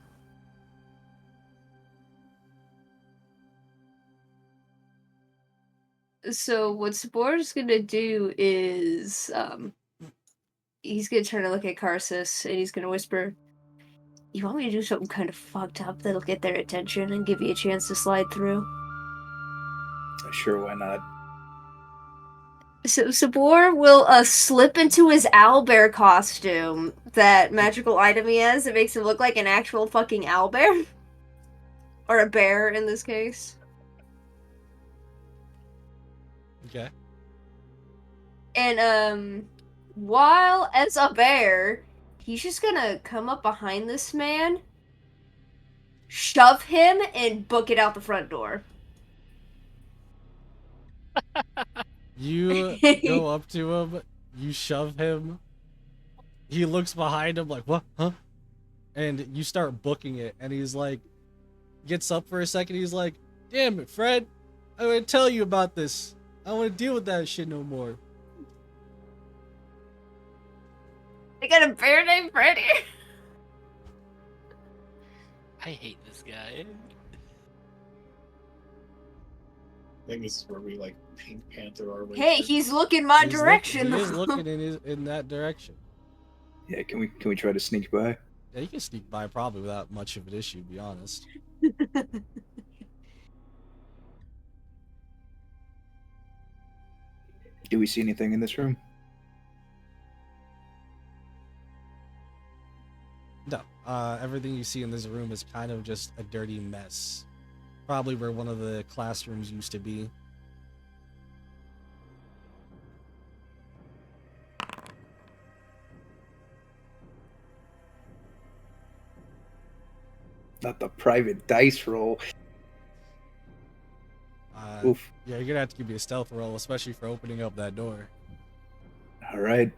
So what Sabor's gonna do is, he's gonna turn to look at Karsus and he's gonna whisper, "You want me to do something kind of fucked up that'll get their attention and give you a chance to slide through?" Sure, why not? So Sabor will slip into his owlbear costume, that magical item he has that makes him look like an actual fucking owlbear. Or a bear in this case. Okay. And while as a bear, he's just gonna come up behind this man, shove him, and book it out the front door. You go up to him, you shove him. He looks behind him like, what? Huh? And you start booking it, and he's like, gets up for a second, he's like, damn it, Fred. I want to tell you about this. I don't want to deal with that shit no more. I got a bear named Freddy. I hate this guy. I think this is where we like Pink Panther our way. Hey, through. he's looking my He's direction. He is though. looking in that direction. Yeah, can we try to sneak by? Yeah, you can sneak by probably without much of an issue, to be honest. Do we see anything in this room? No, everything you see in this room is kind of just a dirty mess. Probably where one of the classrooms used to be. Not the private dice roll. Oof. Yeah, you're gonna have to give me a stealth roll, especially for opening up that door. All right.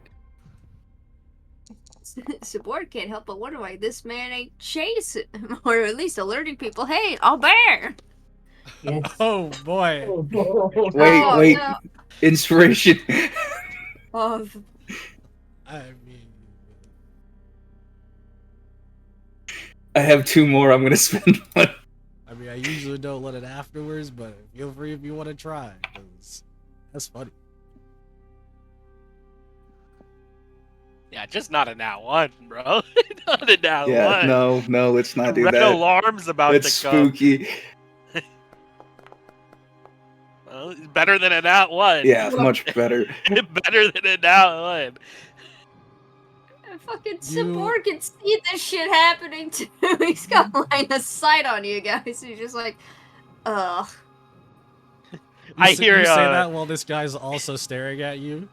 Sabor can't help but wonder why this man ain't chasing him, or at least alerting people, hey, a bear! Oh boy. Wait, Oh, wait. no. Inspiration. Oh, I mean, I have 2 more. I'm gonna spend one. I usually don't let it afterwards, but feel free if you want to try, because that's funny. Yeah, just not a nat one, bro. Not a nat Yeah, one. no, let's not do Red that. alarm's about That's to come. spooky. Well, it's better than a nat one. Yeah, much better. Better than a nat one. fucking Sabor can see this shit happening too. He's got line of sight on you guys. He's just like, Ugh. I hear, You say that while this guy's also staring at you.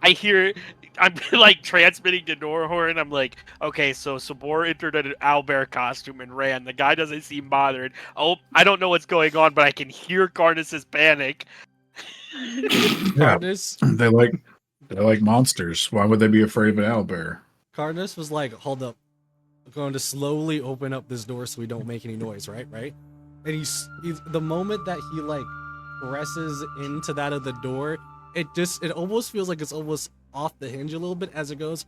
I hear, I'm like transmitting to Norhorn. I'm like, okay, so Sabor entered an owlbear costume and ran. The guy doesn't seem bothered. Oh, I don't know what's going on, but I can hear Carnus's panic. Yeah, Carnus, they're like monsters. Why would they be afraid of an owlbear? Carnus was like, hold up. I'm going to slowly open up this door so we don't make any noise, right? And he's the moment that he like presses into that of the door, it almost feels like it's almost off the hinge a little bit as it goes,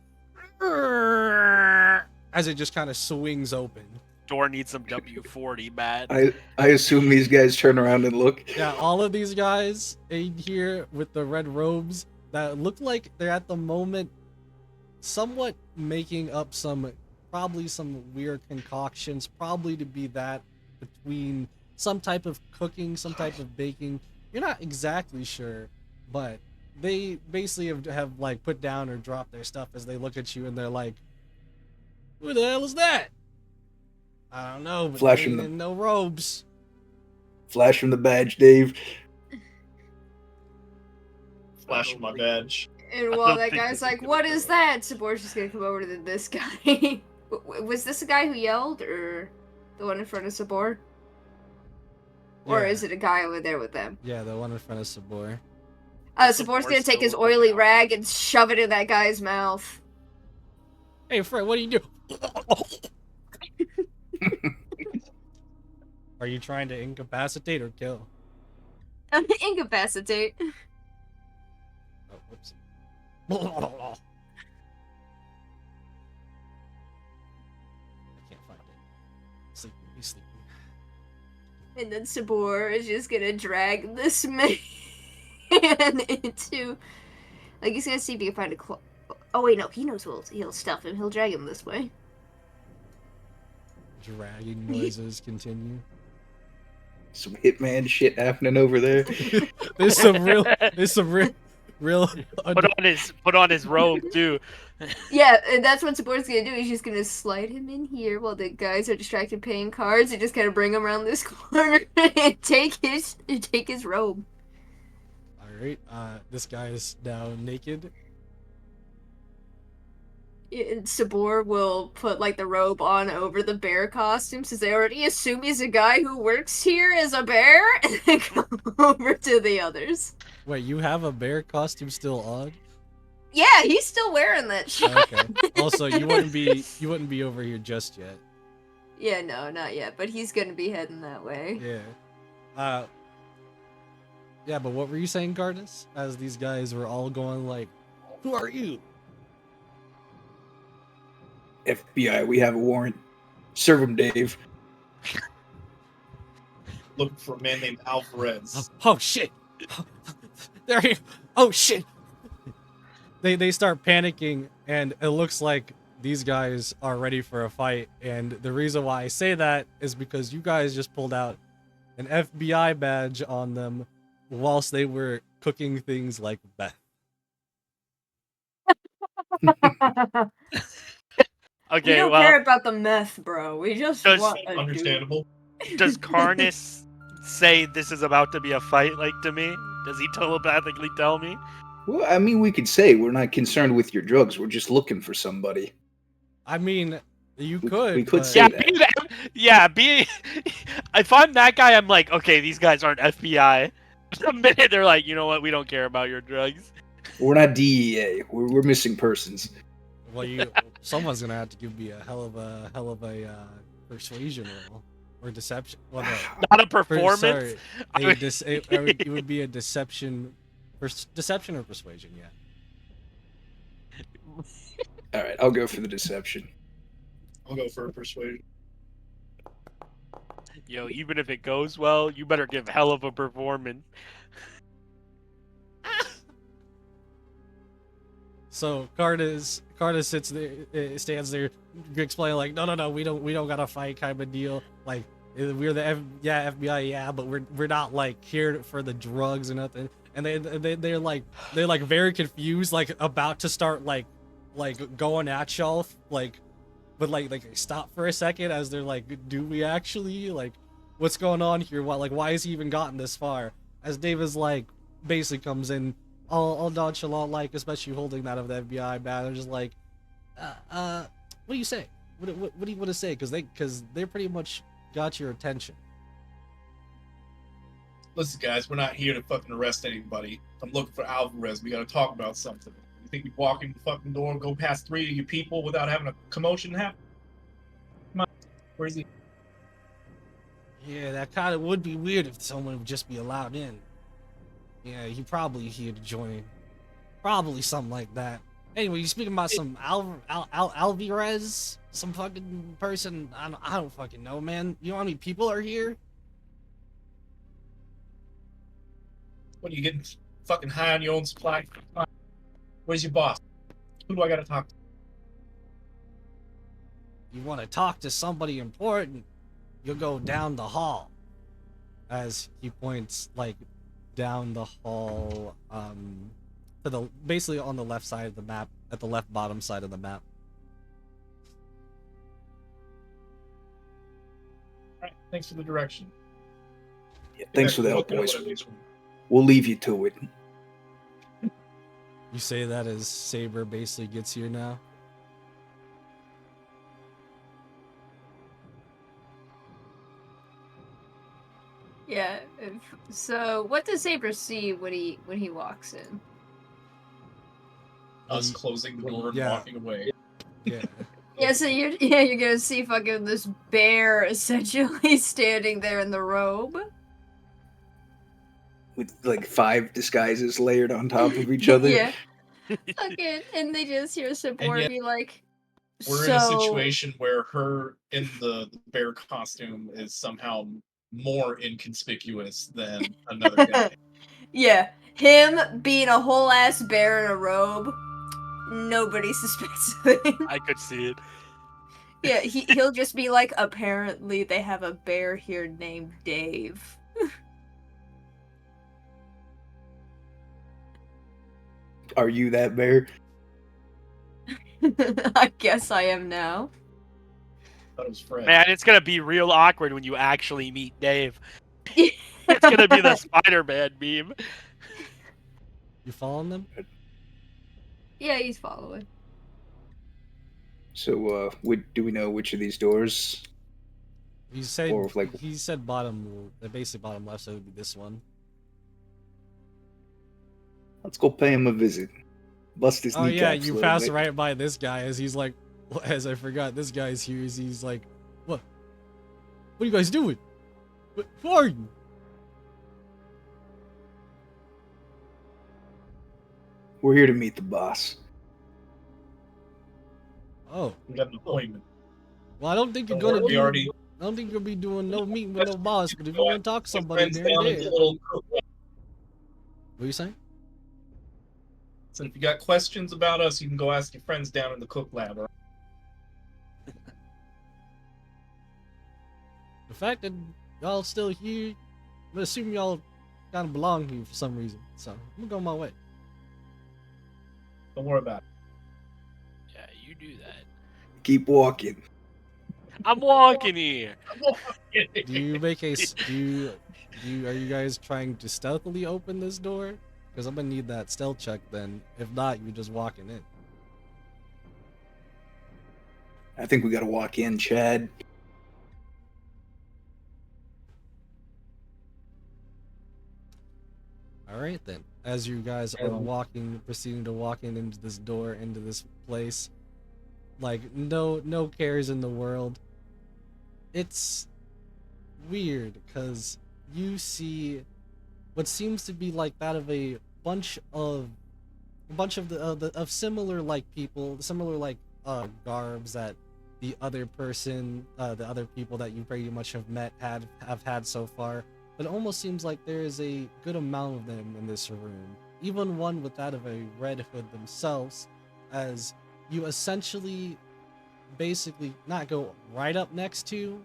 as it just kind of swings open. Door needs some W40, man. I assume these guys turn around and look. Yeah, all of these guys in here with the red robes that look like they're at the moment somewhat making up probably some weird concoctions, probably to be that between some type of cooking, some type of baking. You're not exactly sure, but they basically have like put down or dropped their stuff as they look at you and they're like, "Who the hell is that?" I don't know, but Flash they him ain't in no robes. Flash from the badge, Dave. Flash my badge. And while that guy's like, "What is that?" Sabor's just gonna come over to this guy. Was this the guy who yelled, or the one in front of Sabor? Or Yeah. is it a guy over there with them? Yeah, the one in front of Sabor. Sabor's gonna take his oily rag and shove it in that guy's mouth. Hey, Fred, what do you do? Are you trying to incapacitate or kill? Incapacitate. Oh, whoops. I can't find it. Sleeping, he's sleeping. And then Sabor is just gonna drag this man into... Like, he's gonna see if he can find a Oh wait, no, he knows he'll stuff him. He'll drag him this way. Dragging noises continue. Some Hitman shit happening over there. There's some real Put on his robe too. Yeah, and that's what Sabor's gonna do. He's just gonna slide him in here while the guys are distracted paying cards and just kind of bring him around this corner and take his robe. Alright, this guy is now naked. And Sabor will put like the robe on over the bear costume since they already assume he's a guy who works here as a bear, and then come over to the others. Wait, you have a bear costume still on? Yeah, he's still wearing that shit. Okay. Also, you wouldn't be over here just yet. Yeah, no, not yet, but he's gonna be heading that way. Yeah. Yeah, but what were you saying, Cardis? As these guys were all going like, "Who are you?" FBI, we have a warrant. Serve him, Dave. Looking for a man named Alvarez. Oh shit! They're here! Oh shit! They start panicking, and it looks like these guys are ready for a fight. And the reason why I say that is because you guys just pulled out an FBI badge on them whilst they were cooking things like meth. Okay, we don't well, care about the meth, bro. We just want a Understandable. does Carnus say this is about to be a fight, like, to me? Does he telepathically tell me? Well, I mean, we could say we're not concerned with your drugs. We're just looking for somebody. I mean, you We could. could but- say that. If I'm that guy, I'm like, okay, these guys aren't FBI. The minute they're like, you know what, we don't care about your drugs. We're not DEA. We're missing persons. Well, someone's gonna have to give me a hell of a persuasion roll or deception. Well, no, Not a performance. sorry, I would- it would be a deception or persuasion. Yeah. All right, I'll go for the deception. I'll go for a persuasion. Yo, even if it goes well, you better give hell of a performance. So Cardis sits there, stands there, explaining like, no, we don't gotta fight, kind of deal. Like we're the FBI, yeah, but we're not like here for the drugs or nothing. And they're like very confused, like about to start like going at y'all, like, but like they stop for a second as they're like, do we actually like? what's going on here? Why has he even gotten this far? As Dave is like, basically comes in all nonchalant, like, especially holding that of the FBI banner, just like, what do you say? What do you want to say? Because they pretty much got your attention. Listen, guys, we're not here to fucking arrest anybody. I'm looking for Alvarez. We gotta talk about something. You think you walk in the fucking door and go past 3 of your people without having a commotion happen? Come on. Where's he? Yeah, that kind of would be weird if someone would just be allowed in. Yeah, he probably here to join. Probably something like that. Anyway, you speaking about some Alvarez? Some fucking person? I don't fucking know, man. You know how many people are here? What are you getting fucking high on your own supply? Come on. Where's your boss? Who do I gotta talk to? You want to talk to somebody important, you'll go down the hall. As he points, like, down the hall, to the, basically on the left side of the map, at the left bottom side of the map. Alright, thanks for the direction. Yeah, thanks for the help, Look at boys. what I'm doing. We'll leave you to it. You say that as Saber basically gets here now. Yeah. So, what does Saber see when he walks in? Us closing the door and Yeah. walking away. Yeah. Yeah, so you're gonna see fucking this bear essentially standing there in the robe. With like 5 disguises layered on top of each other. Yeah. Fucking, and they just hear Sabor yet be like, We're in a situation where her in the bear costume is somehow more inconspicuous than another guy. Yeah, him being a whole ass bear in a robe, nobody suspects of him. I could see it. Yeah, he'll just be like, apparently they have a bear here named Dave. Are you that bear? I guess I am now. Thought it was Fred. Man, it's gonna be real awkward when you actually meet Dave. It's gonna be the Spider-Man meme. You following them? Yeah, he's following. So, do we know which of these doors? He said Or, like- he said bottom, basically bottom left, so it would be this one. Let's go pay him a visit. Bust his Oh kneecaps yeah, a you little pass bit. right by this guy as he's like, as I forgot, this guy's here. He's like, what? What are you guys doing? Who are you? We're here to meet the boss. Oh, We got an appointment. well, I don't think you're Don't gonna worry, be. we already I don't think you'll be doing no meeting with no boss. But if you want to talk to somebody, friends there and down at there. the little cook. What are you saying? So if you got questions about us, you can go ask your friends down in the cook lab. All right? The fact that y'all still here, I'm gonna assume y'all kind of belong here for some reason. So I'm gonna go my way. Don't worry about it. Yeah, you do that. Keep walking. I'm walking here. Do you make a? Are you guys trying to stealthily open this door? Because I'm gonna need that stealth check then. If not, you're just walking in. I think we gotta walk in, Chad. All right then. As you guys are walking, proceeding to walking into this door, into this place, like no cares in the world. It's weird because you see what seems to be like that of a bunch of of similar like people, similar like garbs that the other people that you pretty much have met have had so far. But it almost seems like there is a good amount of them in this room, even one with that of a red hood themselves, as you essentially basically not go right up next to,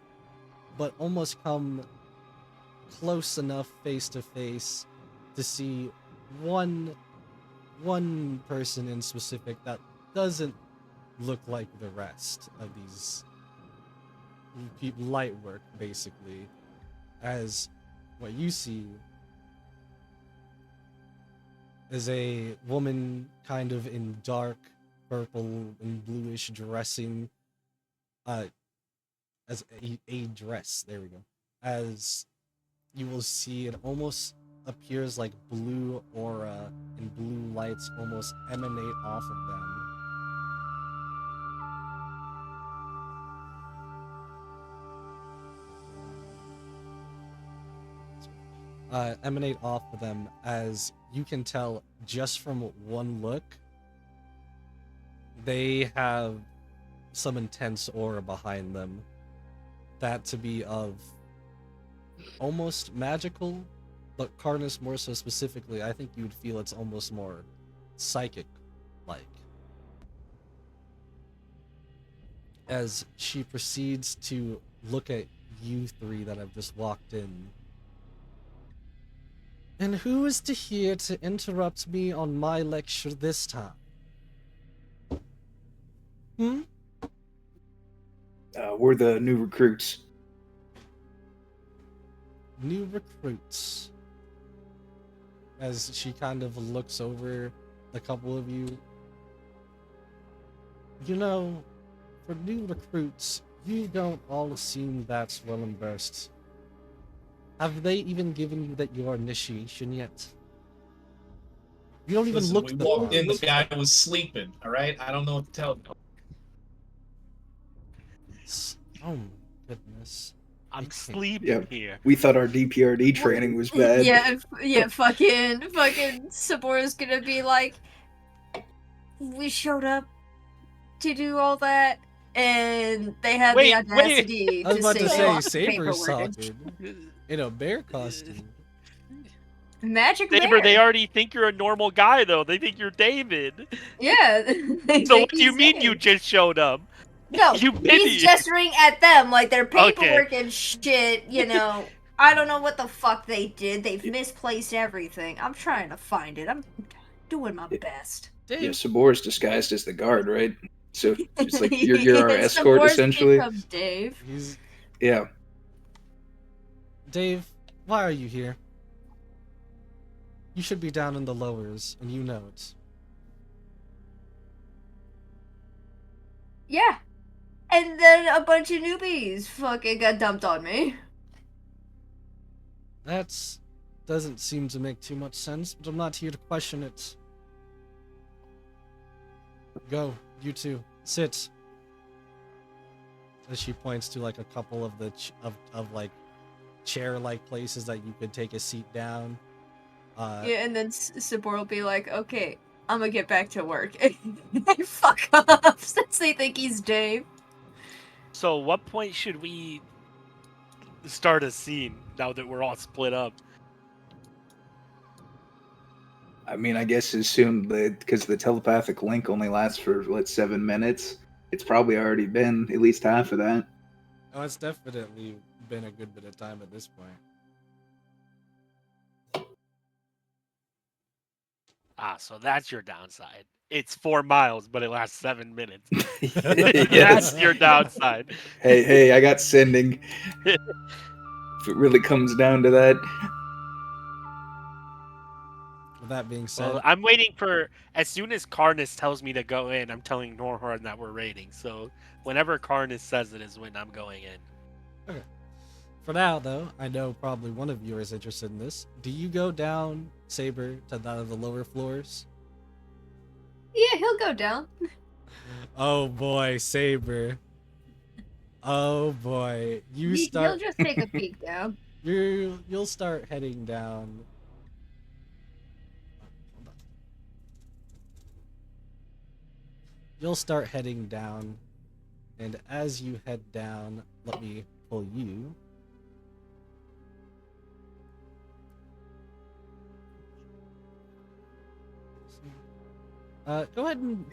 but almost come close enough face to face to see one person in specific that doesn't look like the rest of these light work, basically. as what you see is a woman kind of in dark purple and bluish dressing as a dress. There we go. As you will see, it almost appears like blue aura and blue lights almost emanate off of them. Emanate off of them, as you can tell just from one look, they have some intense aura behind them. That to be of almost magical, but Karnas more so specifically, I think you would feel it's almost more psychic-like. As she proceeds to look at you three that have just walked in. And who is to here to interrupt me on my lecture this time? Hmm? We're the new recruits. New recruits. As she kind of looks over a couple of you. You know, for new recruits, you don't all seem that well versed. Have they even given you that your initiation yet? You don't even Listen, look we the walked part. in, the guy was sleeping, all right? I don't know what to tell you. Oh my goodness. I'm sleeping Yeah. here. We thought our D.P.R.D training was bad. Yeah, fucking Sabora's gonna be like, we showed up to do all that, and they had Wait, the audacity I was to about say to they say, lost the Saber's paperwork and talking in a bear costume. Magic Saber, Bear. they already think you're a normal guy, though. They think you're David. Yeah. They So think what do you he's mean you Dave. just showed up? No, You he's idiot. gesturing at them like their Okay. paperwork and shit, you know. I don't know what the fuck they did. They've misplaced everything. I'm trying to find it. I'm doing my best. Dave, Yeah, Sabor's disguised as the guard, right? So it's like you're our It's the escort worst essentially. become Dave. he's Yeah. Dave, why are you here? You should be down in the lowers, and you know it. Yeah. And then a bunch of newbies fucking got dumped on me. That doesn't seem to make too much sense, but I'm not here to question it. Go, you two, sit. As she points to like a couple of the like chair-like places that you could take a seat down. Yeah, and then Sabor will be like, okay, I'm gonna get back to work. And fuck off, since they think he's Dave. So what point should we start a scene now that we're all split up? I mean, I guess assume that because the telepathic link only lasts for 7 minutes, it's probably already been at least half of that. Oh, it's definitely been a good bit of time at this point. Ah, so that's your downside. It's 4 miles, but it lasts 7 minutes. Yes. That's your downside. Hey, I got sending. If it really comes down to that. With that being said, Well, I'm waiting for, as soon as Karnas tells me to go in, I'm telling Norhorn that we're raiding. So whenever Karnas says it is when I'm going in. okay. For now, though, I know probably one of you is interested in this. Do you go down, Saber, to that of the lower floors? Yeah, he'll go down. Oh boy, Saber. Oh boy, you He'll start. just take a peek down. You'll start heading down. You'll start heading down, and as you head down, let me pull you. Go ahead and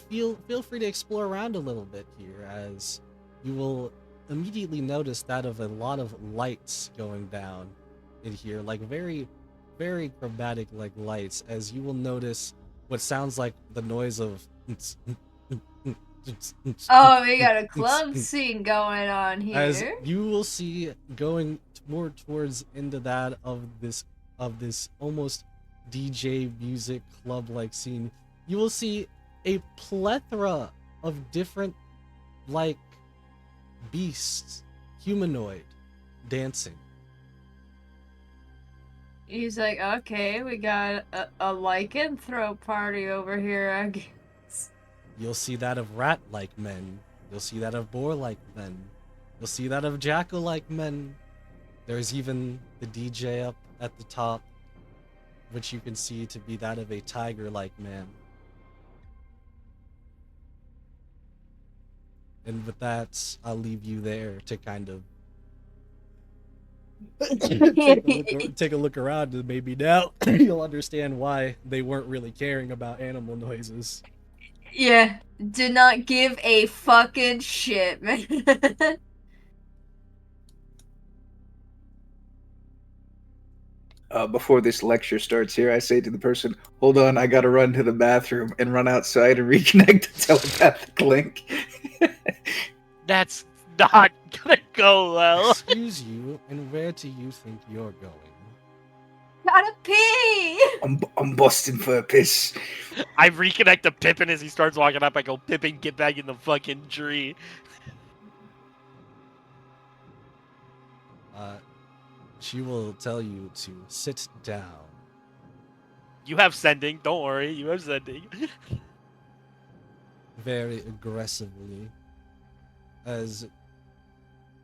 feel free to explore around a little bit here, as you will immediately notice that of a lot of lights going down in here, like very, very chromatic like lights, as you will notice what sounds like the noise of Oh, we got a club scene going on as here. you will see going more towards into that of this almost DJ music club like scene, you will see a plethora of different like beasts, humanoid, dancing. He's like, okay, we got a lycanthrope party over here, I guess. You'll see that of rat-like men. You'll see that of boar-like men. You'll see that of jackal-like men. There's even the DJ up at the top, which you can see to be that of a tiger-like man. And with that, I'll leave you there to kind of take a look around, and maybe now you'll understand why they weren't really caring about animal noises. Yeah, did not give a fucking shit, man. Before this lecture starts here, I say to the person, hold on, I gotta run to the bathroom, and run outside and reconnect the telepathic link. That's not gonna go well. Excuse you, and where do you think you're going? Gotta pee! I'm busting for a piss. I reconnect to Pippin as he starts walking up. I go, Pippin, get back in the fucking tree. She will tell you to sit down. You have sending. Don't worry. You have sending. Very aggressively, as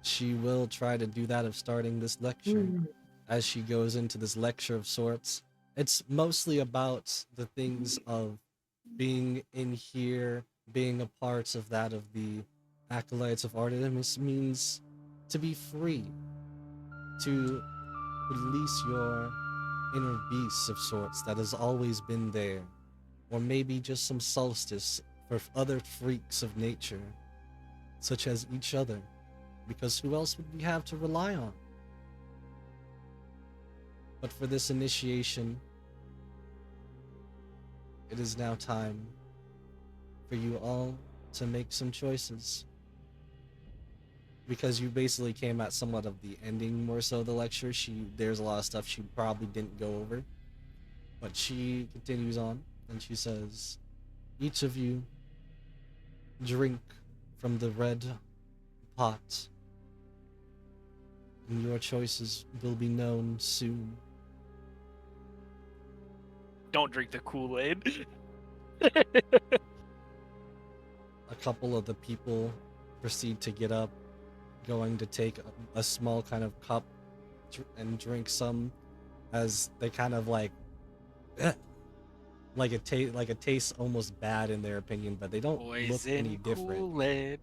she will try to do that of starting this lecture. As she goes into this lecture of sorts, it's mostly about the things of being in here, being a part of that of the Acolytes of Artemis means to be free, to release your inner beast of sorts that has always been there, or maybe just some solstice for other freaks of nature, such as each other, because who else would we have to rely on? But for this initiation, it is now time for you all to make some choices. Because you basically came at somewhat of the ending more so of the lecture. There's a lot of stuff she probably didn't go over. But she continues on and she says, each of you drink from the red pot, and your choices will be known soon. Don't drink the Kool-Aid. A couple of the people proceed to get up, going to take a small kind of cup and drink some, as they kind of like it tastes almost bad in their opinion, but they don't look any different. Kool-Aid.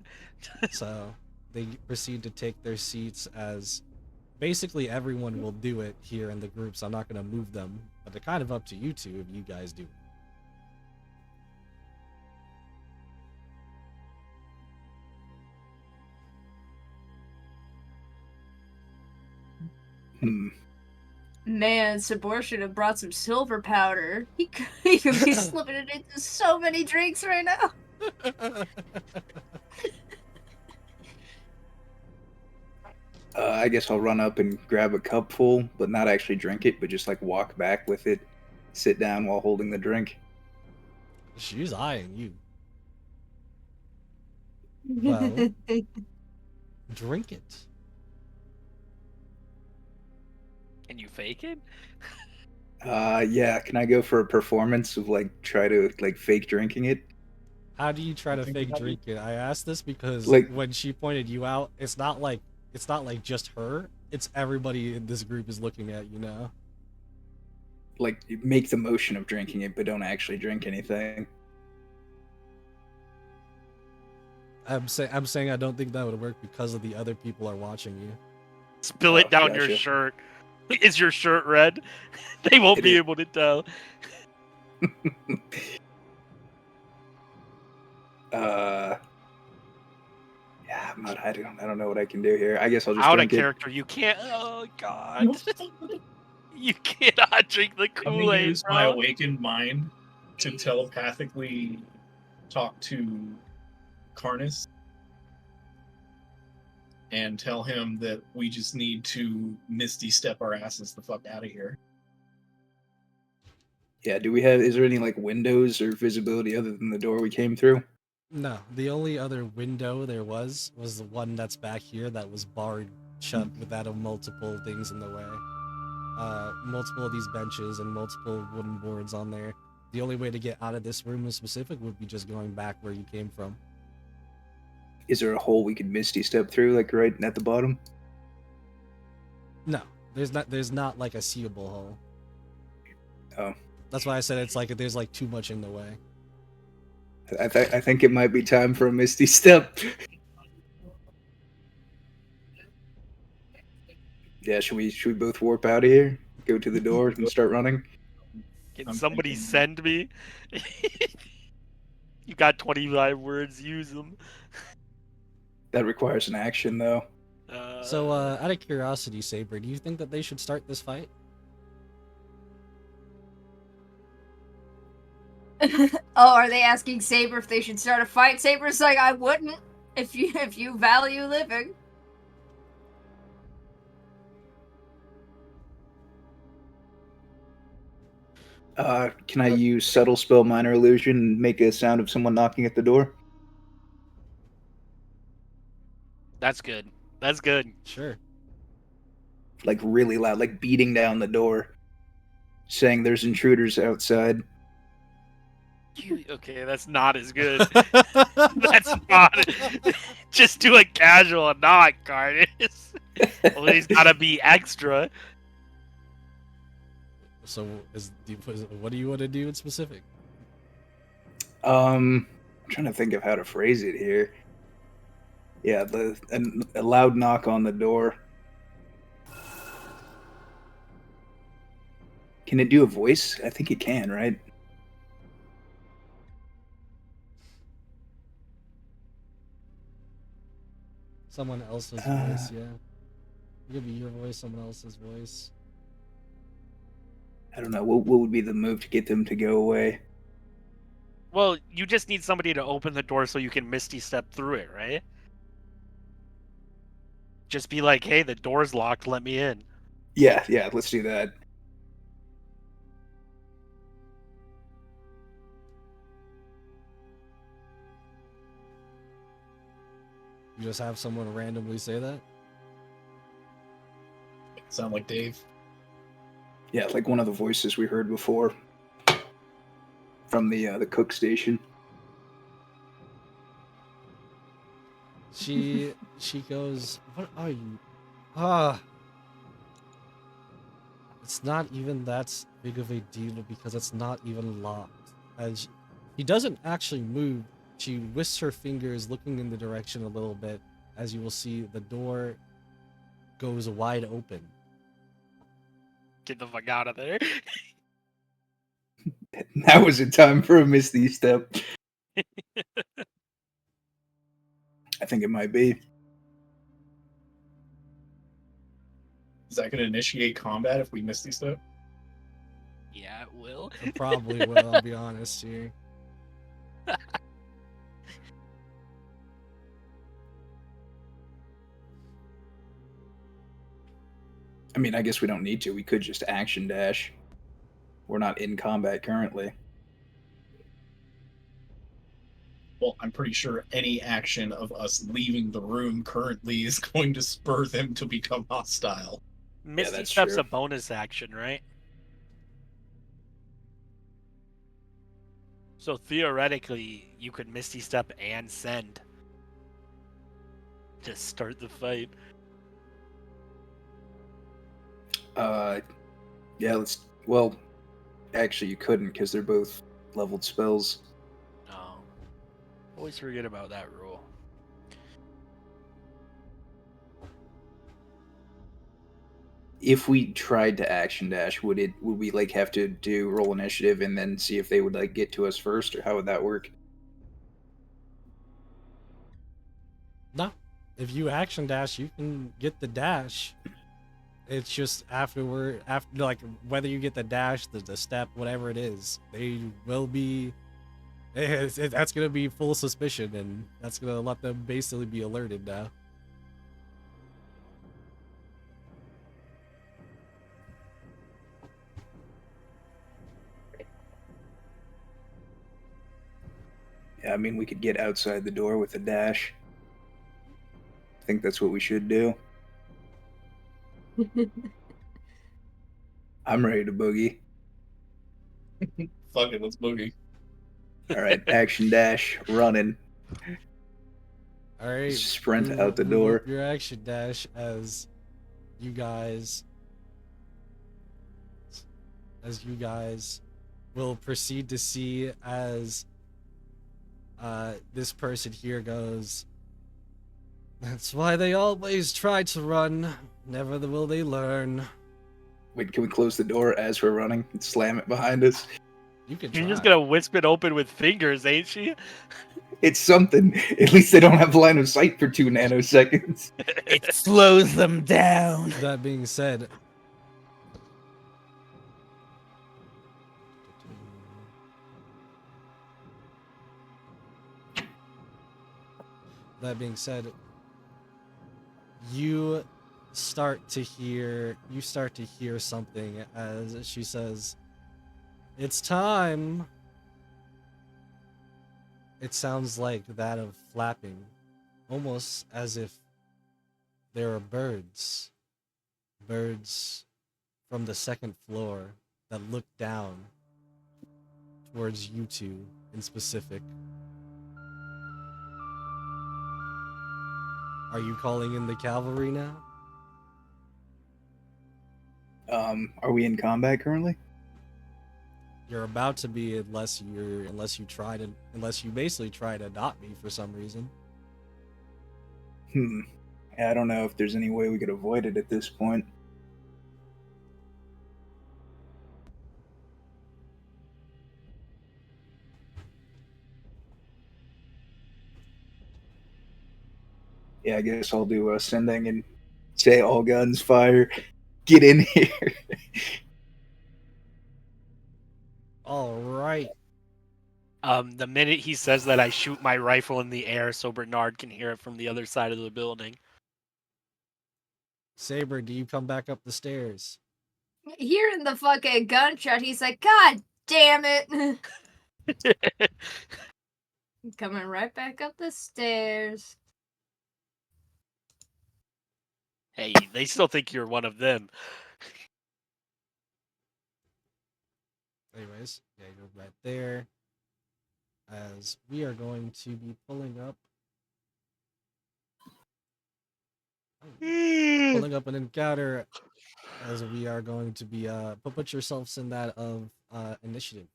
So they proceed to take their seats, as basically everyone will do it here in the groups. I'm not going to move them, but they're kind of up to you two if you guys do. Man, Sabor should have brought some silver powder. He could be slipping it into so many drinks right now. I guess I'll run up and grab a cup full, but not actually drink it, but just like walk back with it, sit down while holding the drink. She's eyeing you. Well, drink it. Can you fake it? Yeah, can I go for a performance of like try to like fake drinking it? How do you try to fake drink it? I asked this because Like- when she pointed you out, it's not like just her. It's everybody in this group is looking at you now. Like make the motion of drinking it, but don't actually drink anything. I'm saying I don't think that would work because of the other people are watching you. Spill it Oh, down your gotcha. shirt. Is your shirt red? They won't It be is. able to tell. Yeah, I don't know what I can do here. I guess I'll just Out of drink it. character, you can't. Oh god, you cannot drink the Let me Kool-Aid, use my bro. awakened mind to telepathically talk to Karnas. and tell him that we just need to Misty step our asses the fuck out of here. Yeah, do we have, is there any like windows or visibility other than the door we came through? No, the only other window there was the one that's back here that was barred shut without multiple things in the way. Multiple of these benches and multiple wooden boards on there. The only way to get out of this room in specific would be just going back where you came from. Is there a hole we could Misty step through, like right at the bottom? No, there's not like a seeable hole. Oh. That's why I said it's like there's like too much in the way. I think it might be time for a Misty step. Yeah, should we both warp out of here? Go to the door and start running? Can I'm somebody thinking- send me? You got 25 words, use them. That requires an action, though. So, out of curiosity, Saber, do you think that they should start this fight? Oh, are they asking Saber if they should start a fight? Saber's like, I wouldn't if you value living. Can I use subtle spell minor illusion and make a sound of someone knocking at the door? That's good. That's good. Sure. Like really loud, like beating down the door, saying there's intruders outside. Okay, that's not as good. That's not. Just do a casual knock, Cardis. Well, he's gotta be extra. So, what do you want to do in specific? I'm trying to think of how to phrase it here. Yeah, a loud knock on the door. Can it do a voice? I think it can, right? Someone else's voice, yeah. It could be your voice, someone else's voice. I don't know. What would be the move to get them to go away? Well, you just need somebody to open the door so you can Misty step through it, right? Just be like, hey, the door's locked, let me in. Yeah, let's do that. You just have someone randomly say that? Sound like Dave. Yeah, like one of the voices we heard before from the cook station. She goes, what are you? It's not even that big of a deal because it's not even locked. As he doesn't actually move, she whisks her fingers looking in the direction a little bit. As you will see, the door goes wide open. Get the fuck out of there. Now is it time for a Misty step? I think it might be. Is that going to initiate combat if we miss these stuff? Yeah, it will. It probably will, I'll be honest here. I mean, I guess we don't need to. We could just action dash. We're not in combat currently. Well, I'm pretty sure any action of us leaving the room currently is going to spur them to become hostile. Misty that's Step's true. a bonus action, right? So theoretically, you could Misty Step and send. Just start the fight. Yeah, let's. Well, actually, you couldn't because they're both leveled spells. No. Always forget about that rule. If we tried to action dash, would we like have to do roll initiative and then see if they would like get to us first, or how would that work? No. If you action dash, you can get the dash. It's just after like whether you get the dash, the step, whatever it is, they will be. That's gonna be full suspicion, and that's gonna let them basically be alerted now. mean, we could get outside the door with a dash. I think that's what we should do. I'm ready to boogie. Fuck it, let's boogie. All right, action dash, running. All right, Sprint move, out the move door. up your action dash as you guys will proceed to see as this person here goes. That's why they always try to run. Never will they learn. Wait, can we close the door as we're running and slam it behind us? You can She's try. just gonna wisp it open with fingers, ain't she? It's something. At least they don't have line of sight for 2 nanoseconds. It slows them down. That being said, you start to hear something as she says, "It's time." It sounds like that of flapping, almost as if there are birds from the second floor that look down towards you two in specific. Are you calling in the cavalry now? Are we in combat currently? You're about to be unless you basically try to adopt me for some reason. I don't know if there's any way we could avoid it at this point. Yeah, I guess I'll do sending and say all guns fire. Get in here. All right. The minute he says that, I shoot my rifle in the air so Bernard can hear it from the other side of the building. Saber, do you come back up the stairs? Hearing the fucking gunshot, he's like, God damn it. Coming right back up the stairs. Hey, they still think you're one of them. Anyways, yeah, go right there. As we are going to be pulling up an encounter, as we are going to be put yourselves in that of initiative.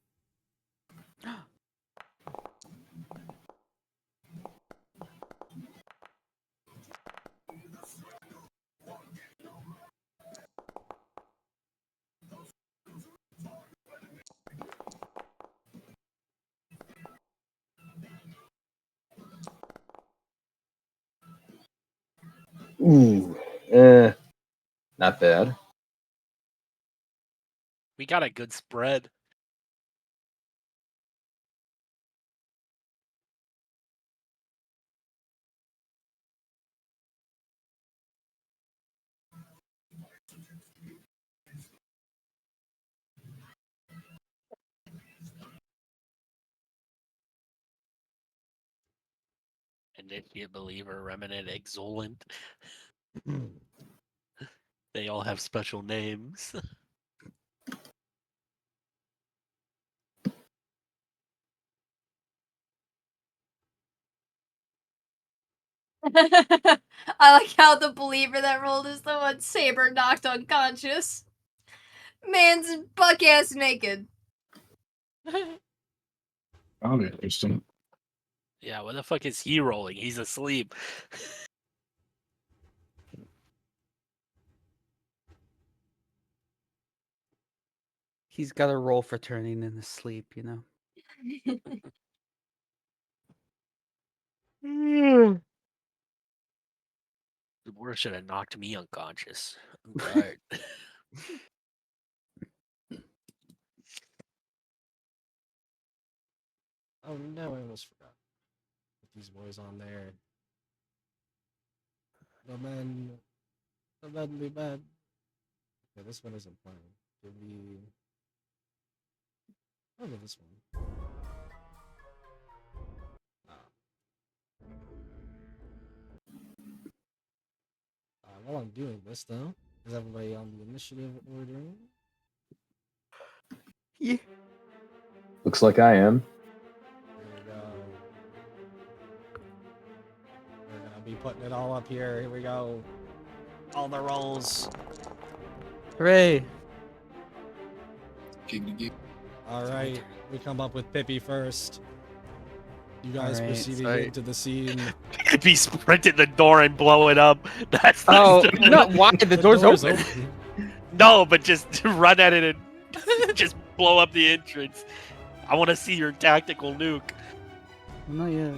Ooh, not bad. We got a good spread. Initiate, believer, remnant, exultant. They all have special names. I like how the believer that rolled is the one Saber knocked unconscious. Man's buck ass naked. Oh, interesting. Yeah, what the fuck is he rolling? He's asleep. He's got a roll for turning in his sleep, you know. The boar should have knocked me unconscious. I'm tired. Oh no, I almost forgot. Put these boys on there. The men be bad. Okay, this one isn't playing. Give me. I'll go this one. while I'm doing this, though, is everybody on the initiative order? Yeah. Looks like I am. Here we go. We're gonna be putting it all up here. Here we go. All the rolls. Hooray. All right, we come up with Pippi first. You guys Alright, proceeding so- into the scene. If he sprinted the door and blow it up, that's Oh, the no, why? The door's open. No, but just run at it and just blow up the entrance. I want to see your tactical nuke. Not yet.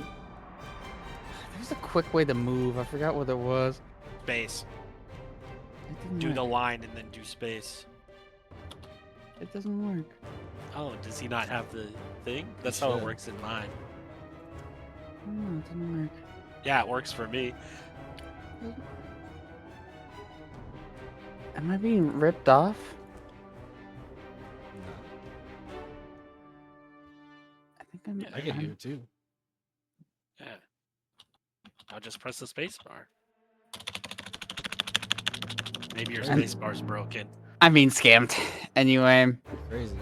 There's a quick way to move. I forgot what it was. Space. It didn't Do work. the line and then do space. It doesn't work. Oh, does he not have the thing? That's He how it should. works in mine. No, it didn't work. Yeah, it works for me. Am I being ripped off? I think I'm. Yeah, I can I'm- hear too. Yeah. I'll just press the space bar. Maybe your Crazy. space bar's broken. I'm being scammed. Anyway. Crazy.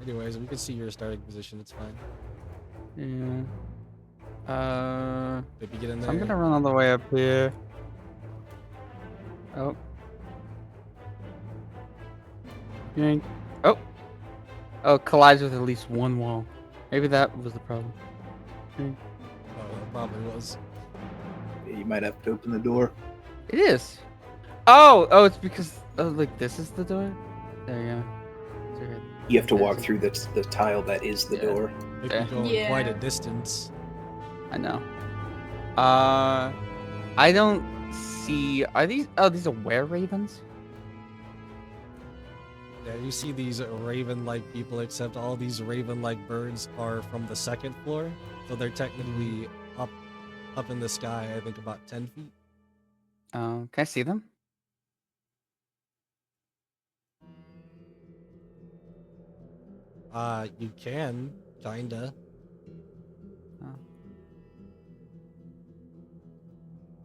Anyways, we can see your starting position. It's fine. Yeah. Pippi, get in So there. I'm gonna run all the way up here. Oh. Yank. Oh. Oh, collides with at least one wall. Maybe that was the problem. Yank. Oh, it probably was. You might have to open the door. It is. Oh, it's because like this is the door. There you go. Sorry. You have to walk That's- through the tile that is the Yeah. door. Pippi Yeah. going quite a Yeah. distance. I know. I don't see. Are these? Oh, these are were ravens. Yeah, you see these raven-like people, except all these raven-like birds are from the second floor, so they're technically up in the sky. I think about 10 feet. Can I see them? You can kinda.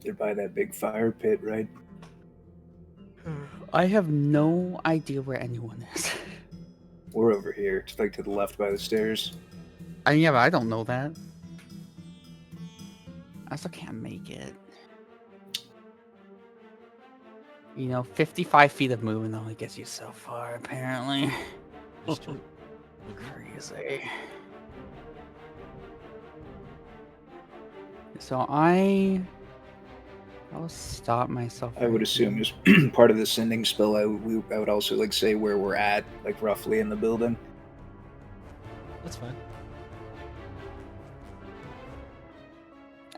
They're by that big fire pit, right? I have no idea where anyone is. We're over here. It's like to the left by the stairs. Yeah, but I don't know that. I still can't make it. You know, 55 feet of movement only gets you so far, apparently. It's true. Crazy. So I'll stop myself. I would right assume here. as part of the sending spell, I would also like say where we're at, like roughly in the building. That's fine.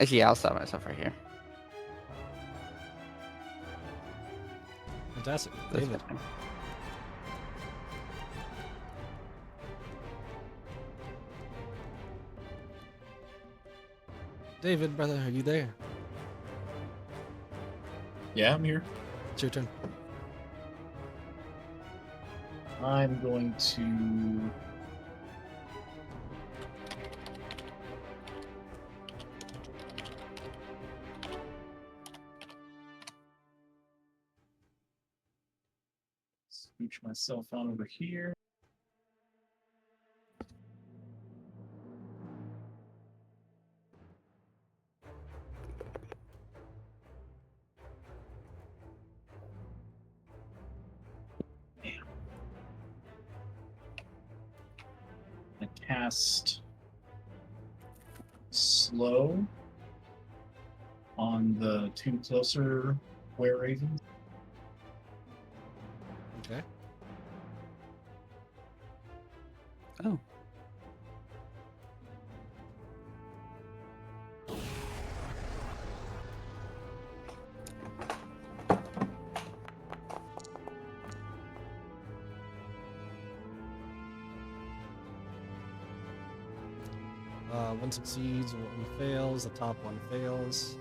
Actually, yeah, I'll stop myself right here. Fantastic. That's David. fine. David, brother, are you there? Yeah, I'm here. It's your turn. I'm going to. Scooch myself on over here. I cast slow on the two closer were ravens. Okay. Oh. One succeeds, one fails. The top one fails.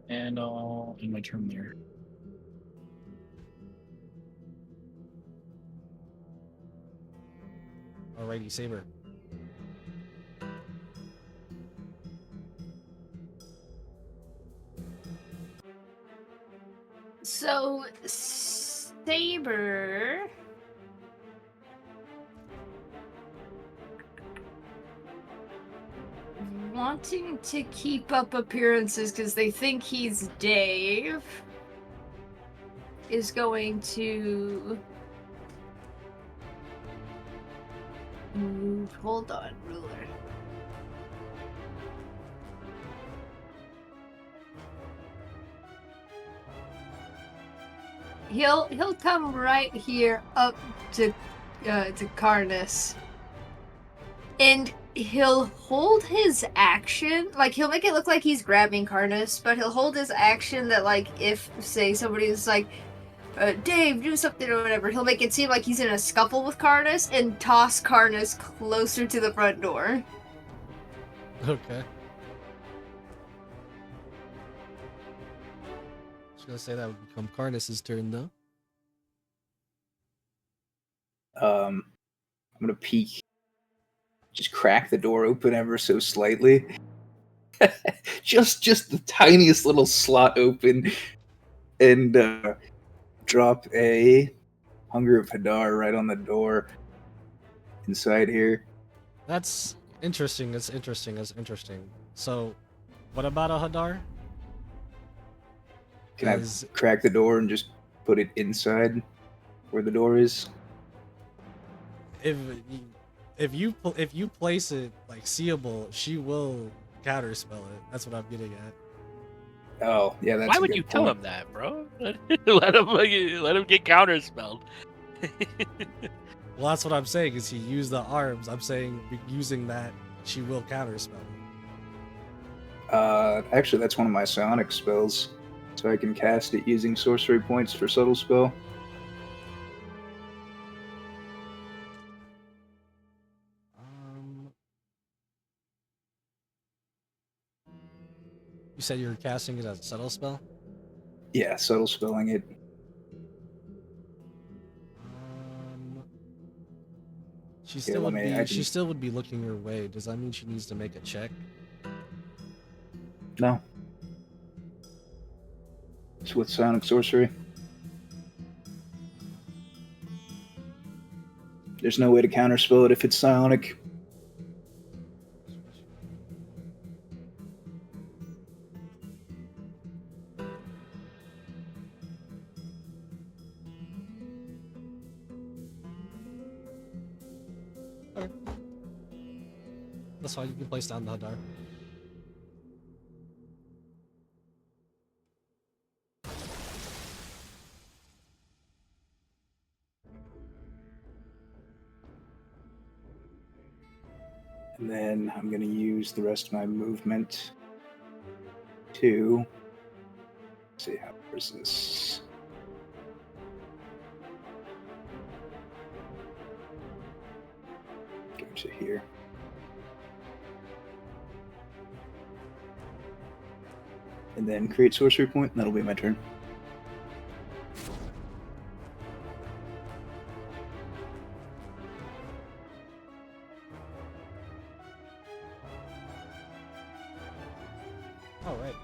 And I'll end my turn there. Alrighty, Saber. So, Saber. Wanting to keep up appearances because they think he's Dave, is going to move. Hold on, ruler. He'll come right here up to Karnas, and he'll hold his action. Like, he'll make it look like he's grabbing Karnas, but he'll hold his action that, like, if say somebody's like, Dave, do something or whatever, he'll make it seem like he's in a scuffle with Karnas and toss Karnas closer to the front door. Okay. I was gonna say that would become Karnas's turn though. I'm gonna peek. Just crack the door open ever so slightly. just the tiniest little slot open, and drop a Hunger of Hadar right on the door inside here. That's interesting. That's interesting. That's interesting. So, what about a Hadar? Can I crack the door and just put it inside where the door is? If you place it like seeable, she will counterspell it. That's what I'm getting at. Oh, yeah, that's Why a would good you point. tell him that, bro? let him get counterspelled. Well, that's what I'm saying. Is he used the arms? I'm saying using that, she will counterspell it. Actually, that's one of my psionic spells, so I can cast it using sorcery points for subtle spell. You said you were casting it as a subtle spell? Yeah, subtle spelling it. She still would be looking your way. Does that mean she needs to make a check? No. It's with psionic sorcery. There's no way to counterspell it if it's psionic. Okay. That's fine. You can place down the Hadar. And then I'm going to use the rest of my movement to... Let's see, where's this? Go to here. And then create sorcery point, and that'll be my turn. Alright.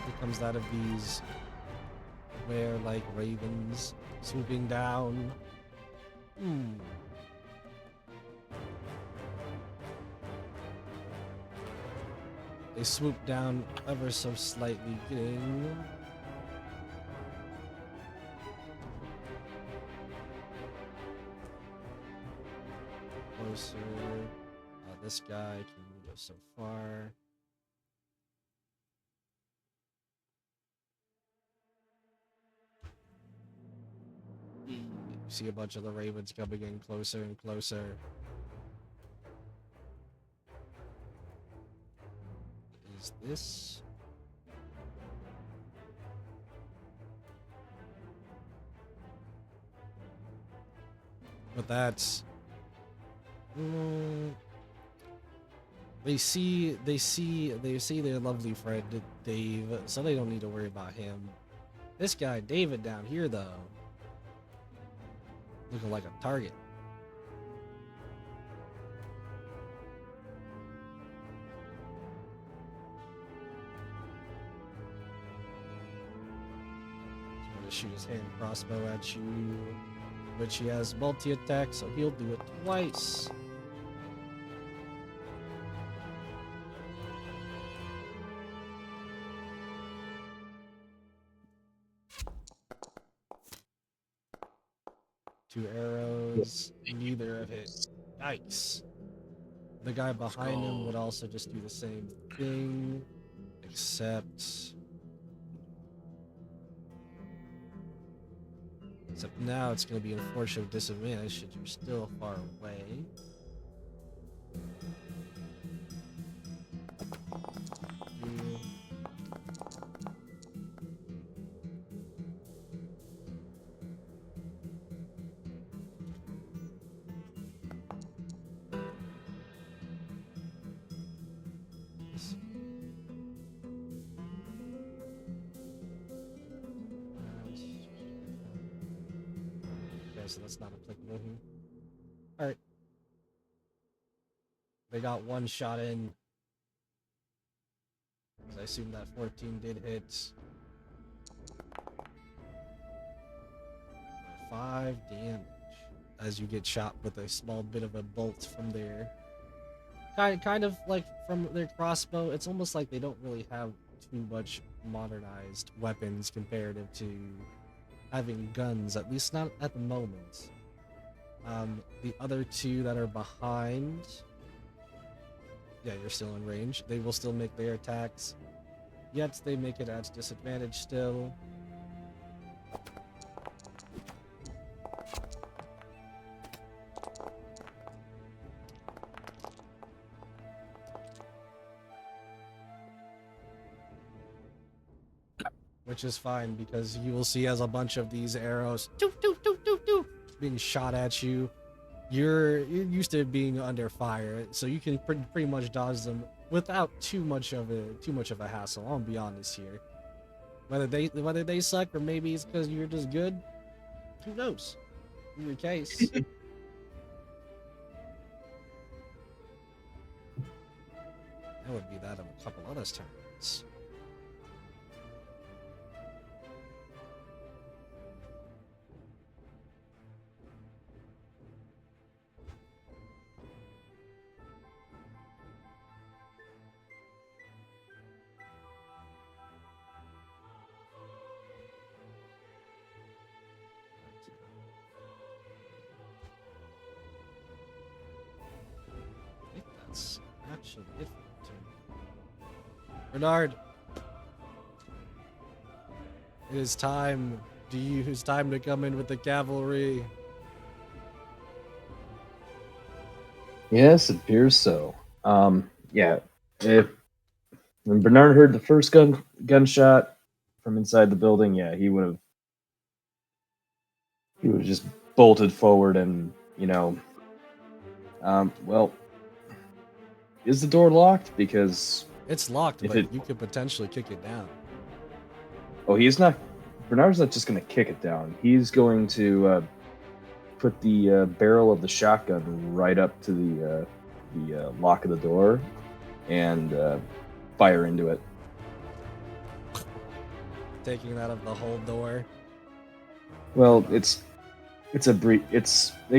It comes out of these where like ravens swooping down. They swoop down ever so slightly, getting closer. This guy can go so far. You see a bunch of the ravens coming in closer and closer. Is this? But that's... They see their lovely friend Dave, so they don't need to worry about him. This guy David down here though, looking like a target. gonna shoot his hand crossbow at you, which he has multi-attack, so he'll do it twice. Two arrows, neither of hit. Yikes. The guy behind him would also just do the same thing, except now it's going to be unfortunate disadvantage since you're still far away. Okay, so that's not applicable here. Alright. They got one shot in. I assume that 14 did hit. 5 damage as you get shot with a small bit of a bolt from their kind of like from their crossbow. It's almost like they don't really have too much modernized weapons comparative to having guns, at least not at the moment. The other two that are behind, yeah, you're still in range. They will still make their attacks, yet they make it at disadvantage still. Which is fine because you will see as a bunch of these arrows being shot at you. You're used to being under fire, so you can pretty much dodge them without too much of a hassle. I'll be honest here. Whether they suck or maybe it's because you're just good, who knows? In your case. That would be that of a couple others' turns. I think that's actually it for the turn. Bernard, it is time. It's time to come in with the cavalry. Yes, it appears so. Yeah. When Bernard heard the first gunshot from inside the building, yeah, he would have just bolted forward and, well, is the door locked? Because It's locked, If but it- you could potentially kick it down. he's not. Bernard's not just going to kick it down. He's going to put the barrel of the shotgun right up to the lock of the door and fire into it. Taking it out of the whole door. Well, they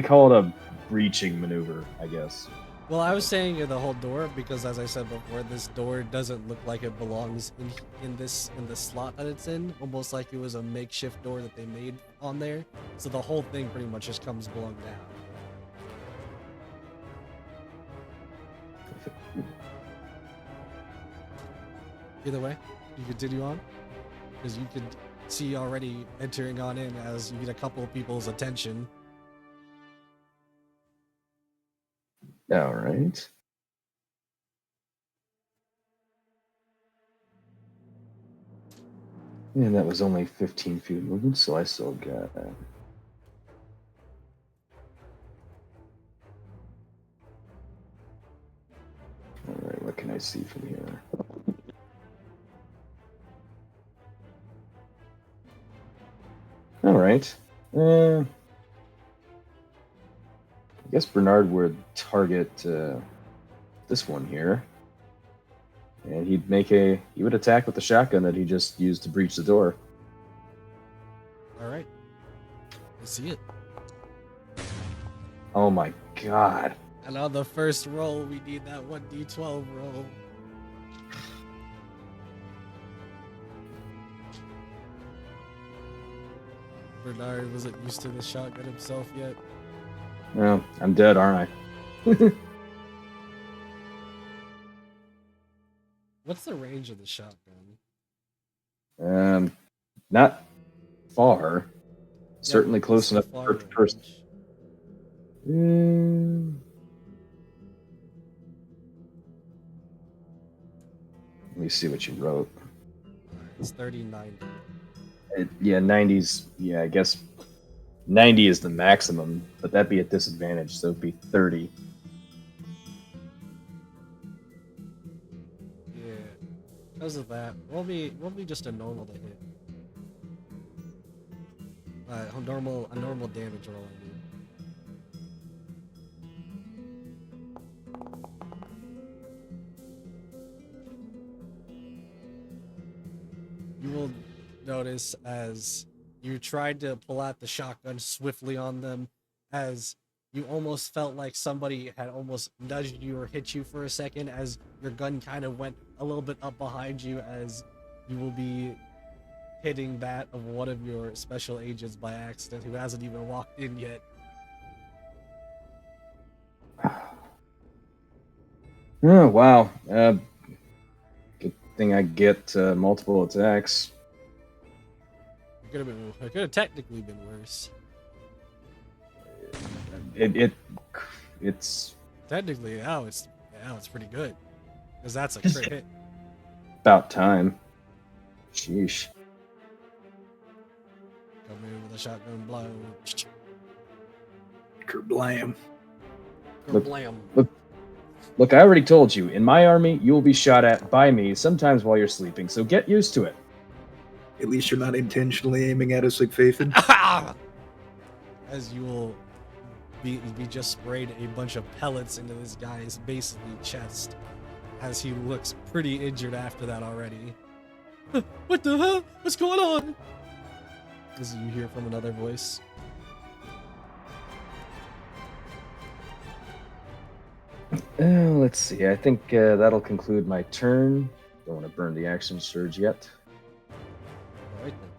call it a breaching maneuver, I guess. Well, I was saying in the whole door because, as I said before, this door doesn't look like it belongs in the slot that it's in. Almost like it was a makeshift door that they made on there. So the whole thing pretty much just comes blown down. Either way, you continue on because you could see already entering on in as you get a couple of people's attention. All right. And that was only 15 feet movement, so I still got that. All right, what can I see from here? All right. I guess Bernard would target this one here, and he would attack with the shotgun that he just used to breach the door. All right. I see it. Oh my god. And on the first roll, we need that 1d12 roll. Bernard wasn't used to the shotgun himself yet. Well, I'm dead, aren't I? What's the range of the shotgun? Not far. Certainly what's close the enough far for first. range? Let me see what you wrote. It's 30-90. Yeah, 90s. Yeah, I guess 90 is the maximum, but that'd be a disadvantage, so it'd be 30. Yeah. Because of that, won't be just a normal to hit. A normal damage roll. I mean. You will notice as you tried to pull out the shotgun swiftly on them, as you almost felt like somebody had almost nudged you or hit you for a second, as your gun kind of went a little bit up behind you, as you will be hitting that of one of your special agents by accident who hasn't even walked in yet. Oh, wow. Good thing I get multiple attacks. It could have technically been worse. It's Technically, now it's pretty good, because that's a crit hit. about time. Sheesh. Come in with a shotgun blow. Kerblam. Blam. Look, I already told you, in my army, you will be shot at by me sometimes while you're sleeping, so get used to it. At least you're not intentionally aiming at us like Faithin. As you will be just sprayed a bunch of pellets into this guy's basically chest, as he looks pretty injured after that already. What the hell? What's going on? As you hear from another voice. Let's see. I think that'll conclude my turn. Don't want to burn the action surge yet. All right then.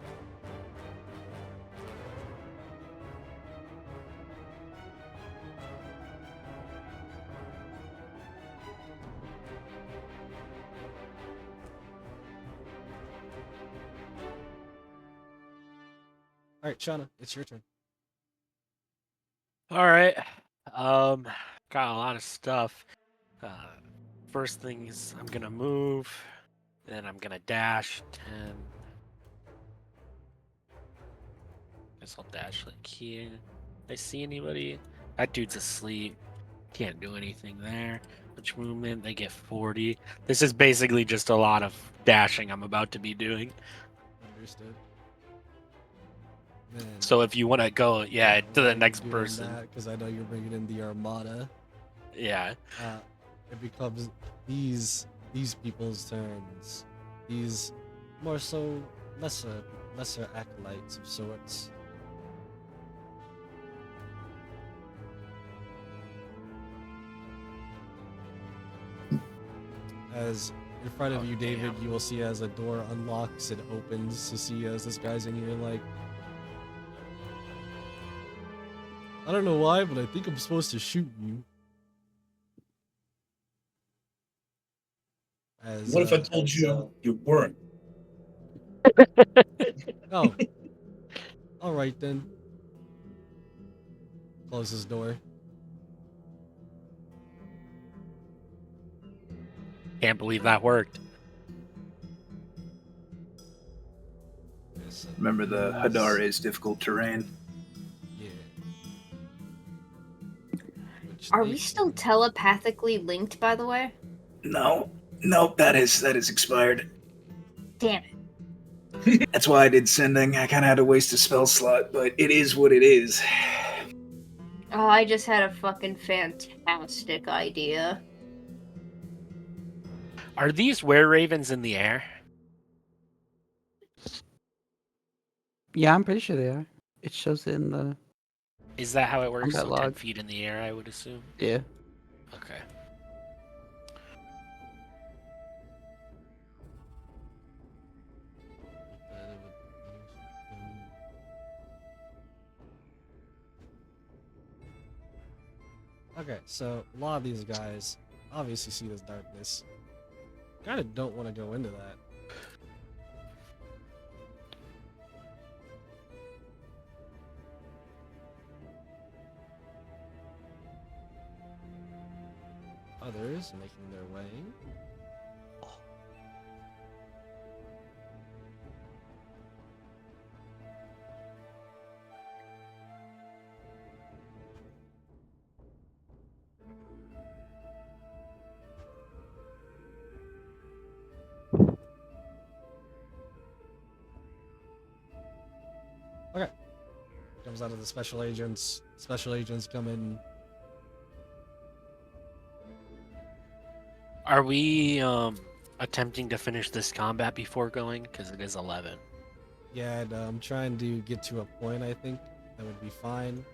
All right, Shauna, it's your turn. All right. Got a lot of stuff. First thing is I'm gonna move, then I'm gonna dash 10. Guess I'll dash like here. I see anybody? That dude's asleep. Can't do anything there. Which movement? They get 40. This is basically just a lot of dashing I'm about to be doing. Understood. So if you want to go, yeah, to the next person. Because I know you're bringing in the Armada. Yeah. It becomes these people's turns. These more so lesser acolytes of sorts. As in front of you, David, you will see as a door unlocks and opens to see as this guy's in here like, I don't know why, but I think I'm supposed to shoot you. As, What if I told you you weren't? Oh. Alright then. Close his door. Can't believe that worked. Remember, the Hadar is difficult terrain. Yeah. Are we still telepathically linked, by the way? No, that is expired. Damn it. That's why I did sending. I kind of had to waste a spell slot, but it is what it is. Oh, I just had a fucking fantastic idea. Are these were ravens in the air? Yeah, I'm pretty sure they are. It shows it in the Is that how it works? combat So 10 log. feet in the air, I would assume. Yeah. Okay. Okay, so a lot of these guys obviously see this darkness. Kind of don't want to go into that. Others making their way. Okay. Comes out of the special agents. Special agents come in. Are we attempting to finish this combat before going? Because it is 11. Yeah, and I'm trying to get to a point, I think, that would be fine.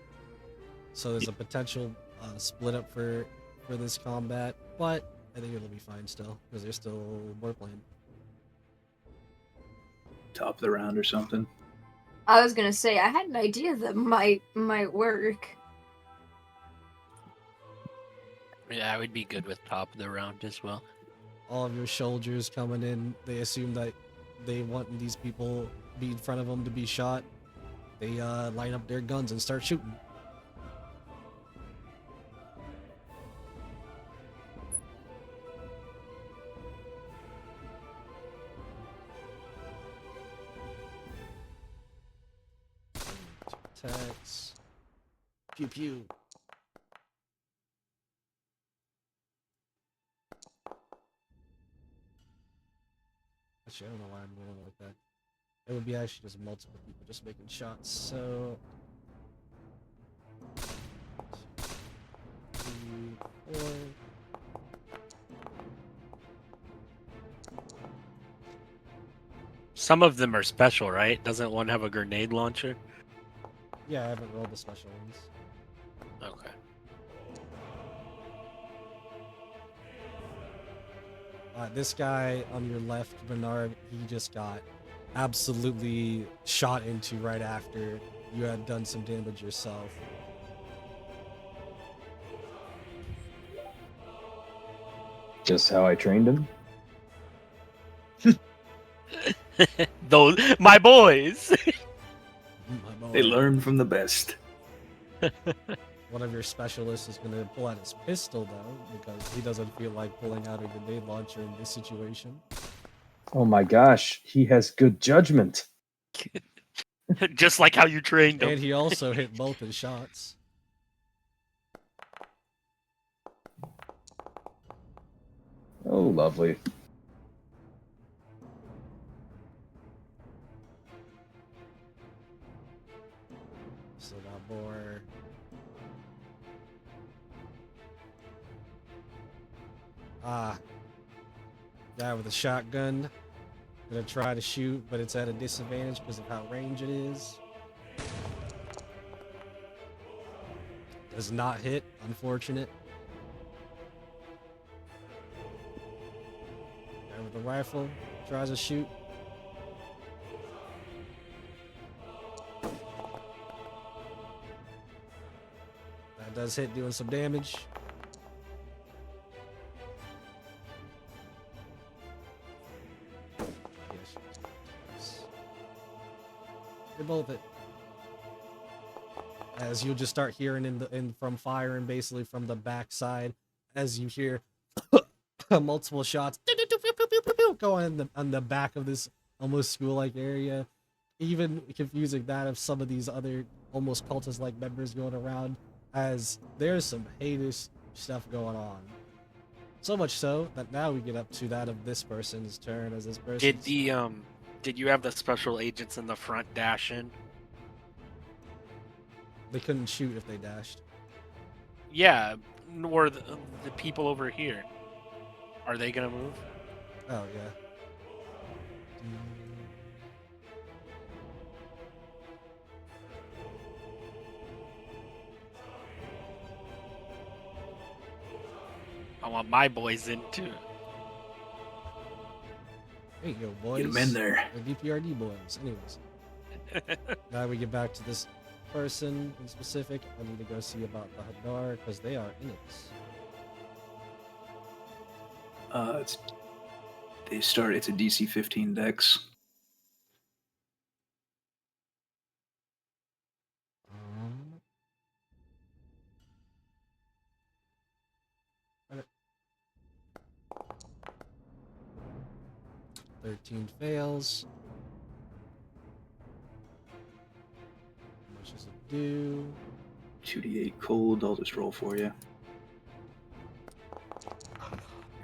So there's a potential split up for this combat, but I think it'll be fine still, because there's still more playing. Top of the round or something. I was gonna say I had an idea that might work. Yeah, I would be good with top of the round as well. All of your soldiers coming in, they assume that they want these people be in front of them to be shot. They line up their guns and start shooting. Attacks. Pew pew. Actually, I don't know why I'm doing it like that. It would be actually just multiple people just making shots. So, 2, 4. Some of them are special, right? Doesn't one have a grenade launcher? Yeah, I haven't rolled the special ones. Okay. This guy on your left, Bernard, he just got absolutely shot into right after you had done some damage yourself. Just how I trained him. Those my boys. My boy. They learn from the best. One of your specialists is going to pull out his pistol, though, because he doesn't feel like pulling out a grenade launcher in this situation. Oh my gosh, he has good judgment. Just like how you trained them. And he also hit both his shots. Oh, lovely. So now more. Guy with a shotgun. Gonna try to shoot, but it's at a disadvantage because of how range it is. Does not hit, unfortunate. Guy with the rifle tries to shoot. That does hit, doing some damage. They both hit. As you just start hearing from firing basically from the backside, as you hear multiple shots going on the back of this almost school-like area, even confusing that of some of these other almost cultist-like members going around, as there's some heinous stuff going on. So much so that now we get up to that of this person's turn, as this person. Did you have the special agents in the front dash in? They couldn't shoot if they dashed. Yeah, nor the people over here. Are they gonna move? Oh yeah. I want my boys in too. There you go, boys. Get 'em in there. The D.P.R.D boys. Anyways, now we get back to this person in specific. I need to go see about the Hadar because they are in it. It's a DC 15 dex. Okay. 13 fails. How much does it do? 2d8 cold. I'll just roll for you.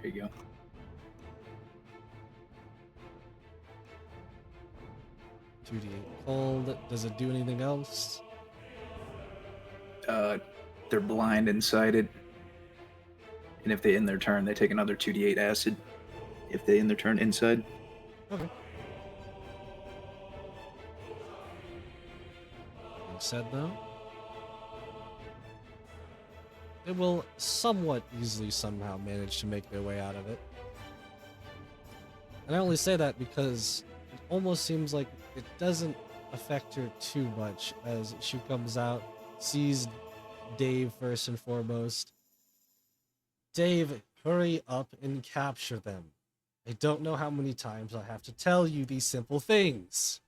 There you go. $2d8 cold. Does it do anything else? They're blind inside it. And if they end their turn, they take another 2d8 acid. If they end their turn inside. Okay. Being said though, they will somewhat easily somehow manage to make their way out of it. And I only say that because it almost seems like it doesn't affect her too much as she comes out, sees Dave first and foremost. Dave, hurry up and capture them. I don't know how many times I have to tell you these simple things.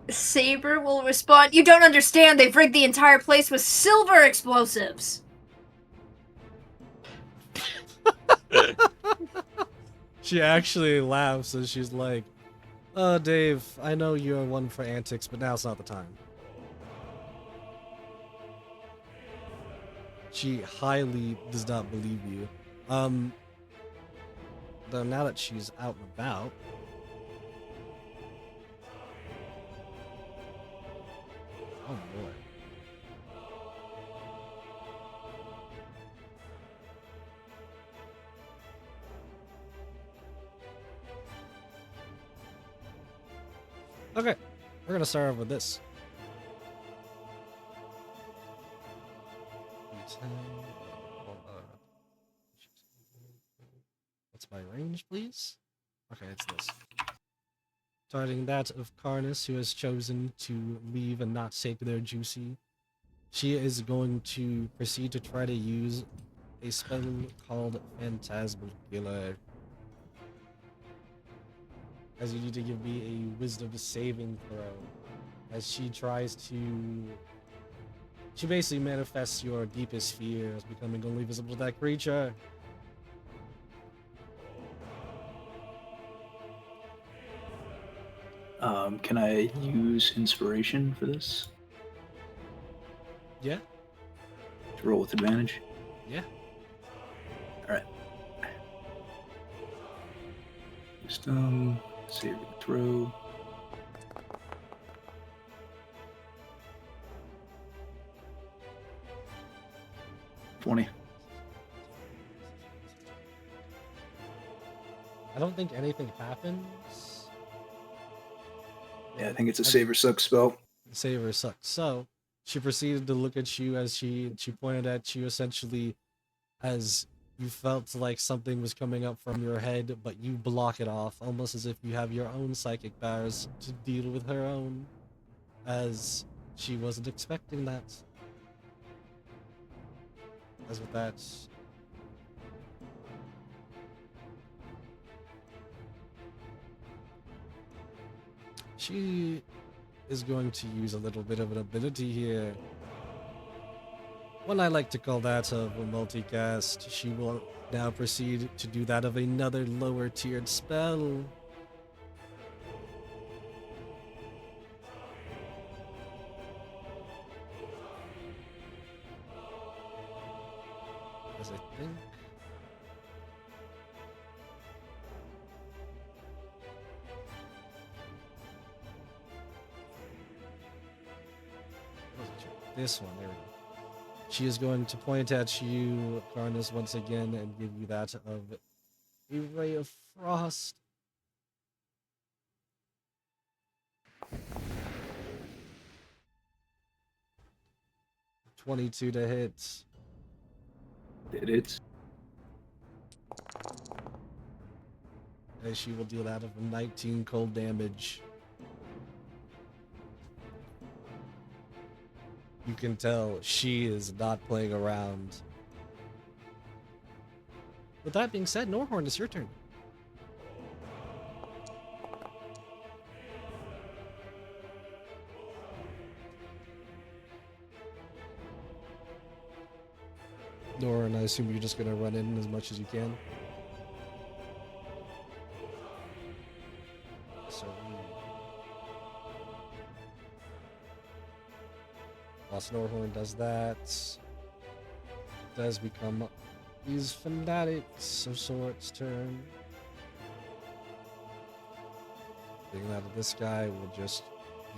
Saber will respond, "You don't understand. They've rigged the entire place with silver explosives." She actually laughs and she's like, Dave, I know you're one for antics, but now's not the time. She highly does not believe you. Though now that she's out and about, oh boy. Okay, we're gonna start off with this. What's my range, please? Okay, it's this. Starting that of Karnas, who has chosen to leave and not take their juicy. She is going to proceed to try to use a spell called Phantasmal Killer. As you need to give me a wisdom saving throw. As she tries to... She basically manifests your deepest fear as becoming only visible to that creature. Can I use inspiration for this? Yeah? To roll with advantage? Yeah. Alright. Wisdom, saving throw. $20. I don't think anything happens. Yeah, I think it's a save or suck spell. Save or suck. So she proceeded to look at you as she pointed at you essentially as you felt like something was coming up from your head, but you block it off, almost as if you have your own psychic powers to deal with her own, as she wasn't expecting that. As with that, she is going to use a little bit of an ability here. One I like to call that of a multicast. She will now proceed to do that of another lower tiered spell. As I think. This one, there we go. She is going to point at you, Karnas, once again, and give you that of a ray of frost. 22 to hit. Did it? As she will deal out of 19 cold damage. You can tell she is not playing around. With that being said, Norhorn, it's your turn. Norhorn, I assume you're just gonna run in as much as you can. So, while Snorhorn does that, does become these fanatics of sorts turn. Being that this guy will just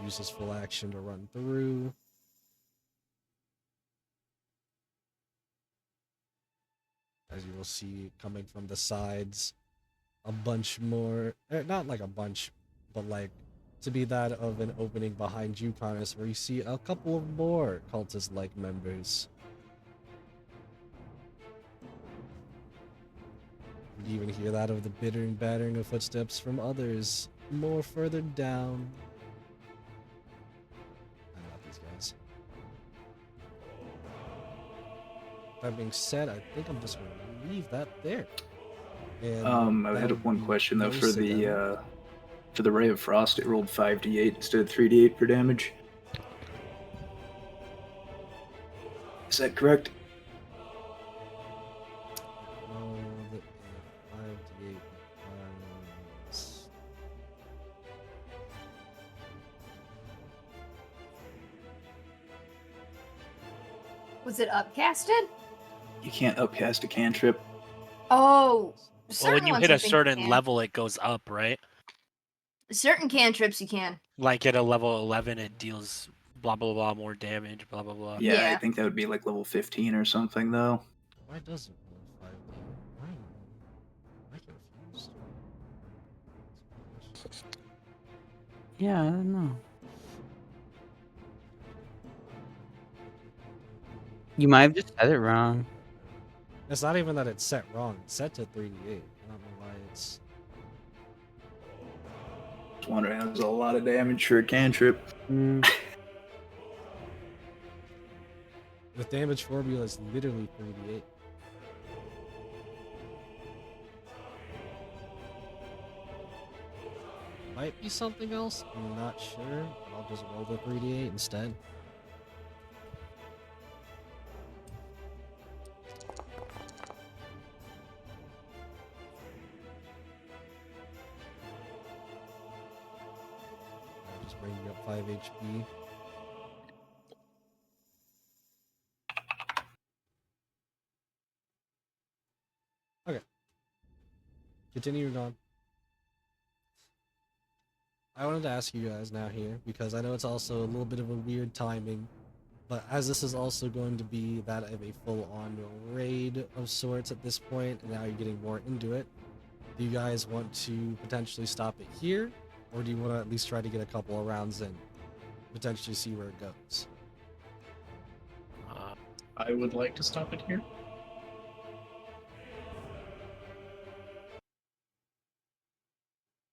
use his full action to run through. As you will see coming from the sides, a bunch more, not like a bunch, but like to be that of an opening behind you, Connors, where you see a couple of more cultist-like members. You even hear that of the bittering battering of footsteps from others more further down. I love these guys. That being said, I think I'm just going to leave that there. And I that had would one be question though most of them. for the Ray of Frost. It rolled 5d8 instead of 3d8 for damage. Is that correct? Rolled a 5d8 becomes... Was it upcasted? You can't upcast a cantrip. Oh, Well, certain when you ones hit I a think you certain can. level, it goes up, right? Certain cantrips you can. Like at a level 11, it deals blah blah blah more damage, blah blah blah. Yeah, I Yeah. think that would be like level 15 or something though. Why does it roll 5d8? Why am I confused? Yeah, I don't know. You might have just said it wrong. It's not even that it's set wrong. It's set to 3d8. I don't know why it's... Just wondering, that was a lot of damage for a cantrip. Mm. The damage formula is literally 3d8. Might be something else. I'm not sure. I'll just roll the 3d8 instead. I'll just bring you up 5 HP. Okay. Continuing on. I wanted to ask you guys now here, because I know it's also a little bit of a weird timing, but as this is also going to be that of a full-on raid of sorts at this point, and now you're getting more into it, do you guys want to potentially stop it here, or do you want to at least try to get a couple of rounds in, potentially see where it goes? I would like to stop it here.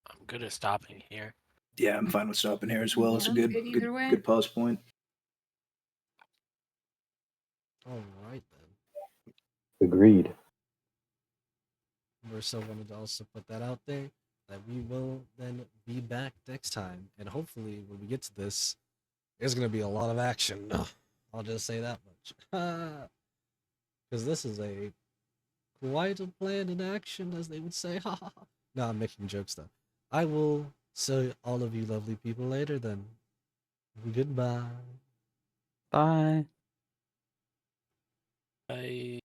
I'm good at stopping here. Yeah, I'm fine with stopping here as well. It's a Yeah, good, good either way. good pause point. All right then. Agreed. Marcel wanted to also put that out there, that we will then be back next time, and hopefully when we get to this, there's going to be a lot of action. I'll just say that much. Because this is a quite a plan in action, as they would say. No, I'm making jokes though. I will see all of you lovely people later then. Goodbye. Bye. I